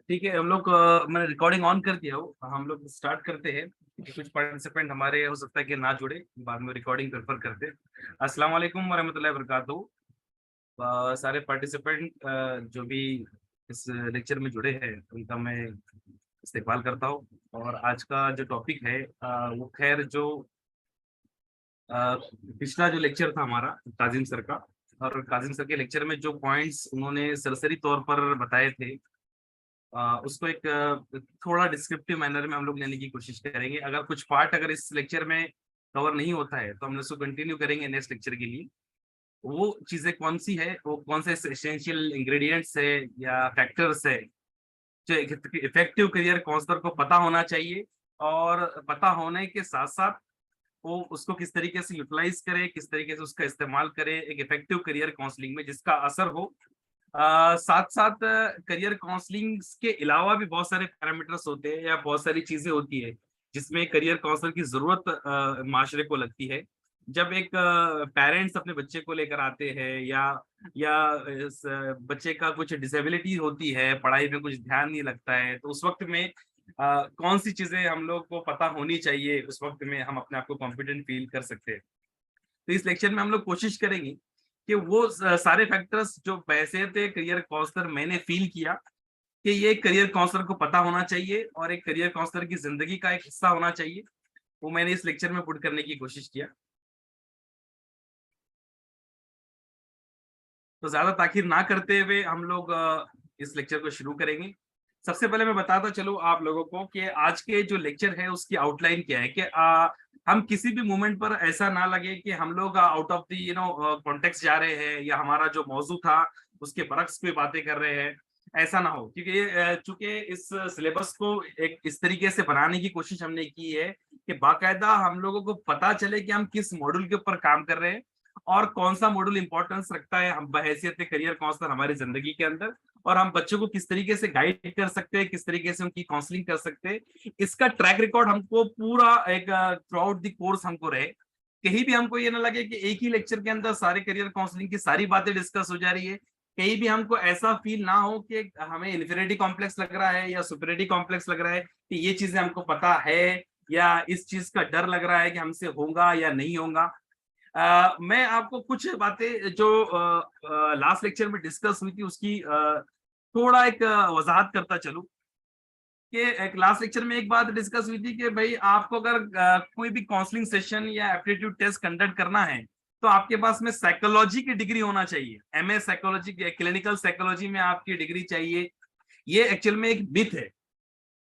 ठीक है, हम लोग मैंने रिकॉर्डिंग ऑन कर दिया हो, हम लोग स्टार्ट करते हैं। कुछ पार्टिसिपेंट हमारे हो सकता है कि ना जुड़े, बाद में रिकॉर्डिंग प्रेफर करते। अस्सलाम वालेकुम वरहमतुल्लाहि वबरकातुहू। सारे पार्टिसिपेंट जो भी इस लेक्चर में जुड़े हैं उनका मैं इस्तेकबाल करता हूँ। और आज का जो टॉपिक है वो खैर जो पिछला जो लेक्चर था हमारा काजिम सर का, और काजिम सर के लेक्चर में जो पॉइंट्स उन्होंने सरसरी तौर पर बताए थे, उसको एक थोड़ा डिस्क्रिप्टिव मैनर में हम लोग लेने की कोशिश करेंगे। अगर कुछ पार्ट अगर इस लेक्चर में कवर नहीं होता है तो हम उसको कंटिन्यू करेंगे नेक्स्ट लेक्चर के लिए। वो चीजें कौन सी है, वो कौन से एसेंशियल इंग्रेडिएंट्स है या फैक्टर्स है जो इफेक्टिव करियर काउंसलर को पता होना चाहिए, और पता होने के साथ साथ वो उसको किस तरीके से यूटिलाइज करे, किस तरीके से उसका इस्तेमाल करे एक इफेक्टिव करियर काउंसलिंग में जिसका असर हो। साथ साथ करियर काउंसलिंग के अलावा भी बहुत सारे पैरामीटर्स होते हैं या बहुत सारी चीजें होती है जिसमें करियर काउंसलर की जरूरत माशरे को लगती है। जब एक पेरेंट्स अपने बच्चे को लेकर आते हैं या इस बच्चे का कुछ डिसेबिलिटी होती है, पढ़ाई में कुछ ध्यान नहीं लगता है, तो उस वक्त में कौन सी चीजें हम लोग को पता होनी चाहिए, उस वक्त में हम अपने आप को कॉन्फिडेंट फील कर सकते हैं। तो इस लेक्चर में हम लोग कोशिश करेंगे कि वो सारे फैक्टर्स जो वैसे थे करियर काउंसलर मैंने फील किया कि ये करियर काउंसलर को पता होना चाहिए और एक करियर काउंसलर की जिंदगी का एक हिस्सा होना चाहिए, वो मैंने इस लेक्चर में पुट करने की कोशिश किया। तो ज्यादा ताखिर ना करते हुए हम लोग इस लेक्चर को शुरू करेंगे। सबसे पहले मैं बताता चलूं आप लोगों को कि आज के जो लेक्चर है उसकी आउटलाइन क्या है, कि हम किसी भी मोमेंट पर ऐसा ना लगे कि हम लोग आउट ऑफ द कॉन्टेक्स्ट जा रहे हैं या हमारा जो मौजू था उसके बरक्स पे बातें कर रहे हैं। ऐसा ना हो, क्योंकि चूंकि इस सिलेबस को एक इस तरीके से बनाने की कोशिश हमने की है कि बाकायदा हम लोगों को पता चले कि हम किस मॉड्यूल के ऊपर काम कर रहे हैं और कौन सा मॉड्यूल इंपॉर्टेंस रखता है हम बहैसियत करियर काउंसलर हमारी जिंदगी के अंदर, और हम बच्चों को किस तरीके से गाइड कर सकते हैं, किस तरीके से उनकी काउंसलिंग कर सकते हैं। इसका ट्रैक रिकॉर्ड हमको पूरा एक थ्रू आउट द कोर्स हमको रहे, कहीं भी हमको ये ना लगे कि एक ही लेक्चर के अंदर सारे करियर काउंसलिंग की सारी बातें डिस्कस हो जा रही है। कहीं भी हमको ऐसा फील ना हो कि हमें इन्फीरियरिटी कॉम्प्लेक्स लग रहा है या सुपीरियरिटी कॉम्प्लेक्स लग रहा है कि ये चीजें हमको पता है या इस चीज का डर लग रहा है कि हमसे होगा या नहीं होगा। मैं आपको कुछ बातें जो लास्ट लेक्चर में डिस्कस हुई थी उसकी थोड़ा एक वजाहत करता चलूं कि एक लास्ट लेक्चर में एक बात डिस्कस हुई थी कि भाई आपको अगर कोई भी काउंसलिंग सेशन या एप्टीट्यूड टेस्ट कंडक्ट करना है तो आपके पास में साइकोलॉजी की डिग्री होना चाहिए, एमए साइकोलॉजी, क्लिनिकल साइकोलॉजी में आपकी डिग्री चाहिए। ये एक्चुअल में एक मिथ है।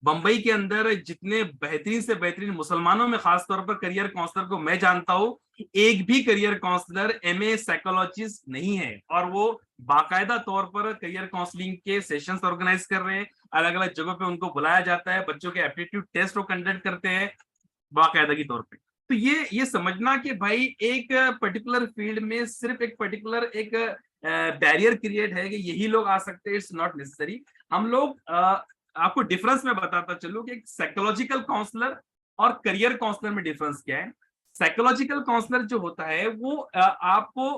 बंबई के अंदर जितने बेहतरीन से बेहतरीन मुसलमानों में खास तौर पर करियर काउंसलर को मैं जानता हूं, एक भी करियर काउंसलर एमए साइकोलॉजिस्ट नहीं है, और वो बाकायदा तौर पर करियर काउंसलिंग के सेशंस ऑर्गेनाइज कर रहे हैं। अलग अलग जगहों पे उनको बुलाया जाता है, बच्चों के एप्टीट्यूड टेस्ट वो कंडक्ट करते हैं बाकायदगी तौर पे। तो ये समझना कि भाई एक पर्टिकुलर फील्ड में सिर्फ एक पर्टिकुलर एक बैरियर क्रिएट है कि यही लोग आ सकते हैं, इट्स नॉट नेसेसरी। हम लोग आपको डिफरेंस में बताता चलूं कि एक साइकोलॉजिकल काउंसलर और करियर काउंसलर में डिफरेंस क्या है। साइकोलॉजिकल काउंसलर जो होता है वो आपको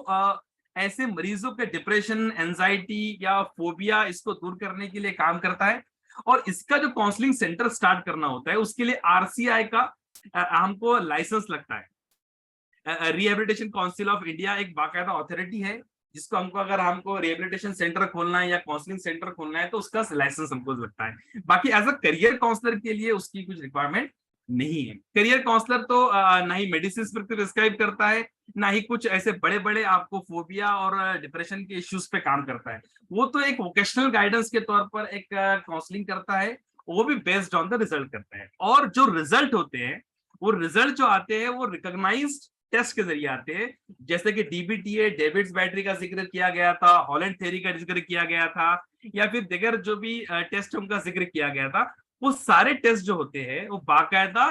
ऐसे मरीजों के डिप्रेशन, एंजाइटी या फोबिया इसको दूर करने के लिए काम करता है, और इसका जो काउंसलिंग सेंटर स्टार्ट करना होता है उसके लिए आरसीआई का हमको लाइसेंस लगता है। रिहेबिलिटेशन काउंसिल ऑफ इंडिया एक बाकायदा अथॉरिटी है जिसको हमको अगर हमको रिहेबिलिटेशन सेंटर खोलना है या काउंसलिंग सेंटर खोलना है तो उसका लाइसेंस हमको लगता है। बाकी एज अ करियर काउंसलर के लिए उसकी कुछ रिक्वायरमेंट नहीं है। करियर काउंसलर तो ना ही मेडिसिन प्रिस्क्राइब करता है, ना ही कुछ ऐसे बड़े बड़े आपको फोबिया और डिप्रेशन के इश्यूज पे काम करता है। वो तो एक वोकेशनल गाइडेंस के तौर पर एक काउंसलिंग करता है, वो भी बेस्ड ऑन द रिजल्ट करता है। और जो रिजल्ट होते हैं, वो रिजल्ट जो आते हैं वो रिकॉग्नाइज्ड टेस्ट के जरिए आते हैं, जैसे कि डीबीटीए, डेविड्स बैटरी का जिक्र किया गया था, हॉलैंड थ्योरी का जिक्र किया गया था, या फिर दिगर जो भी टेस्ट उनका जिक्र किया गया था। वो सारे टेस्ट जो होते हैं वो बाकायदा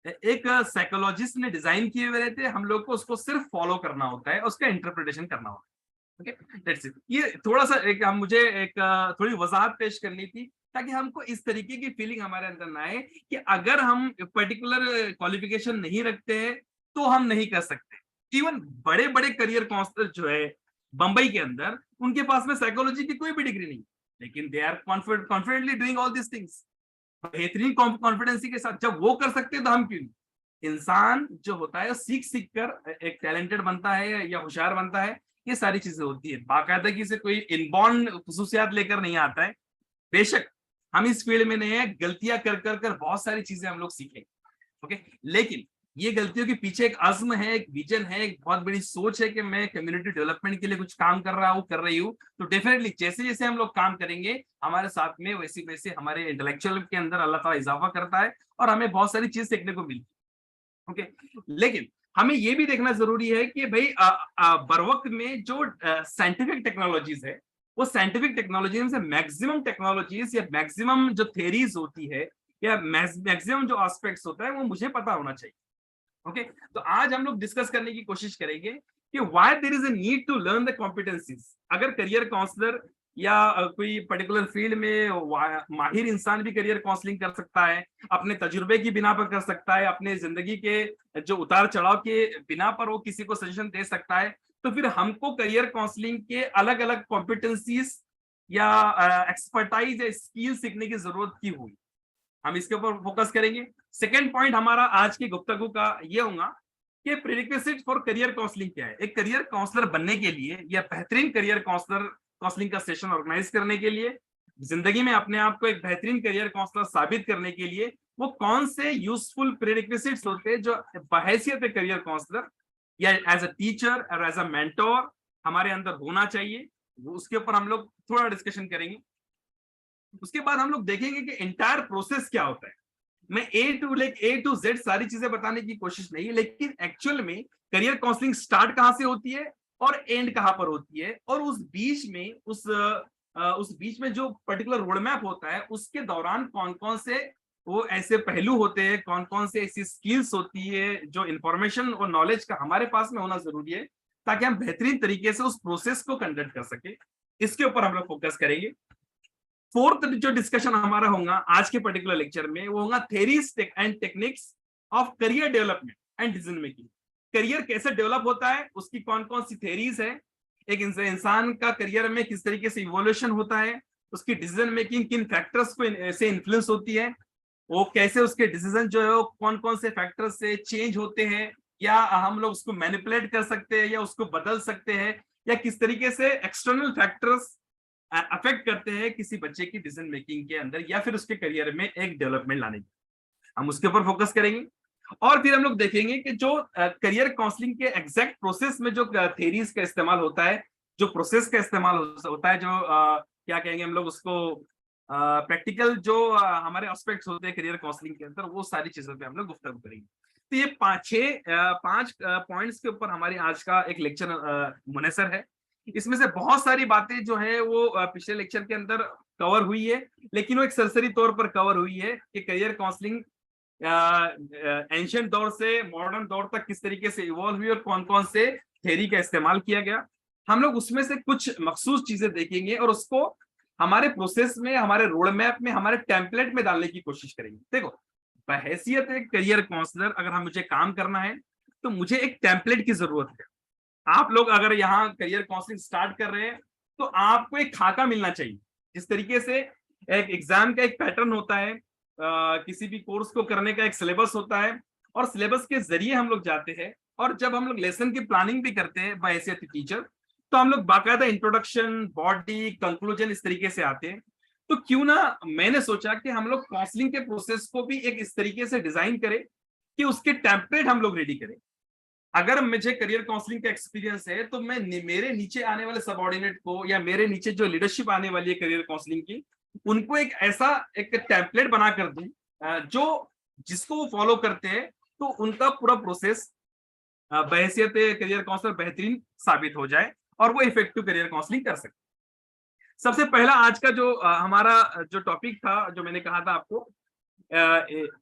एक साइकोलॉजिस्ट ने डिजाइन किए हुए रहते हैं, हम लोग को उसको सिर्फ फॉलो करना होता है, उसका इंटरप्रिटेशन करना होता है। Okay, that's it. ये थोड़ा सा एक हम मुझे एक थोड़ी वजाहत पेश करनी थी ताकि हमको इस तरीके की फीलिंग हमारे अंदर ना आए कि अगर हम पर्टिकुलर क्वालिफिकेशन नहीं रखते हैं तो हम नहीं कर सकते। इवन बड़े बड़े करियर काउंसलर जो है बंबई के अंदर, उनके पास में साइकोलॉजी की कोई भी डिग्री नहीं। लेकिन they are confidently doing all this things. बेहतरीन कॉन्फिडेंसी के साथ जब वो कर सकते हैं तो हम क्यों नहीं? इंसान जो होता है सीख सीख कर एक टैलेंटेड बनता है या होशियार बनता है। ये सारी चीजें होती है, बाकायदगी से कोई इनबॉर्न खुसूसियात लेकर नहीं आता है। बेशक हम इस फील्ड में नए हैं, गलतियां कर कर कर बहुत सारी चीजें हम लोग सीखेंगे। ओके, लेकिन ये गलतियों के पीछे एक अज़्म है, एक विजन है, एक बहुत बड़ी सोच है कि मैं कम्युनिटी डेवलपमेंट के लिए कुछ काम कर रहा हूँ, कर रही हूँ। तो डेफिनेटली जैसे जैसे हम लोग काम करेंगे हमारे साथ में, वैसे वैसे हमारे इंटेलेक्चुअल के अंदर अल्लाह ताला इजाफा करता है और हमें बहुत सारी चीज सीखने को मिलती है। ओके, लेकिन हमें ये भी देखना जरूरी है कि भाई बरवक्त में जो साइंटिफिक टेक्नोलॉजीज है, वो साइंटिफिक टेक्नोलॉजी में से मैक्सिमम टेक्नोलॉजीज या मैक्सिमम जो थेरीज होती है या मैक्सिमम जो एस्पेक्ट्स होता है वो मुझे पता होना चाहिए। ओके, तो आज हम लोग डिस्कस करने की कोशिश करेंगे कि why there is a need to learn the competencies. अगर करियर काउंसलर या कोई पर्टिकुलर फील्ड में माहिर इंसान भी करियर काउंसलिंग कर सकता है, अपने तजुर्बे की बिना पर कर सकता है, अपने जिंदगी के जो उतार चढ़ाव के बिना पर वो किसी को सजेशन दे सकता है, तो फिर हमको करियर काउंसलिंग के अलग अलग कॉम्पिटेंसीज या एक्सपर्टाइज या स्किल सीखने की जरूरत क्यों हुई, हम इसके ऊपर फोकस करेंगे। सेकेंड पॉइंट हमारा आज की गुफ्तगू का ये होगा कि प्रीरिक्विजिट फॉर करियर काउंसलिंग क्या है। एक करियर काउंसलर बनने के लिए या बेहतरीन करियर काउंसलिंग का सेशन ऑर्गेनाइज करने के लिए, जिंदगी में अपने आप को एक बेहतरीन करियर काउंसलर साबित करने के लिए वो कौन से यूजफुल प्रीरिक्विजिट्स होते हैं जो बहैसियत करियर काउंसलर या एज अ टीचर और एज अ मेंटोर हमारे अंदर होना चाहिए, उसके ऊपर हम लोग थोड़ा डिस्कशन करेंगे। उसके बाद हम लोग देखेंगे कि एंटायर प्रोसेस क्या होता है। मैं ए टू जेड सारी चीजें बताने की कोशिश नहीं, लेकिन एक्चुअल में करियर काउंसलिंग स्टार्ट कहां से होती है और एंड कहां पर होती है, और उस बीच में उस बीच में जो पर्टिकुलर रोड मैप होता है उसके दौरान कौन कौन से वो ऐसे पहलू होते हैं, कौन कौन से ऐसी स्किल्स होती है जो इंफॉर्मेशन और नॉलेज का हमारे पास में होना जरूरी है ताकि हम बेहतरीन तरीके से उस प्रोसेस को कंडक्ट कर सके। इसके ऊपर हम लोग फोकस करेंगे। फोर्थ जो डिस्कशन हमारा होगा आज के पर्टिकुलर लेक्चर में वो होगा theories and techniques of career development and decision making. Career कैसे डेवलप होता है, उसकी कौन कौन सी थेरीज है, एक इंसान का करियर में किस तरीके से इवोल्यूशन होता है, उसकी डिसीजन मेकिंग किन फैक्टर्स को से इन्फ्लुएंस होती है, वो कैसे उसके डिसीजन जो है वो कौन कौन से फैक्टर्स से चेंज होते हैं, या हम लोग उसको मैनिपुलेट कर सकते हैं या उसको बदल सकते हैं, या किस तरीके से एक्सटर्नल फैक्टर्स अफेक्ट करते हैं किसी बच्चे की डिसीजन मेकिंग के अंदर या फिर उसके करियर में एक डेवलपमेंट लाने की। हम उसके ऊपर फोकस करेंगे और फिर हम लोग देखेंगे कि जो करियर काउंसलिंग के एग्जैक्ट प्रोसेस में जो थेरीज का इस्तेमाल होता है, जो प्रोसेस का इस्तेमाल होता है, जो क्या कहेंगे हम लोग उसको, प्रैक्टिकल जो हमारे एस्पेक्ट्स होते हैं करियर काउंसलिंग के अंदर, वो सारी चीजों पे हम लोग गुफ्तगू करेंगे। तो ये पांच पॉइंट्स के ऊपर हमारी आज का एक लेक्चर मुनसर है। इसमें से बहुत सारी बातें जो है वो पिछले लेक्चर के अंदर कवर हुई है, लेकिन वो एक सरसरी तौर पर कवर हुई है कि करियर काउंसलिंग एंशिएंट दौर से मॉडर्न दौर तक किस तरीके से इवॉल्व हुई और कौन कौन से थ्योरी का इस्तेमाल किया गया। हम लोग उसमें से कुछ मखसूस चीजें देखेंगे और उसको हमारे प्रोसेस में, हमारे रोड मैप में, हमारे टेम्पलेट में डालने की कोशिश करेंगे। देखो, बहैसियत एक करियर काउंसलर अगर हम मुझे काम करना है तो मुझे एक टेम्पलेट की जरूरत है। आप लोग अगर यहाँ करियर काउंसलिंग स्टार्ट कर रहे हैं तो आपको एक खाका मिलना चाहिए। जिस तरीके से एक एग्जाम का एक पैटर्न होता है, किसी भी कोर्स को करने का एक सिलेबस होता है और सिलेबस के जरिए हम लोग जाते हैं, और जब हम लोग लेसन की प्लानिंग भी करते हैं बाय हैसियत टीचर, तो हम लोग बाकायदा इंट्रोडक्शन, बॉडी, कंक्लूजन इस तरीके से आते हैं। तो क्यों ना मैंने सोचा कि हम लोग काउंसलिंग के प्रोसेस को भी एक इस तरीके से डिजाइन करें कि उसके टेम्पलेट हम लोग रेडी करें। अगर मुझे करियर काउंसलिंग का एक्सपीरियंस है तो मैं मेरे नीचे आने वाले सबऑर्डिनेट को या मेरे नीचे जो लीडरशिप आने वाली है करियर काउंसलिंग की, उनको एक ऐसा एक टेम्पलेट बना कर दूं जो जिसको वो फॉलो करते हैं तो उनका पूरा प्रोसेस बहैसियत करियर काउंसलर बेहतरीन साबित हो जाए और वो इफेक्टिव करियर काउंसलिंग कर सके। सबसे पहला आज का जो हमारा जो टॉपिक था, जो मैंने कहा था आपको,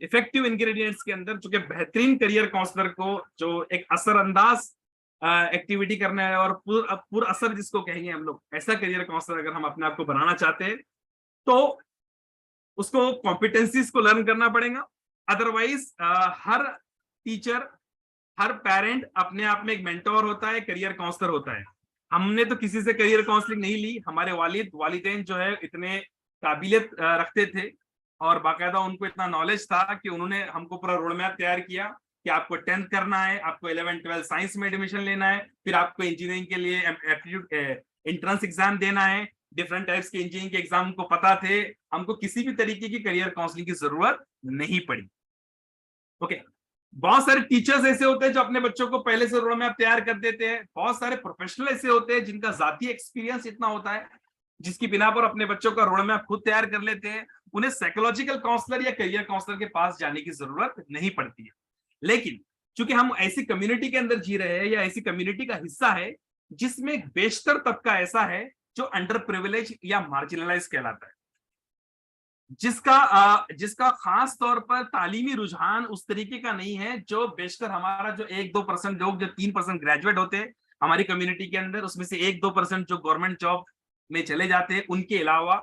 इफेक्टिव इंग्रेडिएंट्स के अंदर, चूंकि बेहतरीन करियर काउंसलर को जो एक असरअंदाज एक्टिविटी करना है और पूरा असर जिसको कहेंगे हम लोग, ऐसा करियर काउंसलर अगर हम अपने आप को बनाना चाहते हैं तो उसको कॉम्पिटेंसीज को लर्न करना पड़ेगा। अदरवाइज हर टीचर, हर पेरेंट अपने आप में एक मेंटोर होता है, करियर काउंसलर होता है। हमने तो किसी से करियर काउंसलिंग नहीं ली, हमारे वालिदैन जो है इतने काबिलियत रखते थे और बाकायदा उनको इतना नॉलेज था कि उन्होंने हमको पूरा रोड मैप तैयार किया कि आपको 10th करना है, आपको 11th 12th साइंस में एडमिशन लेना है, फिर आपको इंजीनियरिंग के लिए एप्टीट्यूड एंट्रेंस एग्जाम देना है। डिफरेंट टाइप्स के इंजीनियरिंग के एग्जाम को पता थे, हमको किसी भी तरीके की करियर काउंसलिंग की जरूरत नहीं पड़ी। ओके, बहुत सारे टीचर्स ऐसे होते हैं जो अपने बच्चों को पहले से रोड मैप तैयार कर देते हैं। बहुत सारे प्रोफेशनल ऐसे होते हैं जिनका जाती एक्सपीरियंस इतना होता है जिसकी बिना पर अपने बच्चों का रोड मैप खुद तैयार कर लेते हैं। उन्हें साइकोलॉजिकल काउंसलर या करियर काउंसलर के पास जाने की जरूरत नहीं पड़ती है। लेकिन चूंकि हम ऐसी कम्युनिटी के अंदर जी रहे हैं या ऐसी कम्युनिटी का हिस्सा है जिसमें एक बेशतर तबका ऐसा है जो अंडर प्रिविलेज या मार्जिनलाइज कहलाता है, जिसका खास तौर पर तालीमी रुझान उस तरीके का नहीं है जो बेशतर हमारा जो 1-2% लोग, जो 3% ग्रेजुएट होते हैं हमारी कम्युनिटी के अंदर, उसमें से 1-2% जो गवर्नमेंट जॉब में चले जाते हैं, उनके अलावा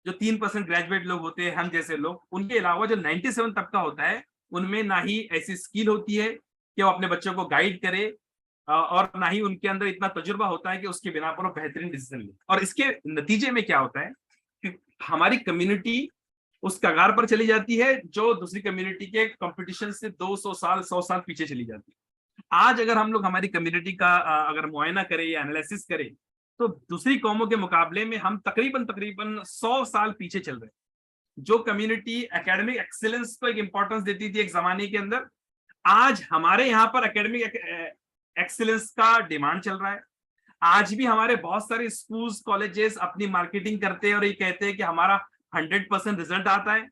जो 3% ग्रेजुएट लोग होते हैं हम जैसे लोग, उनके अलावा जो 97 तबका होता है उनमें ना ही ऐसी स्किल होती है कि वो अपने बच्चों को गाइड करे और ना ही उनके अंदर इतना तजुर्बा होता है कि उसके बिना पर वो बेहतरीन डिसीजन ले। और इसके नतीजे में क्या होता है कि हमारी कम्युनिटी उस कगार पर चली जाती है जो दूसरी कम्युनिटी के कंपटीशन से 200 साल 100 साल पीछे चली जाती है। आज अगर हम लोग हमारी कम्युनिटी का अगर मुआयना करें या एनालिसिस करें तो दूसरी कौमों के मुकाबले में हम तकरीबन 100 साल पीछे चल रहे हैं। जो कम्युनिटी एकेडमिक एक्सीलेंस को एक इंपॉर्टेंस देती थी एक जमाने के अंदर, आज हमारे यहाँ पर एकेडमिक एक्सीलेंस का डिमांड चल रहा है। आज भी हमारे बहुत सारे स्कूल्स कॉलेजेस अपनी मार्केटिंग करते हैं और ये कहते हैं कि हमारा 100% रिजल्ट आता है।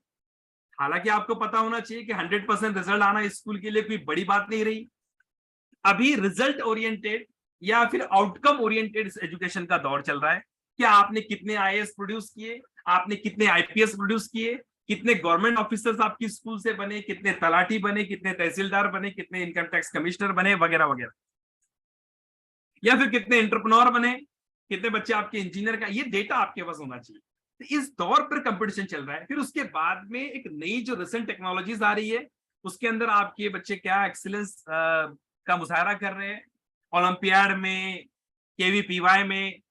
हालांकि आपको पता होना चाहिए कि 100% रिजल्ट आना स्कूल के लिए कोई बड़ी बात नहीं रही। अभी रिजल्ट ओरिएंटेड या फिर आउटकम ओरिएंटेड एजुकेशन का दौर चल रहा है। क्या आपने कितने आईएएस प्रोड्यूस किए, आपने कितने आईपीएस प्रोड्यूस किए, कितने गवर्नमेंट ऑफिसर्स आपकी स्कूल से बने, कितने तलाटी बने, कितने तहसीलदार बने, कितने इनकम टैक्स कमिश्नर बने, वगैरह वगैरह, या फिर कितने एंटरप्रेन्योर बने, कितने बच्चे आपके इंजीनियर का, ये डेटा आपके पास होना चाहिए। तो इस दौर पर कंपटीशन चल रहा है। फिर उसके बाद में एक नई जो रिसेंट टेक्नोलॉजीज आ रही है उसके अंदर आपके बच्चे क्या एक्सीलेंस का मुजाहरा कर रहे हैं ओलंपियाड में, केवीपीवाई में,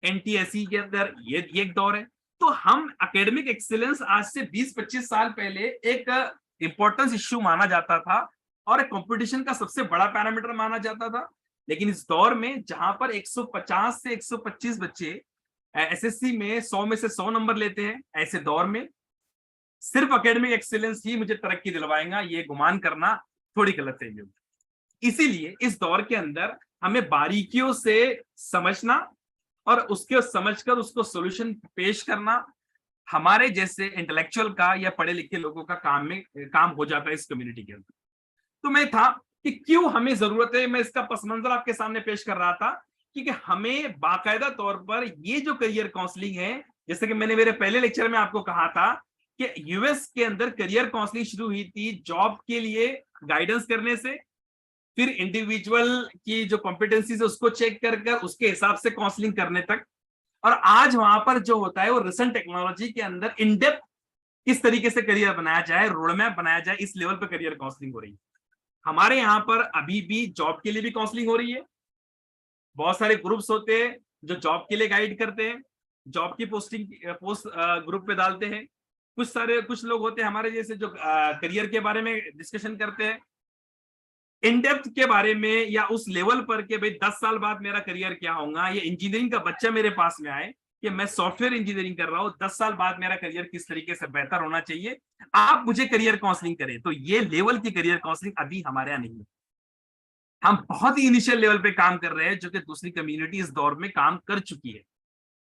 एनटीएसई के अंदर, ये एक दौर है। तो हम एकेडमिक एक्सीलेंस आज से 20-25 साल पहले एक इंपॉर्टेंस इश्यू माना जाता था और एक कंपटीशन का सबसे बड़ा पैरामीटर माना जाता था। लेकिन इस दौर में जहां पर 150 से 125 बच्चे एसएससी में 100 में से 100 नंबर लेते हैं, ऐसे दौर में सिर्फ एकेडमिक एक्सीलेंस ही मुझे तरक्की दिलवाएगा, ये गुमान करना थोड़ी गलत है। इसीलिए इस दौर के अंदर हमें बारीकियों से समझना और उसके समझकर उसको सॉल्यूशन पेश करना हमारे जैसे इंटेलेक्चुअल का या पढ़े लिखे लोगों का काम हो जाता है इस कम्युनिटी के अंदर। तो मैं था कि क्यों हमें जरूरत है, मैं इसका पस मंजर आपके सामने पेश कर रहा था कि हमें बाकायदा तौर पर ये जो करियर काउंसलिंग है, जैसे कि मैंने मेरे पहले लेक्चर में आपको कहा था कि यूएस के अंदर करियर काउंसलिंग शुरू हुई थी जॉब के लिए गाइडेंस करने से, फिर इंडिविजुअल की जो कॉम्पिटेंसीज है उसको चेक कर उसके हिसाब से काउंसलिंग करने तक। और आज वहां पर जो होता है वो रिसेंट टेक्नोलॉजी के अंदर इन डेप्थ किस तरीके से करियर बनाया जाए, रोड मैप बनाया जाए, इस लेवल पर करियर काउंसलिंग हो रही है। हमारे यहाँ पर अभी भी जॉब के लिए भी काउंसलिंग हो रही है। बहुत सारे ग्रुप्स होते हैं जो जॉब के लिए गाइड करते हैं, जॉब की पोस्ट ग्रुप पे डालते हैं। कुछ लोग होते हैं हमारे जैसे जो करियर के बारे में डिस्कशन करते हैं इन डेप्थ के बारे में, या उस लेवल पर कि भाई 10 साल बाद मेरा करियर क्या होगा। ये इंजीनियरिंग का बच्चा मेरे पास में आए कि मैं सॉफ्टवेयर इंजीनियरिंग कर रहा हूँ, 10 साल बाद मेरा करियर किस तरीके से बेहतर होना चाहिए, आप मुझे करियर काउंसलिंग करें। तो ये लेवल की करियर काउंसलिंग अभी हमारे यहाँ नहीं है। हम बहुत ही इनिशियल लेवल पे काम कर रहे हैं जो कि दूसरी कम्युनिटी इस दौर में काम कर चुकी है।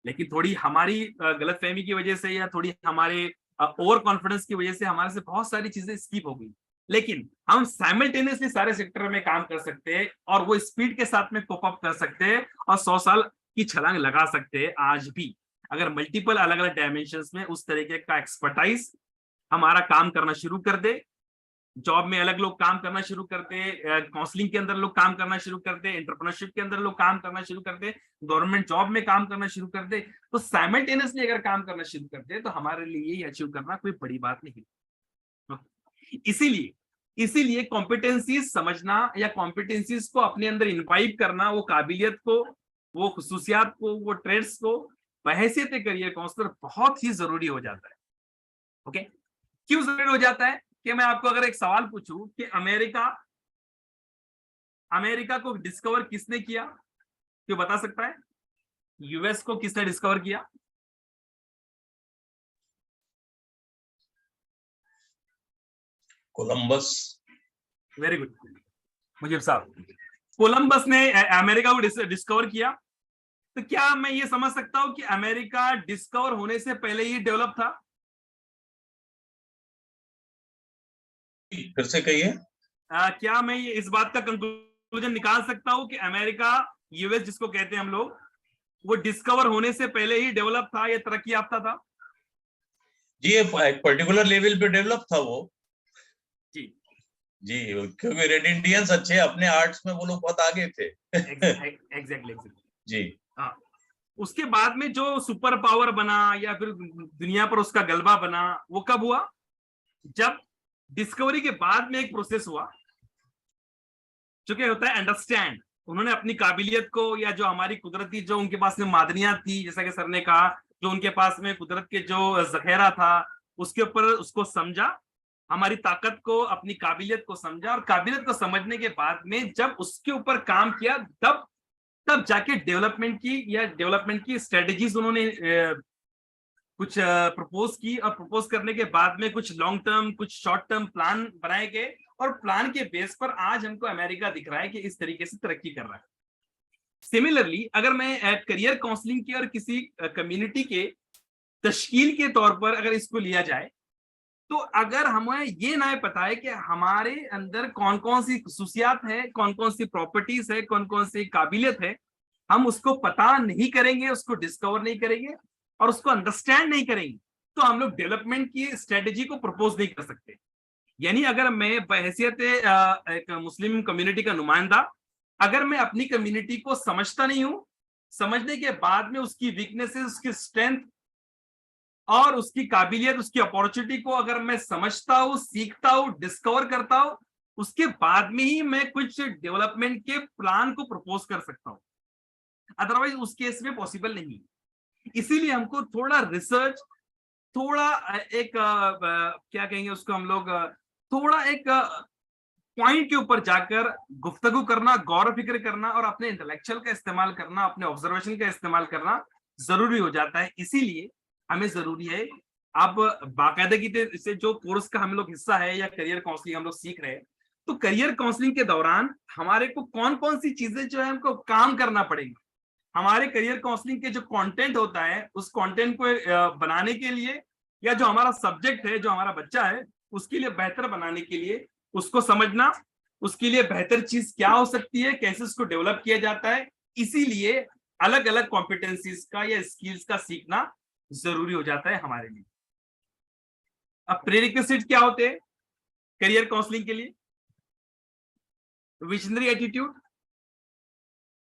लेकिन थोड़ी हमारी गलतफहमी की वजह से या थोड़ी हमारे ओवर कॉन्फिडेंस की वजह से हमारे से बहुत सारी चीजें स्किप हो गई। लेकिन हम साइमल्टेनियसली सारे सेक्टर में काम कर सकते हैं और वो स्पीड के साथ में कोप अप कर सकते हैं और 100 साल की छलांग लगा सकते हैं आज भी, अगर मल्टीपल अलग अलग डायमेंशंस में उस तरीके का एक्सपर्टाइज हमारा काम करना शुरू कर दे। जॉब में अलग लोग काम करना शुरू करते हैं, काउंसलिंग के अंदर लोग काम करना शुरू करते हैं, एंटरप्रेन्योरशिप के अंदर लोग काम करना शुरू करते हैं, गवर्नमेंट जॉब में काम करना शुरू करते, तो साइमल्टेनियसली अगर काम करना शुरू करते हैं तो हमारे लिए ये अचीव करना कोई बड़ी बात नहीं। इसीलिए कॉम्पिटेंसीज समझना या कॉम्पिटेंसीज को अपने अंदर इनवाइब करना, वो काबिलियत को वो खुसूसियात को, वो ट्रेड्स को बहैसियत करियर काउंसलर बहुत ही जरूरी हो जाता है। ओके, क्यों जरूरी हो जाता है? कि मैं आपको अगर एक सवाल पूछूं कि अमेरिका को डिस्कवर किसने किया, क्यों बता सकता है? यूएस को किसने डिस्कवर किया? कोलंबस। वेरी गुड मुजीब साहब, कोलंबस ने अमेरिका को डिस्कवर किया। तो क्या मैं ये समझ सकता हूं कि अमेरिका डिस्कवर होने से पहले ही डेवलप था? फिर से कहिए। क्या मैं ये इस बात का कंक्लूजन निकाल सकता हूं कि अमेरिका, यूएस जिसको कहते हैं हम लोग, वो डिस्कवर होने से पहले ही डेवलप था या तरक्की याफ्ता था? जी, एक पर्टिकुलर लेवल पे डेवलप था वो। जी जी, क्योंकि रेड इंडियंस अच्छे अपने आर्ट्स में, वो लोग बहुत आगे थे। एग्जैक्टली जी हाँ। उसके बाद में जो सुपर पावर बना या फिर दुनिया पर उसका गलबा बना, वो कब हुआ? जब डिस्कवरी के बाद में एक प्रोसेस हुआ जो कि होता है अंडरस्टैंड। उन्होंने अपनी काबिलियत को, या जो हमारी कुदरती जो उनके पास में मादनियात थी, जैसा कि सर ने कहा, जो उनके पास में कुदरत के जो जखेरा था, उसके ऊपर उसको समझा, हमारी ताकत को, अपनी काबिलियत को समझा, और काबिलियत को समझने के बाद में जब उसके ऊपर काम किया, तब जाके डेवलपमेंट की स्ट्रेटेजीज उन्होंने कुछ प्रपोज की, और प्रपोज करने के बाद में कुछ लॉन्ग टर्म, कुछ शॉर्ट टर्म प्लान बनाए गए, और प्लान के बेस पर आज हमको अमेरिका दिख रहा है कि इस तरीके से तरक्की कर रहा है। सिमिलरली अगर मैं करियर काउंसलिंग के और किसी कम्युनिटी के तश्कील के तौर पर अगर इसको लिया जाए, तो अगर हमें ये ना पता है कि हमारे अंदर कौन कौन सी खुसूसियात है, कौन कौन सी प्रॉपर्टीज है, कौन कौन सी काबिलियत है, हम उसको पता नहीं करेंगे, उसको डिस्कवर नहीं करेंगे और उसको अंडरस्टैंड नहीं करेंगे, तो हम लोग डेवलपमेंट की स्ट्रेटेजी को प्रपोज नहीं कर सकते। यानी अगर मैं बहैसियत एक मुस्लिम कम्युनिटी का नुमाइंदा, अगर मैं अपनी कम्युनिटी को समझता नहीं हूं, समझने के बाद में उसकी वीकनेसेस, उसकी स्ट्रेंथ और उसकी काबिलियत, उसकी अपॉर्चुनिटी को अगर मैं समझता हूं, सीखता हूं, डिस्कवर करता हूं, उसके बाद में ही मैं कुछ डेवलपमेंट के प्लान को प्रपोज कर सकता हूं। अदरवाइज उस केस में पॉसिबल नहीं। इसीलिए हमको थोड़ा रिसर्च, थोड़ा एक क्या कहेंगे उसको हम लोग, थोड़ा एक पॉइंट के ऊपर जाकर गुफ्तगू करना, गौर फिक्र करना और अपने इंटेलेक्चुअल का इस्तेमाल करना, अपने ऑब्जर्वेशन का इस्तेमाल करना जरूरी हो जाता है। इसीलिए हमें जरूरी है, अब बाकायदगी से जो कोर्स का हम लोग हिस्सा है या करियर काउंसलिंग हम लोग सीख रहे हैं, तो करियर काउंसलिंग के दौरान हमारे को कौन कौन सी चीजें जो है हमको काम करना पड़ेगी। हमारे करियर काउंसलिंग के जो कंटेंट होता है, उस कंटेंट को बनाने के लिए, या जो हमारा सब्जेक्ट है, जो हमारा बच्चा है, उसके लिए बेहतर बनाने के लिए उसको समझना, उसके लिए बेहतर चीज क्या हो सकती है, कैसे उसको डेवलप किया जाता है, इसीलिए अलग अलग कॉम्पिटेंसीज का या स्किल्स का सीखना जरूरी हो जाता है हमारे लिए। अब प्रीरिक्विजिट क्या होते हैं करियर काउंसलिंग के लिए? Visionary attitude.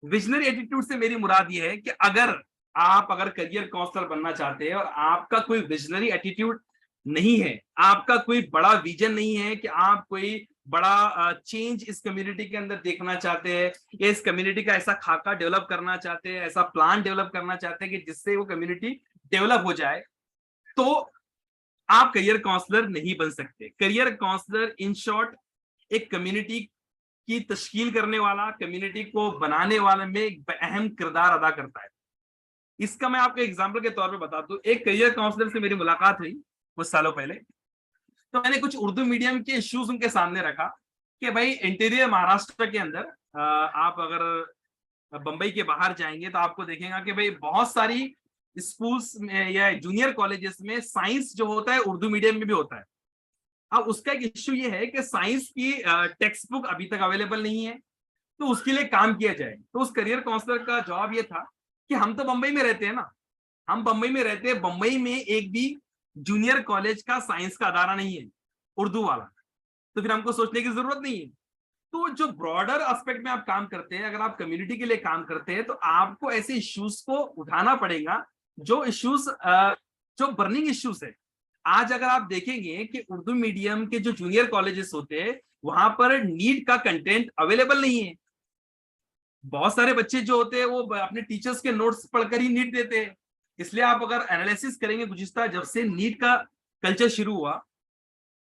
विजनरी एटीट्यूड से मेरी मुराद ये है कि अगर करियर काउंसलर बनना चाहते हैं और आपका कोई विजनरी एटीट्यूड नहीं है, आपका कोई बड़ा विजन नहीं है कि आप कोई बड़ा चेंज इस कम्युनिटी के अंदर देखना चाहते हैं, या इस कम्युनिटी का ऐसा खाका डेवलप करना चाहते हैं, ऐसा प्लान डेवलप करना चाहते हैं कि जिससे वो कम्युनिटी डेवलप हो जाए, तो आप करियर काउंसलर नहीं बन सकते। करियर काउंसलर इन शॉर्ट एक कम्युनिटी की तश्कील करने वाला, कम्युनिटी को बनाने वाले में एक अहम किरदार अदा करता है। इसका मैं आपको एग्जांपल के तौर पे बता दूं। एक करियर काउंसलर से मेरी मुलाकात हुई कुछ सालों पहले, तो मैंने कुछ उर्दू मीडियम के इश्यूज उनके सामने रखा कि भाई इंटीरियर महाराष्ट्र के अंदर आप अगर बंबई के बाहर जाएंगे तो आपको देखेगा कि भाई बहुत सारी स्कूल्स में या जूनियर कॉलेजेस में साइंस जो होता है उर्दू मीडियम में भी होता है। अब उसका एक इश्यू ये है कि साइंस की टेक्स्ट बुक अभी तक अवेलेबल नहीं है, तो उसके लिए काम किया जाए। तो उस करियर काउंसलर का जवाब ये था कि हम तो बंबई में रहते हैं ना, हम बंबई में रहते हैं, बंबई में एक भी जूनियर कॉलेज का साइंस का अदारा नहीं है उर्दू वाला, तो फिर हमको सोचने की जरूरत नहीं है। तो जो ब्रॉडर एस्पेक्ट में आप काम करते हैं, अगर आप कम्युनिटी के लिए काम करते हैं, तो आपको ऐसे इश्यूज को उठाना पड़ेगा जो इश्यूज जो बर्निंग इश्यूज है। आज अगर आप देखेंगे कि उर्दू मीडियम के जो जूनियर कॉलेजेस होते हैं, वहां पर नीट का कंटेंट अवेलेबल नहीं है। बहुत सारे बच्चे जो होते हैं वो अपने टीचर्स के नोट्स पढ़कर ही नीट देते हैं। इसलिए आप अगर एनालिसिस करेंगे गुज़िश्ता जब से नीट का कल्चर शुरू हुआ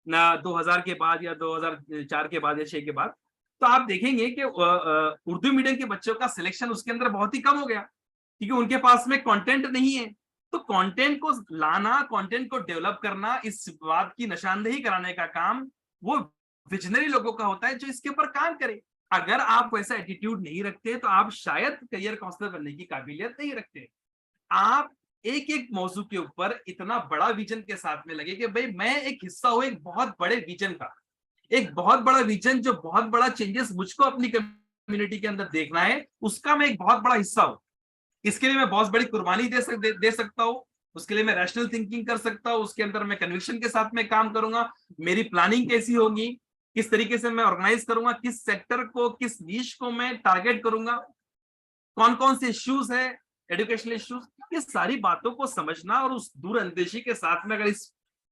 ना 2000 के बाद या 2004 के बाद या 6 के बाद, तो आप देखेंगे कि उर्दू मीडियम के बच्चों का सिलेक्शन उसके अंदर बहुत ही कम हो गया, क्योंकि उनके पास में कंटेंट नहीं है। तो कंटेंट को लाना, कंटेंट को डेवलप करना, इस बात की निशानदेही कराने का काम वो विजनरी लोगों का होता है जो इसके ऊपर काम करे। अगर आप वैसा एटीट्यूड नहीं रखते तो आप शायद करियर काउंसलर बनने की काबिलियत नहीं रखते। आप एक एक मौजू के ऊपर इतना बड़ा विजन के साथ में लगे कि भाई मैं एक हिस्सा हूं एक बहुत बड़े विजन का, एक बहुत बड़ा विजन जो बहुत बड़ा चेंजेस मुझको अपनी कम्युनिटी के अंदर देखना है, उसका मैं एक बहुत बड़ा हिस्सा हूं। इसके लिए मैं बहुत बड़ी कुर्बानी दे सकता हूँ, उसके लिए मैं रैशनल थिंकिंग कर सकता हूँ, उसके अंदर मैं कन्विक्शन के साथ में काम करूंगा। मेरी प्लानिंग कैसी होगी, किस तरीके से मैं ऑर्गेनाइज करूंगा, किस सेक्टर को, किस नीश को मैं टारगेट करूंगा, कौन कौन से इश्यूज है, एजुकेशनल इश्यूज, ये सारी बातों को समझना और उस दूरअंदेशी के साथ में अगर इस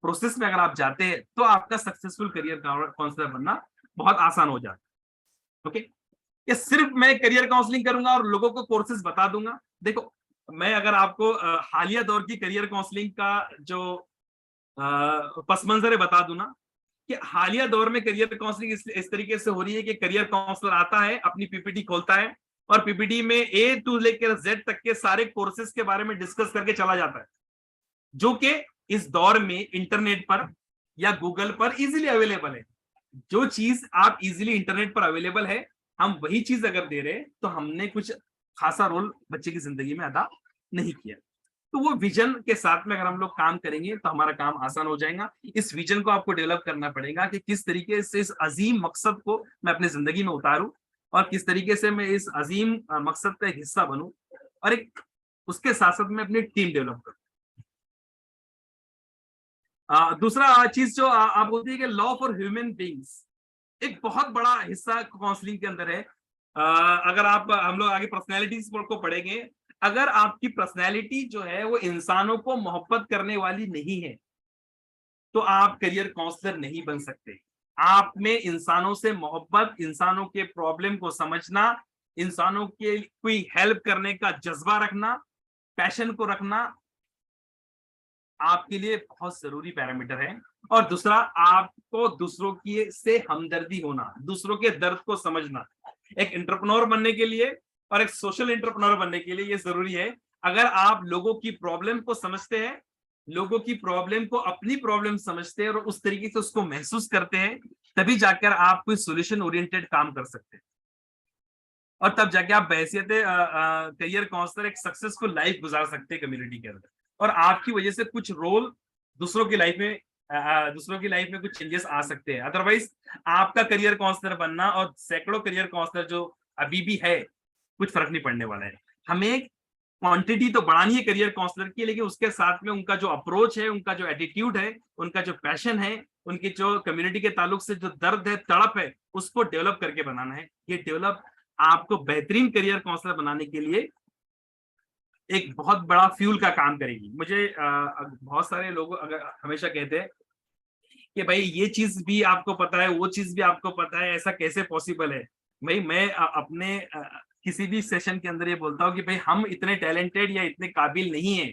प्रोसेस में अगर आप जाते हैं तो आपका सक्सेसफुल करियर काउंसलर बनना बहुत आसान हो जाता है। ओके, ये सिर्फ मैं करियर काउंसलिंग करूंगा और लोगों को कोर्सेज बता दूंगा। देखो, मैं अगर आपको हालिया दौर की करियर काउंसलिंग का जो पस मंजर है बता दूं ना, कि हालिया दौर में करियर काउंसलिंग इस तरीके से हो रही है कि करियर काउंसलर आता है, अपनी पीपीटी खोलता है और पीपीटी में ए टू लेकर जेड तक के सारे कोर्सेज के बारे में डिस्कस करके चला जाता है, जो कि इस दौर में इंटरनेट पर या गूगल पर इजीली अवेलेबल है। जो चीज आप इजीली इंटरनेट पर अवेलेबल है, हम वही चीज अगर दे रहे तो हमने कुछ खासा रोल बच्चे की जिंदगी में अदा नहीं किया। तो वो विजन के साथ में अगर हम लोग काम करेंगे तो हमारा काम आसान हो जाएगा। इस विजन को आपको डेवलप करना पड़ेगा कि किस तरीके से इस अजीम मकसद को मैं अपनी जिंदगी में उतारूं और किस तरीके से मैं इस अजीम मकसद का एक हिस्सा बनूं और एक उसके साथ साथ में अपनी टीम डेवलप करूं। दूसरा चीज जो आप बोलती है कि लॉ फॉर ह्यूमन बींग्स एक बहुत बड़ा हिस्सा काउंसलिंग के अंदर है। अगर आप हम लोग आगे पर्सनैलिटीज को पढ़ेंगे, अगर आपकी पर्सनैलिटी जो है वो इंसानों को मोहब्बत करने वाली नहीं है तो आप करियर काउंसलर नहीं बन सकते। आप में इंसानों से मोहब्बत, इंसानों के प्रॉब्लम को समझना, इंसानों के कोई हेल्प करने का जज्बा रखना, पैशन को रखना आपके लिए बहुत जरूरी पैरामीटर है। और दूसरा, आपको दूसरों की से हमदर्दी होना, दूसरों के दर्द को समझना। एक एंटरप्रेन्योर बनने के लिए और एक सोशल एंटरप्रेन्योर बनने के लिए ये जरूरी है। अगर आप लोगों की प्रॉब्लम को समझते हैं, लोगों की प्रॉब्लम को अपनी प्रॉब्लम समझते हैं और उस तरीके से उसको महसूस करते हैं, तभी जाकर आप कोई सोल्यूशन ओरिएंटेड काम कर सकते हैं और तब जाके आप बहैसियत करियर काउंसलर एक सक्सेसफुल लाइफ गुजार सकते हैं कम्युनिटी के अंदर और आपकी वजह से कुछ रोल दूसरों की लाइफ में कुछ चेंजेस आ सकते हैं। अदरवाइज आपका करियर काउंसलर बनना और सैकड़ों करियर काउंसलर जो अभी भी है, कुछ फर्क नहीं पड़ने वाला है। हमें क्वांटिटी तो बढ़ानी है करियर काउंसलर की, लेकिन उसके साथ में उनका जो अप्रोच है, उनका जो एटीट्यूड है, उनका जो पैशन है, उनकी जो कम्युनिटी के ताल्लुक से जो दर्द है, तड़प है, उसको डेवलप करके बनाना है। ये डेवलप आपको बेहतरीन करियर काउंसलर बनाने के लिए एक बहुत बड़ा फ्यूल का काम करेगी। मुझे बहुत सारे लोग अगर हमेशा कहते हैं कि भाई ये चीज भी आपको पता है, वो चीज भी आपको पता है, ऐसा कैसे पॉसिबल है। भाई मैं अपने किसी भी सेशन के अंदर ये बोलता हूँ कि भाई हम इतने टैलेंटेड या इतने काबिल नहीं है।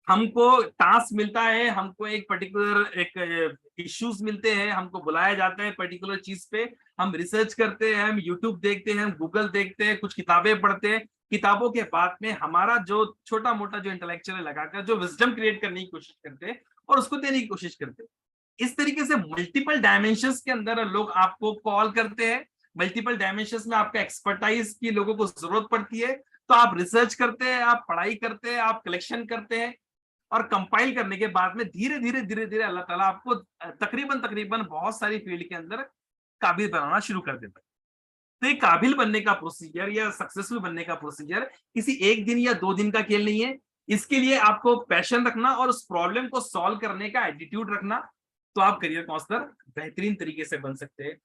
हमको टास्क मिलता है, हमको एक पर्टिकुलर एक इश्यूज मिलते हैं, हमको बुलाया जाता है पर्टिकुलर चीज पे, हम रिसर्च करते हैं, हम यूट्यूब देखते हैं, हम गूगल देखते हैं, कुछ किताबें पढ़ते हैं। किताबों के बाद में हमारा जो छोटा मोटा जो इंटेलेक्चुअल लगाकर जो विजडम क्रिएट करने की कोशिश करते हैं और उसको देने की कोशिश करते हैं। इस तरीके से मल्टीपल डायमेंशंस के अंदर लोग आपको कॉल करते हैं, मल्टीपल डायमेंशंस में आपका एक्सपर्टाइज की लोगों को जरूरत पड़ती है, तो आप रिसर्च करते हैं, आप पढ़ाई करते हैं, आप कलेक्शन करते हैं और कंपाइल करने के बाद में धीरे धीरे अल्लाह ताला आपको तकरीबन बहुत सारी फील्ड के अंदर काबिल बनाना शुरू कर देता है। तो ये काबिल बनने का प्रोसीजर या सक्सेसफुल बनने का प्रोसीजर किसी एक दिन या 2 दिन का खेल नहीं है। इसके लिए आपको पैशन रखना और उस प्रॉब्लम को सॉल्व करने का एटीट्यूड रखना, तो आप करियर काउंसलर बेहतरीन तरीके से बन सकते हैं।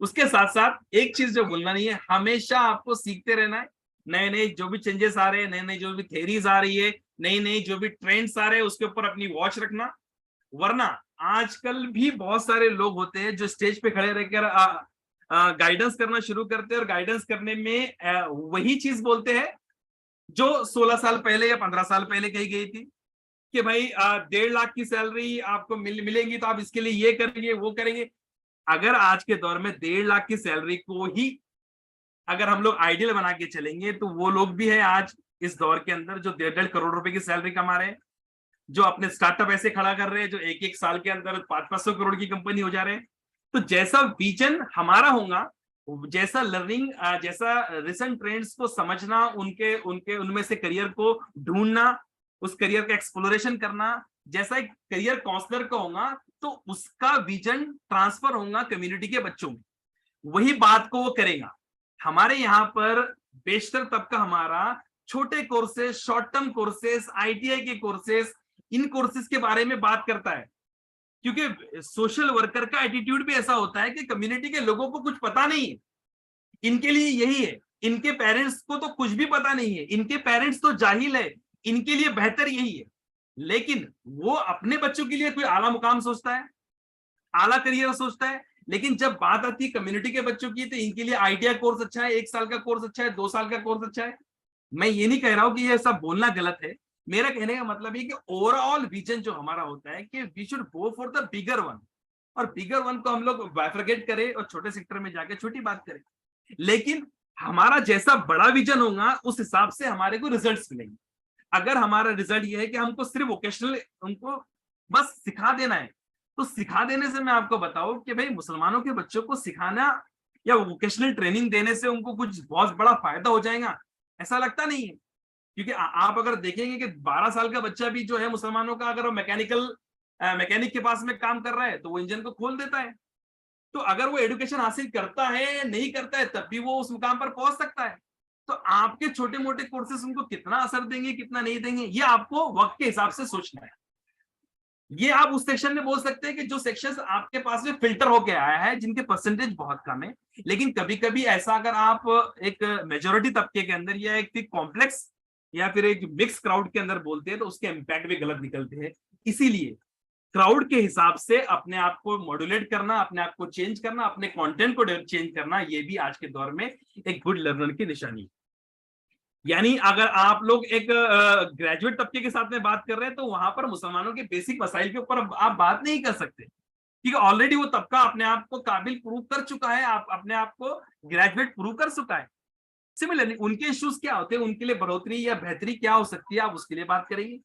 उसके साथ साथ एक चीज जो भूलना नहीं है, हमेशा आपको सीखते रहना है। नए नए जो भी चेंजेस आ रहे हैं, नए नए जो भी थेरीज आ रही है, नई नई जो भी ट्रेंड्स आ रहे हैं, उसके ऊपर अपनी वॉच रखना। वरना आजकल भी बहुत सारे लोग होते हैं जो स्टेज पे खड़े रहकर गाइडेंस करना शुरू करते हैं और गाइडेंस करने में वही चीज बोलते हैं जो 16 साल पहले या 15 साल पहले कही गई थी कि भाई 1.5 लाख की सैलरी आपको मिलेगी तो आप इसके लिए ये करेंगे वो करेंगे। अगर आज के दौर में 1.5 लाख की सैलरी को ही अगर हम लोग आइडियल बना के चलेंगे तो वो लोग भी है आज इस दौर के अंदर जो 1.5 करोड़ रुपए की सैलरी कमा रहे हैं, जो अपने स्टार्टअप ऐसे खड़ा कर रहे हैं, जो एक एक साल के अंदर 500-500 करोड़ की कंपनी हो जा रहे हैं। तो जैसा विजन हमारा होगा, जैसा लर्निंग, जैसा रिसेंट ट्रेंड्स को समझना, उनके उनके उनमें से करियर को ढूंढना, उस करियर का एक्सप्लोरेशन करना, जैसा एक करियर काउंसलर का होगा तो उसका विजन ट्रांसफर होगा कम्युनिटी के बच्चों में, वही बात को वो करेगा। हमारे यहाँ पर बेशतर तबका हमारा छोटे courses, short term courses, ITI के कोर्सेज, इन कोर्सेज के बारे में बात करता है, क्योंकि सोशल वर्कर का एटीट्यूड भी ऐसा होता है कि कम्युनिटी के लोगों को कुछ पता नहीं है, इनके लिए यही है, इनके पेरेंट्स को तो कुछ भी पता नहीं है, इनके पेरेंट्स तो जाहिल है, इनके लिए बेहतर यही है। लेकिन वो अपने बच्चों के लिए कोई आला मुकाम सोचता है, आला करियर सोचता है, लेकिन जब बात आती है कम्युनिटी के बच्चों की तो इनके लिए आईटीआई कोर्स अच्छा है, 1 साल का कोर्स अच्छा है, 2 साल का कोर्स अच्छा है। मैं ये नहीं कह रहा हूं कि ये सब बोलना गलत है, मेरा कहने का मतलब है कि ओवरऑल विजन जो हमारा होता है कि we should go for the bigger one, और बिगर वन को हम लोग बाइफरकेट करें और छोटे सेक्टर में जाके छोटी बात करें। लेकिन हमारा जैसा बड़ा विजन होगा उस हिसाब से हमारे को रिजल्ट्स मिलेंगे। अगर हमारा रिजल्ट ये है कि हमको सिर्फ वोकेशनल उनको बस सिखा देना है, तो सिखा देने से मैं आपको बताऊं कि भाई मुसलमानों के बच्चों को सिखाना या वोकेशनल ट्रेनिंग देने से उनको कुछ बहुत बड़ा फायदा हो जाएगा, ऐसा लगता नहीं है। क्योंकि आप अगर देखेंगे कि 12 साल का बच्चा भी जो है मुसलमानों का, अगर वो मैकेनिक के पास में काम कर रहा है तो वो इंजन को खोल देता है। तो अगर वो एजुकेशन हासिल करता है नहीं करता है तब भी वो उस मुकाम पर पहुंच सकता है। तो आपके छोटे मोटे कोर्सेस उनको कितना असर देंगे कितना नहीं देंगे, ये आपको वक्त के हिसाब से सोचना है। ये आप उस सेक्शन में बोल सकते हैं कि जो सेक्शंस आपके पास में फिल्टर होके आया है, जिनके परसेंटेज बहुत कम है। लेकिन कभी कभी ऐसा अगर आप एक मेजोरिटी तबके के अंदर या एक कॉम्प्लेक्स या फिर एक मिक्स क्राउड के अंदर बोलते हैं तो उसके इम्पैक्ट भी गलत निकलते हैं। इसीलिए क्राउड के हिसाब से अपने आप को मॉड्यूलेट करना, अपने आप को चेंज करना, अपने कंटेंट को चेंज करना, ये भी आज के दौर में एक गुड लर्नर की निशानी है। यानी अगर आप लोग एक ग्रेजुएट तबके के साथ में बात कर रहे हैं तो वहां पर मुसलमानों के बेसिक मसाइल के ऊपर आप बात नहीं कर सकते, क्योंकि ऑलरेडी वो तबका अपने आप को काबिल प्रूव कर चुका है, आप अपने आप को ग्रेजुएट प्रूव कर चुका है। सिमिलरली उनके इश्यूज क्या होते हैं, उनके लिए बढ़ोतरी या बेहतरी क्या हो सकती है, आप उसके लिए बात करेंगे।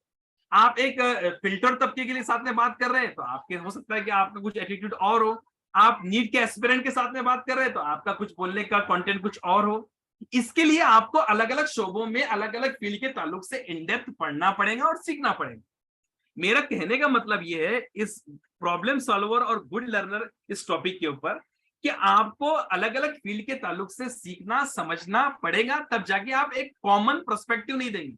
आप एक फिल्टर तबके के लिए साथ में बात कर रहे हैं तो आपके हो सकता है कि आपका कुछ एटीट्यूड और हो। आप नीट के एस्पिरेंट के साथ में बात कर रहे हैं तो आपका कुछ बोलने का कंटेंट कुछ और हो। इसके लिए आपको अलग अलग शोबों में अलग अलग फील्ड के ताल्लुक से इन डेप्थ पढ़ना पड़ेगा और सीखना पड़ेगा। मेरा कहने का मतलब यह है इस प्रॉब्लम सॉल्वर और गुड लर्नर इस टॉपिक के ऊपर कि आपको अलग अलग फील्ड के ताल्लुक से सीखना समझना पड़ेगा, तब जाके आप एक कॉमन पर्सपेक्टिव नहीं देंगे।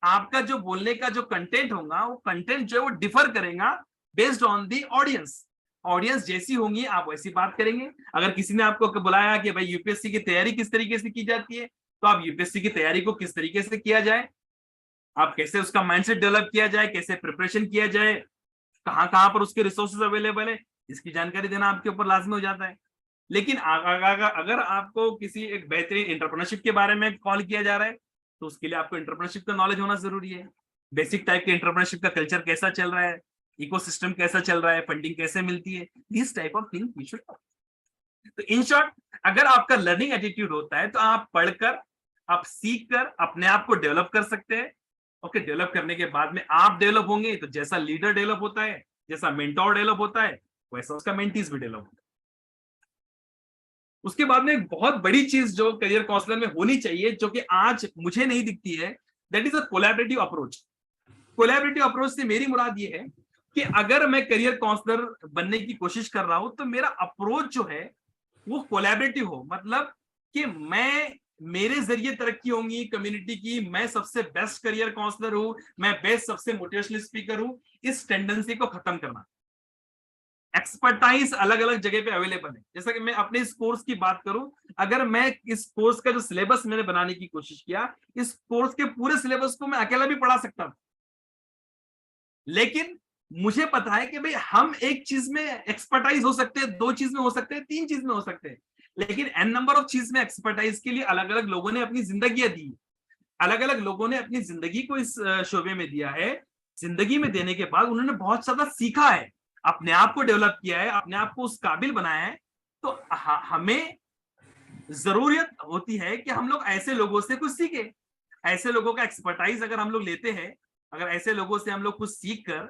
आपका जो बोलने का जो कंटेंट होगा वो कंटेंट जो है वो डिफर करेगा based on the audience. Audience जैसी होंगी आप वैसी बात करेंगे। अगर किसी ने आपको बुलाया कि भाई यूपीएससी की तैयारी किस तरीके से की जाती है, तो आप यूपीएससी की तैयारी को किस तरीके से किया जाए, आप कैसे उसका माइंडसेट डेवलप किया जाए, कैसे प्रिपरेशन किया जाए, कहाँ कहाँ पर उसके रिसोर्सेज अवेलेबल है, इसकी जानकारी देना आपके ऊपर लाजमी हो जाता है। लेकिन अगर आपको किसी एक बेहतरीन एंटरप्रेन्योरशिप के बारे में कॉल किया जा रहा है तो उसके लिए आपको एंटरप्रेन्योरशिप का नॉलेज होना जरूरी है। बेसिक टाइप के एंटरप्रेन्योरशिप का कल्चर कैसा चल रहा है, इकोसिस्टम कैसा चल रहा है, फंडिंग कैसे मिलती है, this type of thing we should. तो इन शॉर्ट, अगर आपका लर्निंग एटीट्यूड होता है तो आप पढ़कर, आप सीख कर अपने आप को डेवलप कर सकते हैं। ओके, डेवलप करने के बाद में आप डेवलप होंगे तो जैसा लीडर डेवलप होता है, जैसा मेंटोर डेवलप होता है, वैसा उसका मेंटीज भी डेवलप होता है। उसके बाद में एक बहुत बड़ी चीज जो करियर काउंसलर में होनी चाहिए, जो कि आज मुझे नहीं दिखती है, that is a collaborative approach. Collaborative approach से मेरी मुराद ये है कि अगर मैं करियर काउंसलर बनने की कोशिश कर रहा हूं तो मेरा अप्रोच जो है वो कोलैबोरेटिव हो। मतलब कि मेरे जरिए तरक्की होंगी कम्युनिटी की, मैं सबसे बेस्ट करियर काउंसलर हूं, मैं बेस्ट सबसे मोटिवेशनल स्पीकर हूं, इस टेंडेंसी को खत्म करना। एक्सपर्टाइज अलग अलग जगह पे अवेलेबल है। जैसा कि मैं अपने इस कोर्स की बात करूं, अगर मैं इस कोर्स का जो सिलेबस मैंने बनाने की कोशिश किया, इस कोर्स के पूरे सिलेबस को मैं अकेला भी पढ़ा सकता हूं, लेकिन मुझे पता है कि भाई हम एक चीज में एक्सपर्टाइज हो सकते हैं, 2 चीज में हो सकते हैं, 3 चीज में हो सकते हैं, लेकिन एन नंबर ऑफ चीज में एक्सपर्टाइज के लिए अलग अलग लोगों ने अपनी जिंदगियां दी, अलग अलग लोगों ने अपनी जिंदगी को इस शोबे में दिया है। जिंदगी में देने के बाद उन्होंने बहुत ज्यादा सीखा है, अपने आप को डेवलप किया है, अपने आप को उस काबिल बनाया है। तो हमें जरूरत होती है कि हम लोग ऐसे लोगों से कुछ सीखे, ऐसे लोगों का एक्सपर्टाइज अगर हम लोग लेते हैं, अगर ऐसे लोगों से हम लोग कुछ सीख कर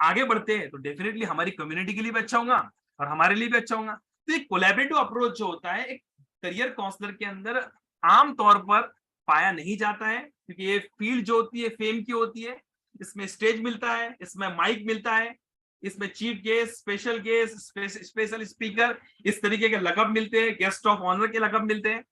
आगे बढ़ते हैं तो डेफिनेटली हमारी कम्युनिटी के लिए भी अच्छा होगा और हमारे लिए भी अच्छा होगा। तो एक कोलैबोरेटिव अप्रोच जो होता है एक करियर काउंसलर के अंदर आम तौर पर पाया नहीं जाता है, क्योंकि ये फील्ड जो होती है फेम की होती है। इसमें स्टेज मिलता है, इसमें माइक मिलता है, इसमें chief guest, special guest, special speaker, इस तरीके के लकब मिलते हैं, गेस्ट ऑफ ऑनर के लकब मिलते हैं।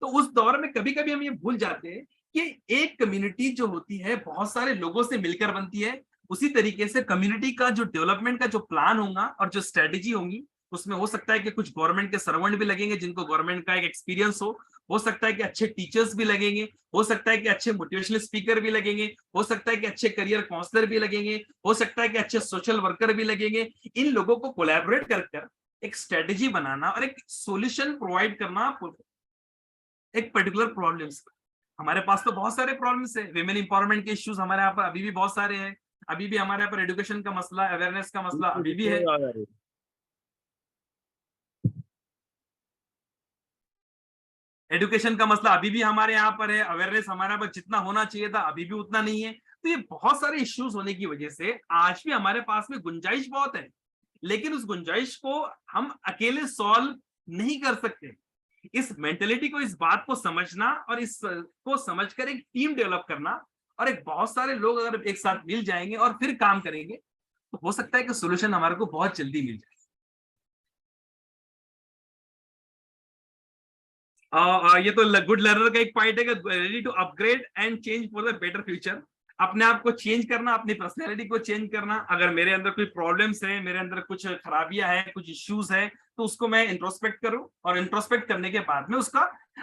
तो उस दौर में कभी कभी हम ये भूल जाते हैं कि एक कम्युनिटी जो होती है बहुत सारे लोगों से मिलकर बनती है। उसी तरीके से कम्युनिटी का जो डेवलपमेंट का जो प्लान होगा और जो स्ट्रेटेजी होगी, उसमें हो सकता है कि कुछ गवर्नमेंट के सर्वेंट भी लगेंगे जिनको गवर्नमेंट का एक एक्सपीरियंस हो सकता है कि अच्छे टीचर्स भी लगेंगे, हो सकता है कि अच्छे मोटिवेशनल स्पीकर भी लगेंगे, हो सकता है कि अच्छे करियर काउंसलर भी लगेंगे, हो सकता है कि अच्छे सोशल वर्कर भी लगेंगे। इन लोगों को कोलैबोरेट कर एक स्ट्रेटेजी बनाना और एक सॉल्यूशन प्रोवाइड करना एक पर्टिकुलर प्रॉब्लम्स। हमारे पास तो बहुत सारे प्रॉब्लम्स है, विमेन इंपावरमेंट के इश्यूज हमारे यहाँ पर अभी भी बहुत सारे हैं, अभी भी हमारे यहाँ पर एजुकेशन का मसला, अवेयरनेस का मसला अभी भी है। एजुकेशन का मसला अभी भी हमारे यहाँ पर है, अवेयरनेस हमारे यहाँ पर जितना होना चाहिए था अभी भी उतना नहीं है। तो ये बहुत सारे इश्यूज होने की वजह से आज भी हमारे पास में गुंजाइश बहुत है, लेकिन उस गुंजाइश को हम अकेले सॉल्व नहीं कर सकते। इस मेंटेलिटी को, इस बात को समझना और इसको समझकर एक टीम डेवलप करना और एक बहुत सारे लोग अगर एक साथ मिल जाएंगे और फिर काम करेंगे तो हो सकता है कि सॉल्यूशन हमारे को बहुत जल्दी मिल जाए। ये तो गुड लर्नर का एक पॉइंट है कि ready to upgrade and change for the better future. अपने आप को चेंज करना, अपनी पर्सनैलिटी को चेंज करना। अगर मेरे अंदर कोई प्रॉब्लम्स है, मेरे अंदर कुछ खराबियां है, कुछ इश्यूज है, तो उसको मैं इंट्रोस्पेक्ट करूं और इंट्रोस्पेक्ट करने के बाद में उसका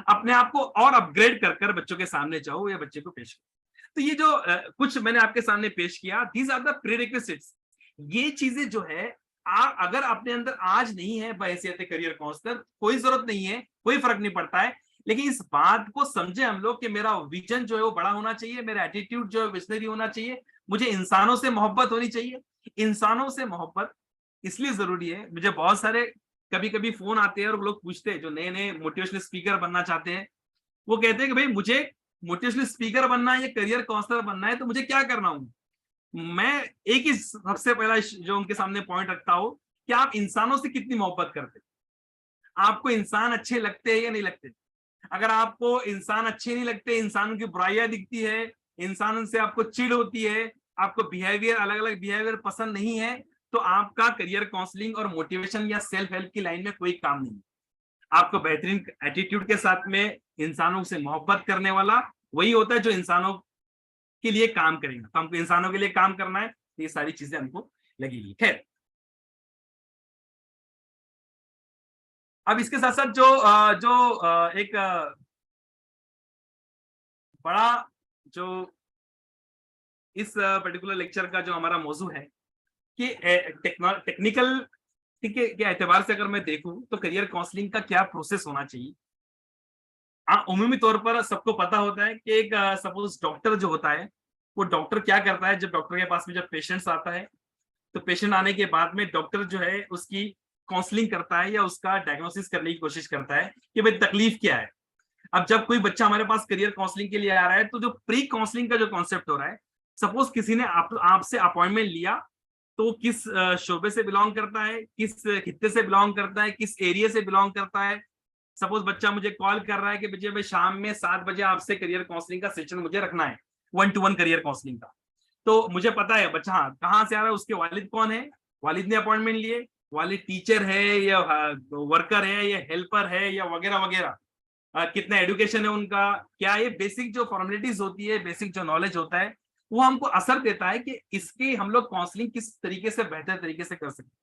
अपने आप को और अपग्रेड कर बच्चों के सामने जाऊं या बच्चे को पेश करूं। तो ये जो कुछ मैंने आपके सामने पेश किया, दीज आर द प्रीरिक्विजिट्स। ये चीजें जो है अगर अपने अंदर आज नहीं है बहैसियत करियर काउंसलर, कोई जरूरत नहीं है, कोई फर्क नहीं पड़ता है। लेकिन इस बात को समझे हम लोग कि मेरा विजन जो है वो बड़ा होना चाहिए, मेरा एटीट्यूड जो है विजनरी होना चाहिए, मुझे इंसानों से मोहब्बत होनी चाहिए। इंसानों से मोहब्बत इसलिए जरूरी है, मुझे बहुत सारे कभी कभी फोन आते हैं और लोग पूछते हैं जो नए नए मोटिवेशनल स्पीकर बनना चाहते हैं, वो कहते हैं कि भाई मुझे मोटिवेशनल स्पीकर बनना है या करियर काउंसलर बनना है तो मुझे क्या करना होगा। मैं एक ही सबसे पहला जो उनके सामने पॉइंट रखता हूं कि आप इंसानों से कितनी मोहब्बत करते हैं, आपको इंसान अच्छे लगते हैं या नहीं लगते। अगर आपको इंसान अच्छे नहीं लगते, इंसान की बुराइयां दिखती है, इंसान से आपको चिढ़ होती है, आपको बिहेवियर अलग अलग बिहेवियर पसंद नहीं है, तो आपका करियर काउंसलिंग और मोटिवेशन या सेल्फ हेल्प की लाइन में कोई काम नहीं। आपको बेहतरीन एटीट्यूड के साथ में इंसानों से मोहब्बत करने वाला वही होता है जो इंसानों के लिए काम करेगा। तो हमको इंसानों के लिए काम करना है, तो ये सारी चीजें हमको लगेगी। खैर, अब इसके साथ साथ एक बड़ा जो इस पर्टिकुलर लेक्चर का जो हमारा मौजू है कि टेक्निकल के एतबार से अगर मैं देखूं तो करियर काउंसलिंग का क्या प्रोसेस होना चाहिए। उमूमी तौर पर सबको पता होता है कि एक सपोज डॉक्टर जो होता है, वो डॉक्टर क्या करता है, जब डॉक्टर के पास में जब पेशेंट्स आता है तो पेशेंट आने के बाद में डॉक्टर जो है उसकी काउंसलिंग करता है या उसका डायग्नोसिस करने की कोशिश करता है कि भाई तकलीफ क्या है। अब जब कोई बच्चा हमारे पास करियर काउंसलिंग के लिए आ रहा है तो जो प्री काउंसलिंग का जो कॉन्सेप्ट हो रहा है, सपोज किसी ने आपसे अपॉइंटमेंट लिया तो किस शोबे से बिलोंग करता है, किस खित्ते से बिलोंग करता है, किस एरिया से बिलोंग करता है। सपोज बच्चा मुझे कॉल कर रहा है कि बच्चे भाई शाम में 7 बजे आपसे करियर काउंसलिंग का सेशन मुझे रखना है, 1-to-1 करियर काउंसलिंग का। तो मुझे पता है बच्चा हाँ कहाँ से आ रहा है, उसके वालिद कौन है, वालिद ने अपॉइंटमेंट लिए, वालिद टीचर है या वर्कर है या हेल्पर है या वगैरह वगैरह, कितना एजुकेशन है उनका, क्या ये बेसिक जो फॉर्मेलिटीज होती है, बेसिक जो नॉलेज होता है, वो हमको असर देता है कि इसके हम लोग काउंसलिंग किस तरीके से बेहतर तरीके से कर सकते हैं।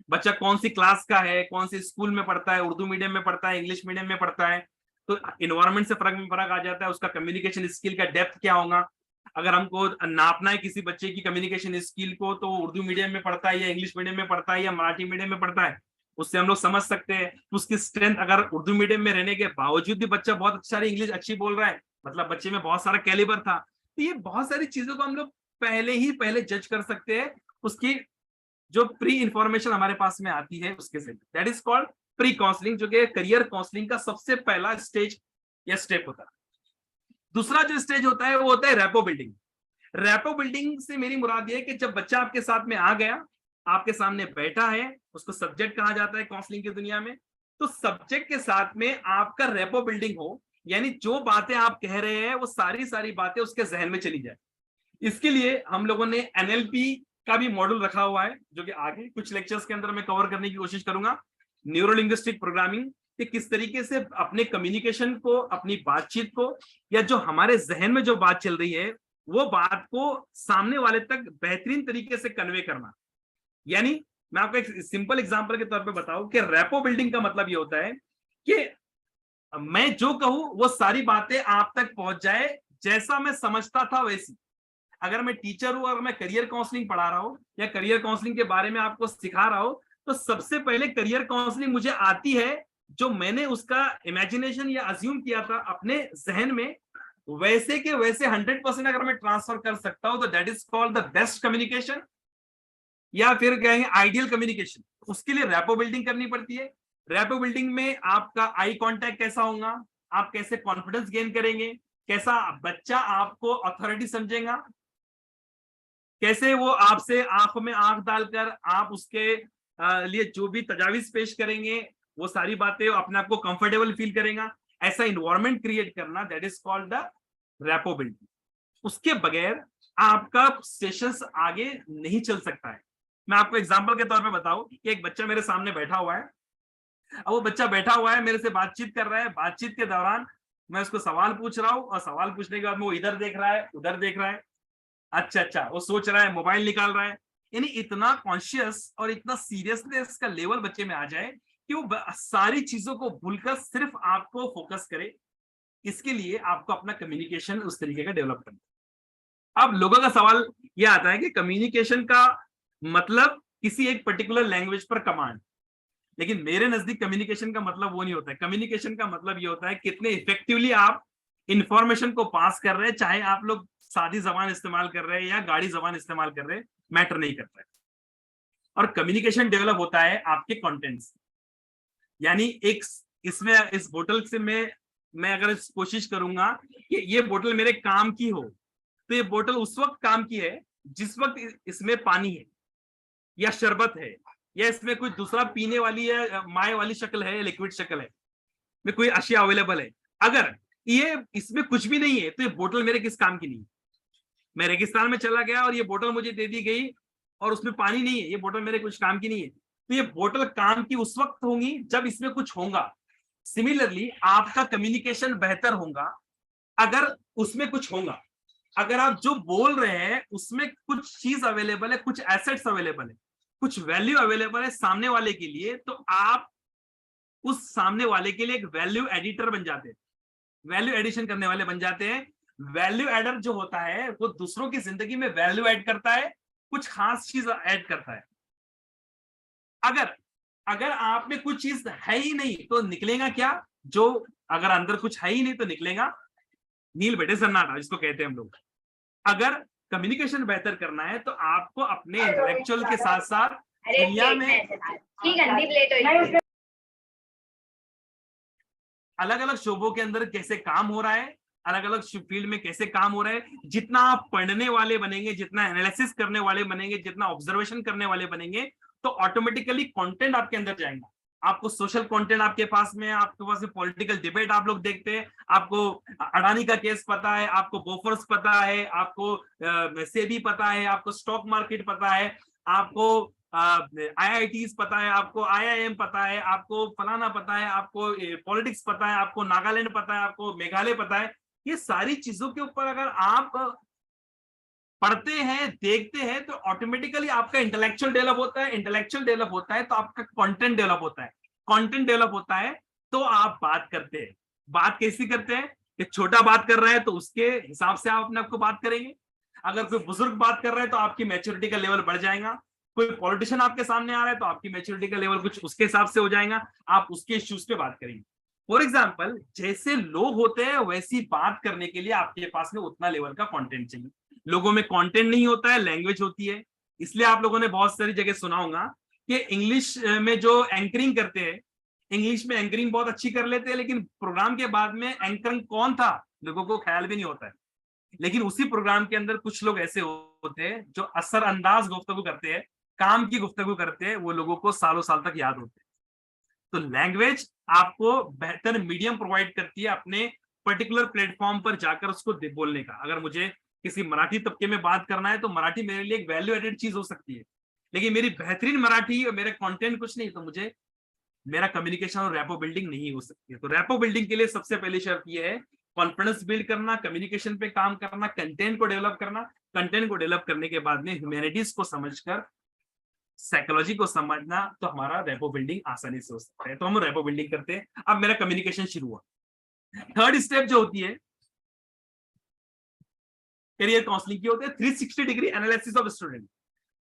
बच्चा कौन सी क्लास का है, कौन सी स्कूल में पढ़ता है, उर्दू मीडियम में पढ़ता है, इंग्लिश मीडियम में पढ़ता है, तो इन्वायरमेंट से फर्क आ जाता है। उसका कम्युनिकेशन स्किल का डेप्थ क्या होगा। अगर हमको नापना है किसी बच्चे की कम्युनिकेशन स्किल को, तो उर्दू मीडियम में पढ़ता है या इंग्लिश मीडियम में पढ़ता है या मराठी मीडियम में पढ़ता है, उससे हम लोग समझ सकते हैं उसकी स्ट्रेंथ। अगर उर्दू मीडियम में रहने के बावजूद भी बच्चा बहुत सारी इंग्लिश अच्छी बोल रहा है, मतलब बच्चे में बहुत सारा कैलिबर था। तो ये बहुत सारी चीजों को हम लोग पहले जज कर सकते हैं, उसकी जो प्री इंफॉर्मेशन हमारे पास में आती है उसके से। That is called pre counselling, जो कि करियर काउंसलिंग का सबसे पहला स्टेज या स्टेप होता है। दूसरा जो स्टेज होता है वो होता है रैपो बिल्डिंग। रैपो बिल्डिंग से मेरी मुराद ये है कि जब बच्चा आपके साथ में आ गया, आपके सामने बैठा है, उसको सब्जेक्ट कहा जाता है काउंसलिंग की दुनिया में, तो सब्जेक्ट के साथ में आपका रैपो बिल्डिंग हो, यानी जो बातें आप कह रहे हैं वो सारी बातें उसके जहन में चली जाए। इसके लिए हम लोगों ने एनएलपी का भी मॉडल रखा हुआ है, जो कि आगे कुछ लेक्चर्स के अंदर मैं कवर करने की कोशिश करूंगा। न्यूरो लिंग्विस्टिक प्रोग्रामिंग कि किस तरीके से अपने कम्युनिकेशन को, अपनी बातचीत को, या जो हमारे जहन में जो बात चल रही है वो बात को सामने वाले तक बेहतरीन तरीके से कन्वे करना। यानी मैं आपको एक सिंपल एग्जांपल के तौर पे बताऊं कि रैपो बिल्डिंग का मतलब ये होता है कि मैं जो कहूं वो सारी बातें आप तक पहुंच जाए जैसा मैं समझता था वैसी। अगर मैं टीचर हूं और मैं करियर काउंसलिंग पढ़ा रहा हूं या करियर काउंसलिंग के बारे में आपको सिखा रहा हूं, तो सबसे पहले करियर काउंसलिंग मुझे आती है जो मैंने उसका इमेजिनेशन या अज्यूम किया था अपने जहन में, वैसे के वैसे 100% अगर मैं ट्रांसफर कर सकता हूं तो that is called the best communication, या फिर कहेंगे आइडियल कम्युनिकेशन। उसके लिए रैपो बिल्डिंग करनी पड़ती है। रैपो बिल्डिंग में आपका आई कांटेक्ट कैसा होगा, आप कैसे कॉन्फिडेंस गेन करेंगे, कैसा बच्चा आपको अथॉरिटी समझेगा, कैसे वो आपसे आंख में आंख डालकर आप उसके लिए जो भी तजावीज पेश करेंगे वो सारी बातें अपने आप को कंफर्टेबल फील करेगा, ऐसा इन्वायरमेंट क्रिएट करना, that is called the rapport building. उसके बगैर आपका सेशंस आगे नहीं चल सकता है। मैं आपको एग्जांपल के तौर पे बताऊं कि एक बच्चा मेरे सामने बैठा हुआ है। अब वो बच्चा बैठा हुआ है, मेरे से बातचीत कर रहा है। बातचीत के दौरान मैं उसको सवाल पूछ रहा हूं और सवाल पूछने के बाद में वो इधर देख रहा है, उधर देख रहा है। अच्छा, वो सोच रहा है, मोबाइल निकाल रहा है। यानी इतना कॉन्शियस और इतना सीरियसनेस का लेवल बच्चे में आ जाए कि वो सारी चीजों को भूलकर सिर्फ आपको फोकस करे। इसके लिए आपको अपना कम्युनिकेशन उस तरीके का डेवलप करना। अब लोगों का सवाल यह आता है कि कम्युनिकेशन का मतलब किसी एक पर्टिकुलर लैंग्वेज पर कमांड, लेकिन मेरे नजदीक कम्युनिकेशन का मतलब वो नहीं होता है। कम्युनिकेशन का मतलब ये होता है कितने इफेक्टिवली आप इंफॉर्मेशन को पास कर रहे हैं, चाहे आप लोग सादी जबान इस्तेमाल कर रहे हैं या गाड़ी जबान इस्तेमाल कर रहे हैं, मैटर नहीं करता है। और कम्युनिकेशन डेवलप होता है आपके कंटेंट से। यानी एक इसमें इस बोतल से मैं अगर कोशिश करूंगा कि ये बोतल मेरे काम की हो, तो ये बोतल उस वक्त काम की है जिस वक्त इसमें पानी है या शरबत है या इसमें कोई दूसरा पीने वाली है, माए वाली शक्ल है, लिक्विड शक्ल है, में कोई अशिया अवेलेबल है। अगर ये इसमें कुछ भी नहीं है तो ये बोतल मेरे किस काम की नहीं है। मैं रेगिस्तान में चला गया और ये बोतल मुझे दे दी गई और उसमें पानी नहीं है, ये बोतल मेरे कुछ काम की नहीं है। तो ये बोतल काम की उस वक्त होंगी जब इसमें कुछ होगा। सिमिलरली आपका कम्युनिकेशन बेहतर होगा अगर उसमें कुछ होगा। अगर आप जो बोल रहे हैं उसमें कुछ चीज अवेलेबल है, कुछ एसेट्स अवेलेबल है, कुछ वैल्यू अवेलेबल है सामने वाले के लिए, तो आप उस सामने वाले के लिए एक वैल्यू एडिटर बन जाते हैं, वैल्यू एडिशन करने वाले बन जाते हैं। वैल्यू एडर जो होता है वो दूसरों की जिंदगी में वैल्यू ऐड करता है, कुछ खास चीज ऐड करता है। अगर आप में कुछ चीज है ही नहीं तो निकलेगा क्या? जो अगर अंदर कुछ है ही नहीं तो निकलेगा नील बेटे सन्नाटा, जिसको कहते हैं हम लोग। अगर कम्युनिकेशन बेहतर करना है तो आपको अपने इंटेलेक्चुअल के साथ साथ दुनिया में अलग अलग शोबों के अंदर कैसे काम हो रहा है, अलग अलग फील्ड में कैसे काम हो रहा है, जितना आप पढ़ने वाले बनेंगे, जितना एनालिसिस करने वाले बनेंगे, जितना ऑब्जर्वेशन करने वाले बनेंगे, तो ऑटोमेटिकली कंटेंट आपके अंदर जाएगा। आपको सोशल कंटेंट आपके पास में है, आपके पास में पॉलिटिकल डिबेट आप लोग देखते हैं, आपको अडानी का केस पता है, आपको बोफर्स पता है, आपको सेबी पता है, आपको स्टॉक मार्केट पता है, आपको IITs पता है, आपको IIM पता है, आपको फलाना पता है, आपको पॉलिटिक्स पता है, आपको नागालैंड पता है, आपको मेघालय पता है। ये सारी चीजों के ऊपर अगर आप पढ़ते हैं, देखते हैं, तो ऑटोमेटिकली आपका इंटेलेक्चुअल डेवलप होता है। इंटेलेक्चुअल डेवलप होता है तो आपका कंटेंट डेवलप होता है। कंटेंट डेवलप होता है तो आप बात करते हैं। बात कैसी करते हैं? कि छोटा बात कर रहा है तो उसके हिसाब से आप अपने आप को बात करेंगे। अगर कोई बुजुर्ग बात कर रहा है तो आपकी मैच्योरिटी का लेवल बढ़ जाएगा। कोई पॉलिटिशियन आपके सामने आ रहा है तो आपकी मैच्योरिटी का लेवल कुछ उसके हिसाब से हो जाएगा, आप उसके इश्यूज पे बात करेंगे। फॉर एग्जाम्पल, जैसे लोग होते हैं वैसी बात करने के लिए आपके पास में उतना लेवल का कंटेंट चाहिए। लोगों में कंटेंट नहीं होता है, लैंग्वेज होती है। इसलिए आप लोगों ने बहुत सारी जगह सुना होगा कि इंग्लिश में जो एंकरिंग करते हैं, इंग्लिश में एंकरिंग बहुत अच्छी कर लेते हैं, लेकिन प्रोग्राम के बाद में एंकरिंग कौन था लोगों को ख्याल भी नहीं होता है। लेकिन उसी प्रोग्राम के अंदर कुछ लोग ऐसे होते हैं जो असरअंदाज गुफ्तगू करते हैं, काम की गुफ्तगू करते हैं, वो लोगों को सालों साल तक याद होते हैं। तो लैंग्वेज आपको बेहतर मीडियम प्रोवाइड करती है अपने पर्टिकुलर प्लेटफॉर्म पर जाकर उसको बोलने का। अगर मुझे किसी मराठी तबके में बात करना है तो मराठी मेरे लिए एक वैल्यू एडेड चीज हो सकती है, लेकिन मेरी बेहतरीन मराठी और मेरे कंटेंट कुछ नहीं, तो मुझे मेरा कम्युनिकेशन और रैपो बिल्डिंग नहीं हो सकती है। तो रैपो बिल्डिंग के लिए सबसे पहली शर्त यह है कॉन्फिडेंस बिल्ड करना, कम्युनिकेशन पे काम करना, कंटेंट को डेवलप करना। कंटेंट को डेवलप करने के बाद में ह्यूमैनिटीज को समझकर, साइकोलॉजी को समझना, तो हमारा रैपो बिल्डिंग आसानी से हो सकता है। तो हम रैपो बिल्डिंग करते हैं। अब मेरा कम्युनिकेशन शुरू हुआ। थर्ड स्टेप जो होती है करियर काउंसलिंग की, होती है 360 degree analysis of student.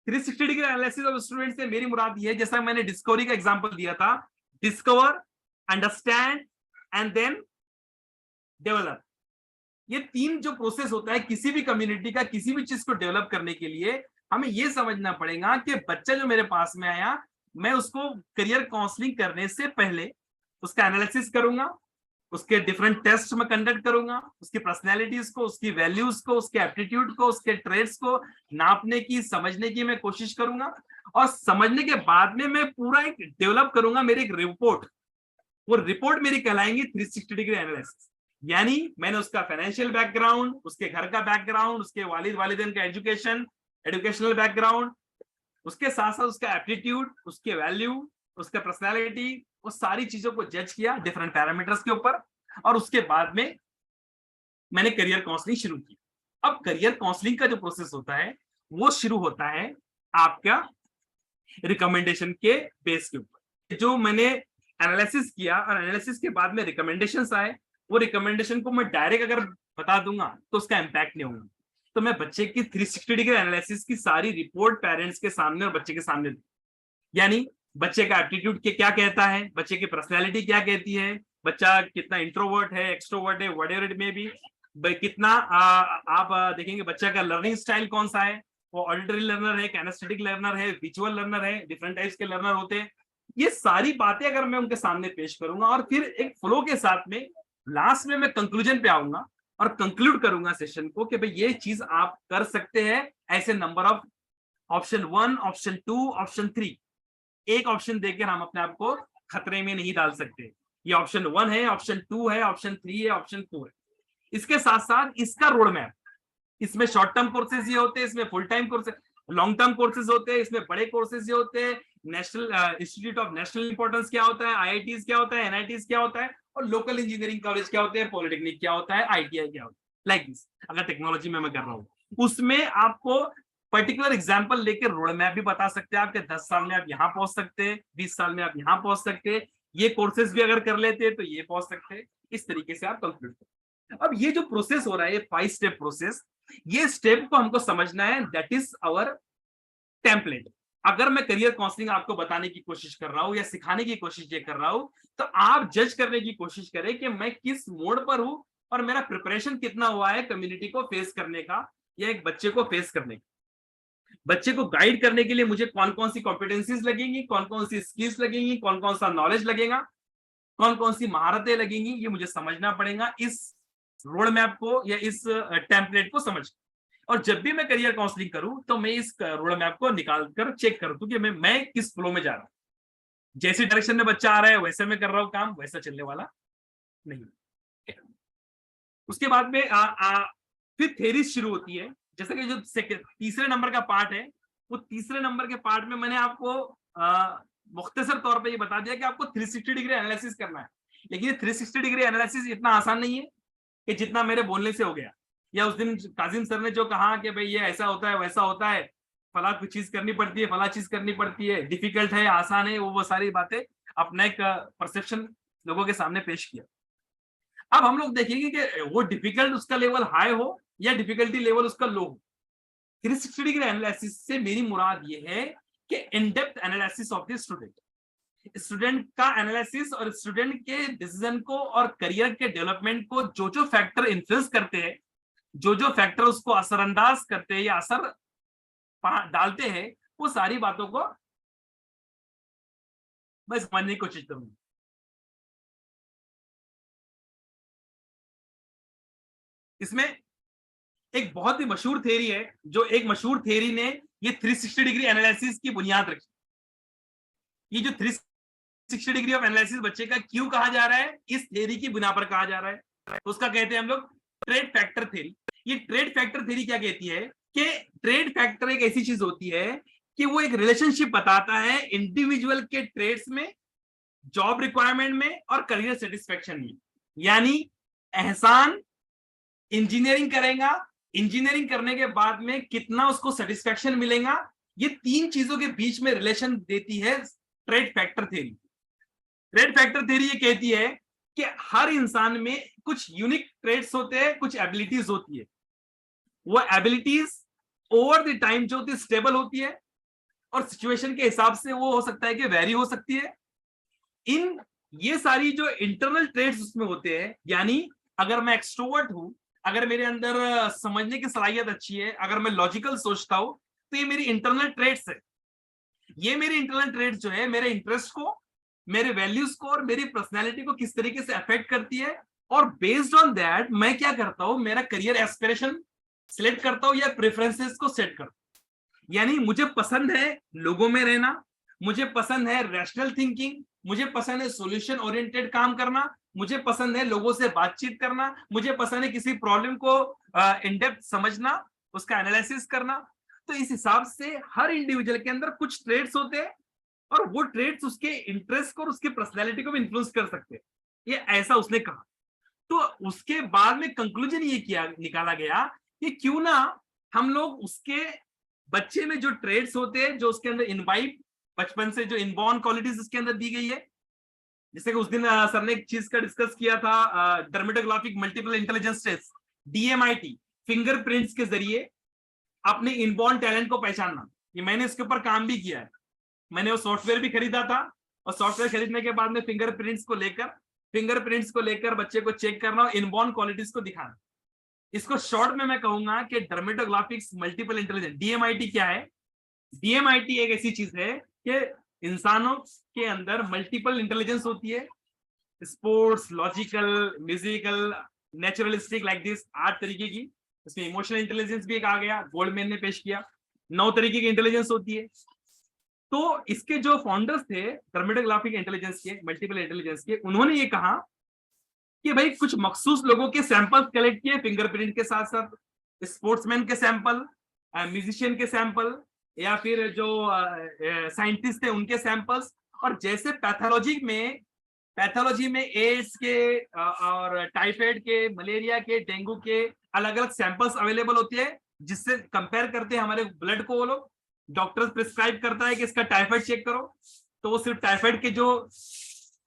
360 degree analysis of student से मेरी मुराद ये है, जैसा मैंने डिस्कवरी का एग्जांपल दिया था, discover, understand and then develop. ये तीन जो प्रोसेस होता है किसी भी कम्युनिटी का, किसी भी चीज को डेवलप करने के लिए, हमें ये समझना पड़ेगा कि बच्चा जो मेरे पास में आया, मैं उसको करियर काउंसलिंग करने से पहले उसका एनालिसिस करूंगा, उसके डिफरेंट टेस्ट में कंडक्ट करूंगा, उसकी पर्सनैलिटीज को, उसकी वैल्यूज को, उसके एप्टीट्यूड को, उसके ट्रेड्स को नापने की, समझने की मैं कोशिश करूंगा। और समझने के बाद में मैं पूरा एक डेवलप करूंगा मेरी एक रिपोर्ट। वो रिपोर्ट मेरी कहलाएंगी 360 डिग्री एनालिसिस। यानी मैंने उसका फाइनेंशियल बैकग्राउंड, उसके घर का बैकग्राउंड, उसके वालिदैन का एजुकेशनल बैकग्राउंड, उसके साथ साथ उसका एप्टीट्यूड, उसके वैल्यू, उसका पर्सनालिटी, वो सारी चीजों को जज किया डिफरेंट पैरामीटर्स के ऊपर, और उसके बाद में मैंने करियर काउंसलिंग शुरू की। अब करियर काउंसलिंग का जो प्रोसेस होता है वो शुरू होता है आपका रिकमेंडेशन के बेस के ऊपर। जो मैंने एनालिसिस किया और एनालिसिस के बाद में रिकमेंडेशंस आए, वो रिकमेंडेशन को मैं डायरेक्ट अगर बता दूंगा तो उसका इंपैक्ट नहीं होगा। तो मैं बच्चे की 360 डिग्री एनालिसिस की सारी रिपोर्ट पेरेंट्स के सामने और बच्चे के सामने, यानी बच्चे का एप्टीट्यूड के क्या कहता है, बच्चे की पर्सनैलिटी क्या कहती है, बच्चा कितना इंट्रोवर्ट है, एक्सट्रोवर्ट है, व्हाटएवर इट मे बी, कितना आप देखेंगे बच्चा का लर्निंग स्टाइल कौन सा है, वो ऑडिटरी लर्नर है, कैनेस्थेटिक लर्नर है, विजुअल लर्नर है, डिफरेंट टाइप्स के लर्नर होते हैं। ये सारी बातें अगर मैं उनके सामने पेश करूंगा और फिर एक फ्लो के साथ में लास्ट में मैं कंक्लूजन पे आऊंगा और कंक्लूड करूंगा सेशन को कि भाई ये चीज आप कर सकते हैं, ऐसे number of option 1, option 2, option 3, एक ऑप्शन देकर हम अपने आप को खतरे में नहीं डाल सकते। ये ऑप्शन 1 है, ऑप्शन 2 है, ऑप्शन 3 है, ऑप्शन 4 है। इसके साथ साथ इसका रोड मैप, इसमें शॉर्ट टर्म कोर्सेज ये होते हैं, इसमें full time courses, long term courses होते हैं, इसमें बड़े कोर्सेज ये होते हैं, national institute of national importance क्या होता है, आईआईटीज क्या होता है, एनआईटीज क्या होता है, और लोकल इंजीनियरिंग कॉलेज क्या होते हैं, पॉलिटेक्निक क्या होता है, आईटीआई क्या होता है, लाइक दिस। अगर टेक्नोलॉजी में मैं कर रहा हूँ, उसमें आपको पर्टिकुलर एग्जाम्पल लेकर रोड मैप भी बता सकते हैं आपके 10 साल में आप यहाँ पहुंच सकते हैं, 20 साल में आप यहाँ पहुंच सकते हैं, ये कोर्सेज भी अगर कर लेते हैं तो ये पहुंच सकते हैं। इस तरीके से आप कंक्लूड करें। अब ये जो प्रोसेस हो रहा है, ये 5 स्टेप प्रोसेस, ये स्टेप को हमको समझना है, दैट इज आवर टेम्पलेट। अगर मैं करियर काउंसलिंग आपको बताने की कोशिश कर रहा हूं या सिखाने की कोशिश ये कर रहा हूं, तो आप जज करने की कोशिश करें कि मैं किस मोड पर हूं और मेरा प्रिपरेशन कितना हुआ है कम्युनिटी को फेस करने का या एक बच्चे को फेस करने का। बच्चे को गाइड करने के लिए मुझे कौन कौन सी कॉम्पिटेंसीज लगेंगी, कौन कौन सी स्किल्स लगेंगी, कौन कौन सा नॉलेज लगेगा, कौन कौन सी महारतें लगेंगी, ये मुझे समझना पड़ेगा इस रोड मैप को या इस टेम्पलेट को समझ। और जब भी मैं करियर काउंसलिंग करूं तो मैं इस रोड मैप को निकाल कर चेक करूं कि मैं किस फ्लो में जा रहा हूं। जैसे डायरेक्शन में बच्चा आ रहा है वैसे मैं कर रहा हूं काम, वैसा चलने वाला नहीं। उसके बाद में फिर थ्योरी शुरू होती है। जैसे कि जो तीसरे नंबर का पार्ट है, वो तीसरे नंबर के पार्ट में मैंने आपको मुख्तसर तौर पे ये बता दिया कि आपको 360 डिग्री एनालिसिस करना है। लेकिन ये 360 डिग्री एनालिसिस इतना आसान नहीं है कि जितना मेरे बोलने से हो गया, या उस दिन काजिम सर ने जो कहा कि भाई ये ऐसा होता है वैसा होता है, फला कुछ चीज करनी पड़ती है, फला चीज करनी पड़ती है, डिफिकल्ट है, आसान है, वो सारी बातें अपना एक परसेप्शन लोगों के सामने पेश किया। अब हम लोग देखेंगे कि वो डिफिकल्ट उसका लेवल हाई हो या डिफिकल्टी लेवल उसका लो हो। 360 डिग्री एनालिसिस से मेरी मुराद ये है कि in depth analysis of the student, student का एनालिसिस और स्टूडेंट के डिसीजन को और करियर के डेवलपमेंट को जो जो फैक्टर इन्फ्लुएंस करते हैं, जो जो फैक्टर उसको असरअंदाज करते हैं या असर डालते हैं, वो सारी बातों को मैं समझने की कोशिश करूंगा। इसमें एक बहुत ही मशहूर थ्योरी है, जो एक मशहूर थ्योरी ने ये 360 डिग्री एनालिसिस की बुनियाद रखी। ये जो 360 डिग्री ऑफ एनालिसिस बच्चे का क्यों कहा जा रहा है, इस थ्योरी की बुनियाद पर कहा जा रहा है। उसका कहते हैं हम लोग ट्रेड फैक्टर थ्योरी। ये ट्रेड फैक्टर थ्योरी क्या कहती है कि ट्रेड फैक्टर एक ऐसी चीज होती है कि वो एक रिलेशनशिप बताता है इंडिविजुअल के ट्रेड्स में, जॉब रिक्वायरमेंट में और करियर सेटिस्फेक्शन में। यानी एहसान इंजीनियरिंग करेगा, इंजीनियरिंग करने के बाद में कितना उसको सेटिस्फेक्शन मिलेगा, ये तीन चीजों के बीच में रिलेशन देती है trade factor theory. Trade factor theory ये कहती है कि हर इंसान में कुछ यूनिक ट्रेड्स होते हैं, कुछ एबिलिटीज होती है। वो एबिलिटीज ओवर द टाइम जो होती है स्टेबल होती है और सिचुएशन के हिसाब से वो हो सकता है कि वेरी हो सकती है। इन ये सारी जो इंटरनल ट्रेड्स उसमें होते हैं, यानी अगर मैं एक्सट्रोवर्ट हूं, अगर मेरे अंदर समझने की सलाहियत अच्छी है, अगर मैं लॉजिकल सोचता हूं, तो ये मेरी इंटरनल ट्रेड्स है। ये मेरी इंटरनल ट्रेड्स जो है मेरे इंटरेस्ट को, मेरे वैल्यूज को और मेरी पर्सनैलिटी को किस तरीके से अफेक्ट करती है, और बेस्ड ऑन दैट मैं क्या करता हूं, मेरा करियर एस्पिरेशन सिलेक्ट करता हूं या प्रेफरेंसेस को सेट करता हूं। यानी मुझे पसंद है लोगों में रहना, मुझे पसंद है रैशनल थिंकिंग, मुझे पसंद है सॉल्यूशन ओरिएंटेड काम करना, मुझे पसंद है लोगों से बातचीत करना, मुझे पसंद है किसी प्रॉब्लम को इन डेप्थ समझना, उसका एनालिसिस करना। तो इस हिसाब से हर इंडिविजुअल के अंदर कुछ ट्रेड्स होते हैं और वो ट्रेड्स उसके इंटरेस्ट को और उसकी पर्सनैलिटी को भी इन्फ्लुएंस कर सकते हैं। ये ऐसा उसने कहा। तो उसके बाद में कंक्लूजन ये किया निकाला गया कि क्यों ना हम लोग उसके बच्चे में जो ट्रेड्स होते हैं, जो उसके अंदर इनवाइब बचपन से जो इनबॉर्न क्वालिटीज उसके अंदर दी गई है, जैसे कि उस दिन सर ने एक चीज का डिस्कस किया था, dermatographic multiple intelligence test DMIT, fingerprints के जरिए अपने इनबॉर्न टैलेंट को पहचानना। ये मैंने इसके ऊपर काम भी किया है। मैंने वो सॉफ्टवेयर भी खरीदा था और सॉफ्टवेयर खरीदने के बाद में फिंगरप्रिंट्स को लेकर बच्चे को चेक करना और इनबॉर्न क्वालिटीज को दिखाना। इसको शॉर्ट में मैं कहूंगा कि डर्मेटोग्राफिक्स मल्टीपल इंटेलिजेंस, DMIT क्या है? DMIT एक ऐसी चीज है कि इंसानों के अंदर मल्टीपल इंटेलिजेंस होती है, sports, logical, musical, naturalistic, like this 8 तरीके की। इसमें इमोशनल इंटेलिजेंस भी एक आ गया, गोल्डमैन ने पेश किया। 9 तरीके की इंटेलिजेंस होती है। तो इसके जो फाउंडर्स थे डर्मेटोग्राफिक इंटेलिजेंस के, मल्टीपल इंटेलिजेंस के, उन्होंने ये कहा कि भाई कुछ मखसूस लोगों के सैंपल कलेक्ट किए, फिंगरप्रिंट के साथ साथ स्पोर्ट्समैन के सैंपल, म्यूजिशियन के सैंपल, या फिर जो साइंटिस्ट थे उनके सैंपल्स। और जैसे पैथोलॉजी में एड्स के और टाइफाइड के, मलेरिया के, डेंगू के अलग अलग सैंपल्स अवेलेबल होते हैं, जिससे कंपेयर करते हैं हमारे ब्लड को। वो लोग डॉक्टर प्रिस्क्राइब करता है कि इसका टाइफाइड चेक करो, तो वो सिर्फ टाइफाइड के जो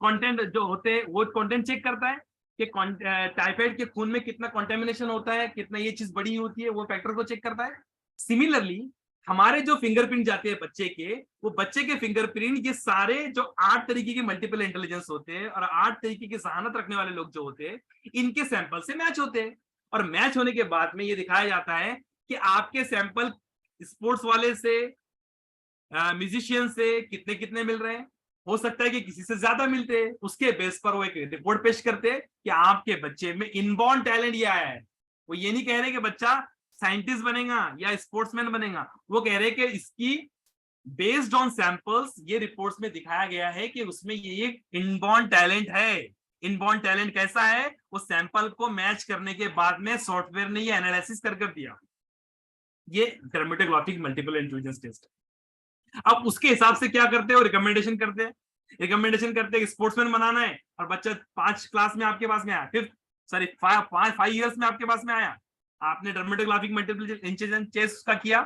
कंटेंट जो होते हैं वो कंटेंट चेक करता है कि टाइफाइड के खून में कितना कंटेमिनेशन होता है, कितना ये चीज बड़ी होती है, वो फैक्टर को चेक करता है। सिमिलरली हमारे जो फिंगरप्रिंट जाते हैं बच्चे के, वो बच्चे के फिंगरप्रिंट ये सारे जो 8 तरीके के मल्टीपल इंटेलिजेंस होते हैं और 8 तरीके की जहानत रखने वाले लोग जो होते हैं, इनके सैंपल से मैच होते हैं। और मैच होने के बाद में ये दिखाया जाता है कि आपके सैंपल स्पोर्ट्स वाले से, म्यूजिशियन से कितने कितने मिल रहे हैं। हो सकता है कि किसी से ज्यादा मिलते हैं। उसके बेस पर वो एक रिपोर्ट पेश करते हैं कि आपके बच्चे में इनबॉर्न टैलेंट ये आया है। वो ये नहीं कह रहे कि बच्चा साइंटिस्ट बनेगा या स्पोर्ट्समैन बनेगा, वो कह रहे कि इसकी बेस्ड ऑन सैंपल्स ये रिपोर्ट्स में दिखाया गया है कि उसमें ये एक इनबॉर्न टैलेंट है। इनबॉर्न टैलेंट कैसा है? वो सैंपल को मैच करने के बाद में सॉफ्टवेयर ने ये एनालिसिस कर दिया। ये डर्मेटोग्राफिक मल्टीपल इंटेलिजेंस टेस्ट। अब उसके हिसाब से क्या करते हो, रिकमेंडेशन करते हैं स्पोर्ट्समैन बनाना है, और बच्चा 5 क्लास में आपके पास में आया, 5 इयर्स में आपके पास में आया, आपने डर्मेटोग्राफिक मल्टीपल इंटेलिजेंस टेस्ट का किया।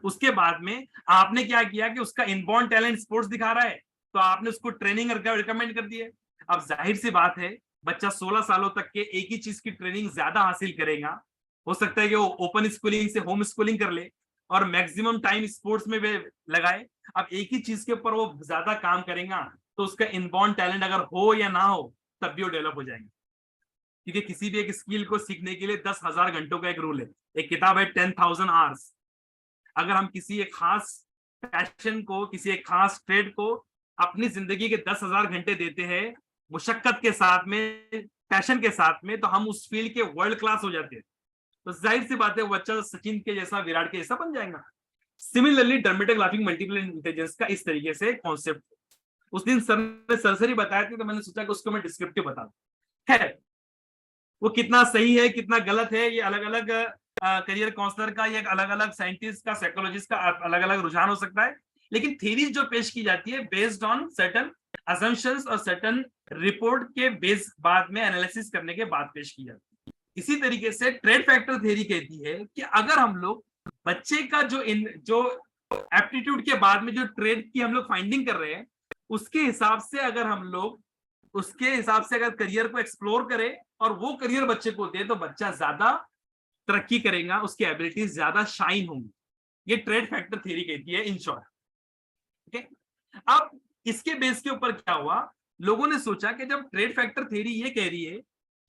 उसके बाद में आपने क्या किया कि उसका इनबॉर्न टैलेंट स्पोर्ट्स दिखा रहा है, तो आपने उसको ट्रेनिंग रिकमेंड कर दी है। अब जाहिर सी बात है, बच्चा 16 सालों तक के एक ही चीज की ट्रेनिंग ज्यादा हासिल करेगा। हो सकता है कि वो ओपन स्कूलिंग से होम स्कूलिंग कर ले और मैक्सिमम टाइम स्पोर्ट्स में लगाए, अब एक ही चीज के ऊपर वो ज्यादा काम करेगा तो उसका इनबॉर्न टैलेंट अगर हो या ना हो तब भी वो डेवलप हो जाएंगे। क्योंकि किसी भी एक स्किल को सीखने के लिए 10,000 घंटों का एक रूल है। एक किताब है 10,000 आवर्स। अगर हम किसी एक खास पैशन को, किसी एक खास ट्रेड को अपनी जिंदगी के 10,000 घंटे देते हैं मुशक्कत के साथ में, पैशन के साथ में, तो हम उस फील्ड के वर्ल्ड क्लास हो जाते हैं। तो जाहिर सी बात है वो बच्चा सचिन के जैसा, विराट के जैसा बन जाएगा। सिमिलरली डर्मेटिक लाफिंग मल्टीपल इंटेलिजेंस का इस तरीके से कॉन्सेप्ट उस दिन सर ने सरसरी बताया था, तो मैंने सोचा कि उसको मैं डिस्क्रिप्टिव बता दूं। खैर वो कितना सही है कितना गलत है ये अलग अलग करियर काउंसलर का या अलग अलग साइंटिस्ट का, साइकोलॉजिस्ट का अलग अलग रुझान हो सकता है। लेकिन थ्योरीज जो पेश की जाती है बेस्ड ऑन सर्टेन असम्पशंस और सर्टेन रिपोर्ट के बेस बाद में एनालिसिस करने के बाद पेश की जाती है। इसी तरीके से ट्रेड फैक्टर थ्योरी कहती है कि अगर हम लोग बच्चे का जो एप्टीट्यूड के बाद में जो ट्रेड की हम लोग फाइंडिंग कर रहे हैं उसके हिसाब से अगर हम लोग उसके हिसाब से अगर करियर को एक्सप्लोर करें और वो करियर बच्चे को दे तो बच्चा ज्यादा तरक्की करेगा, उसकी एबिलिटीज ज्यादा शाइन होंगी। ये ट्रेड फैक्टर थ्योरी कहती है इन शॉर्ट। ओके, अब इसके बेस के ऊपर क्या हुआ, लोगों ने सोचा कि जब ट्रेड फैक्टर थ्योरी ये कह रही है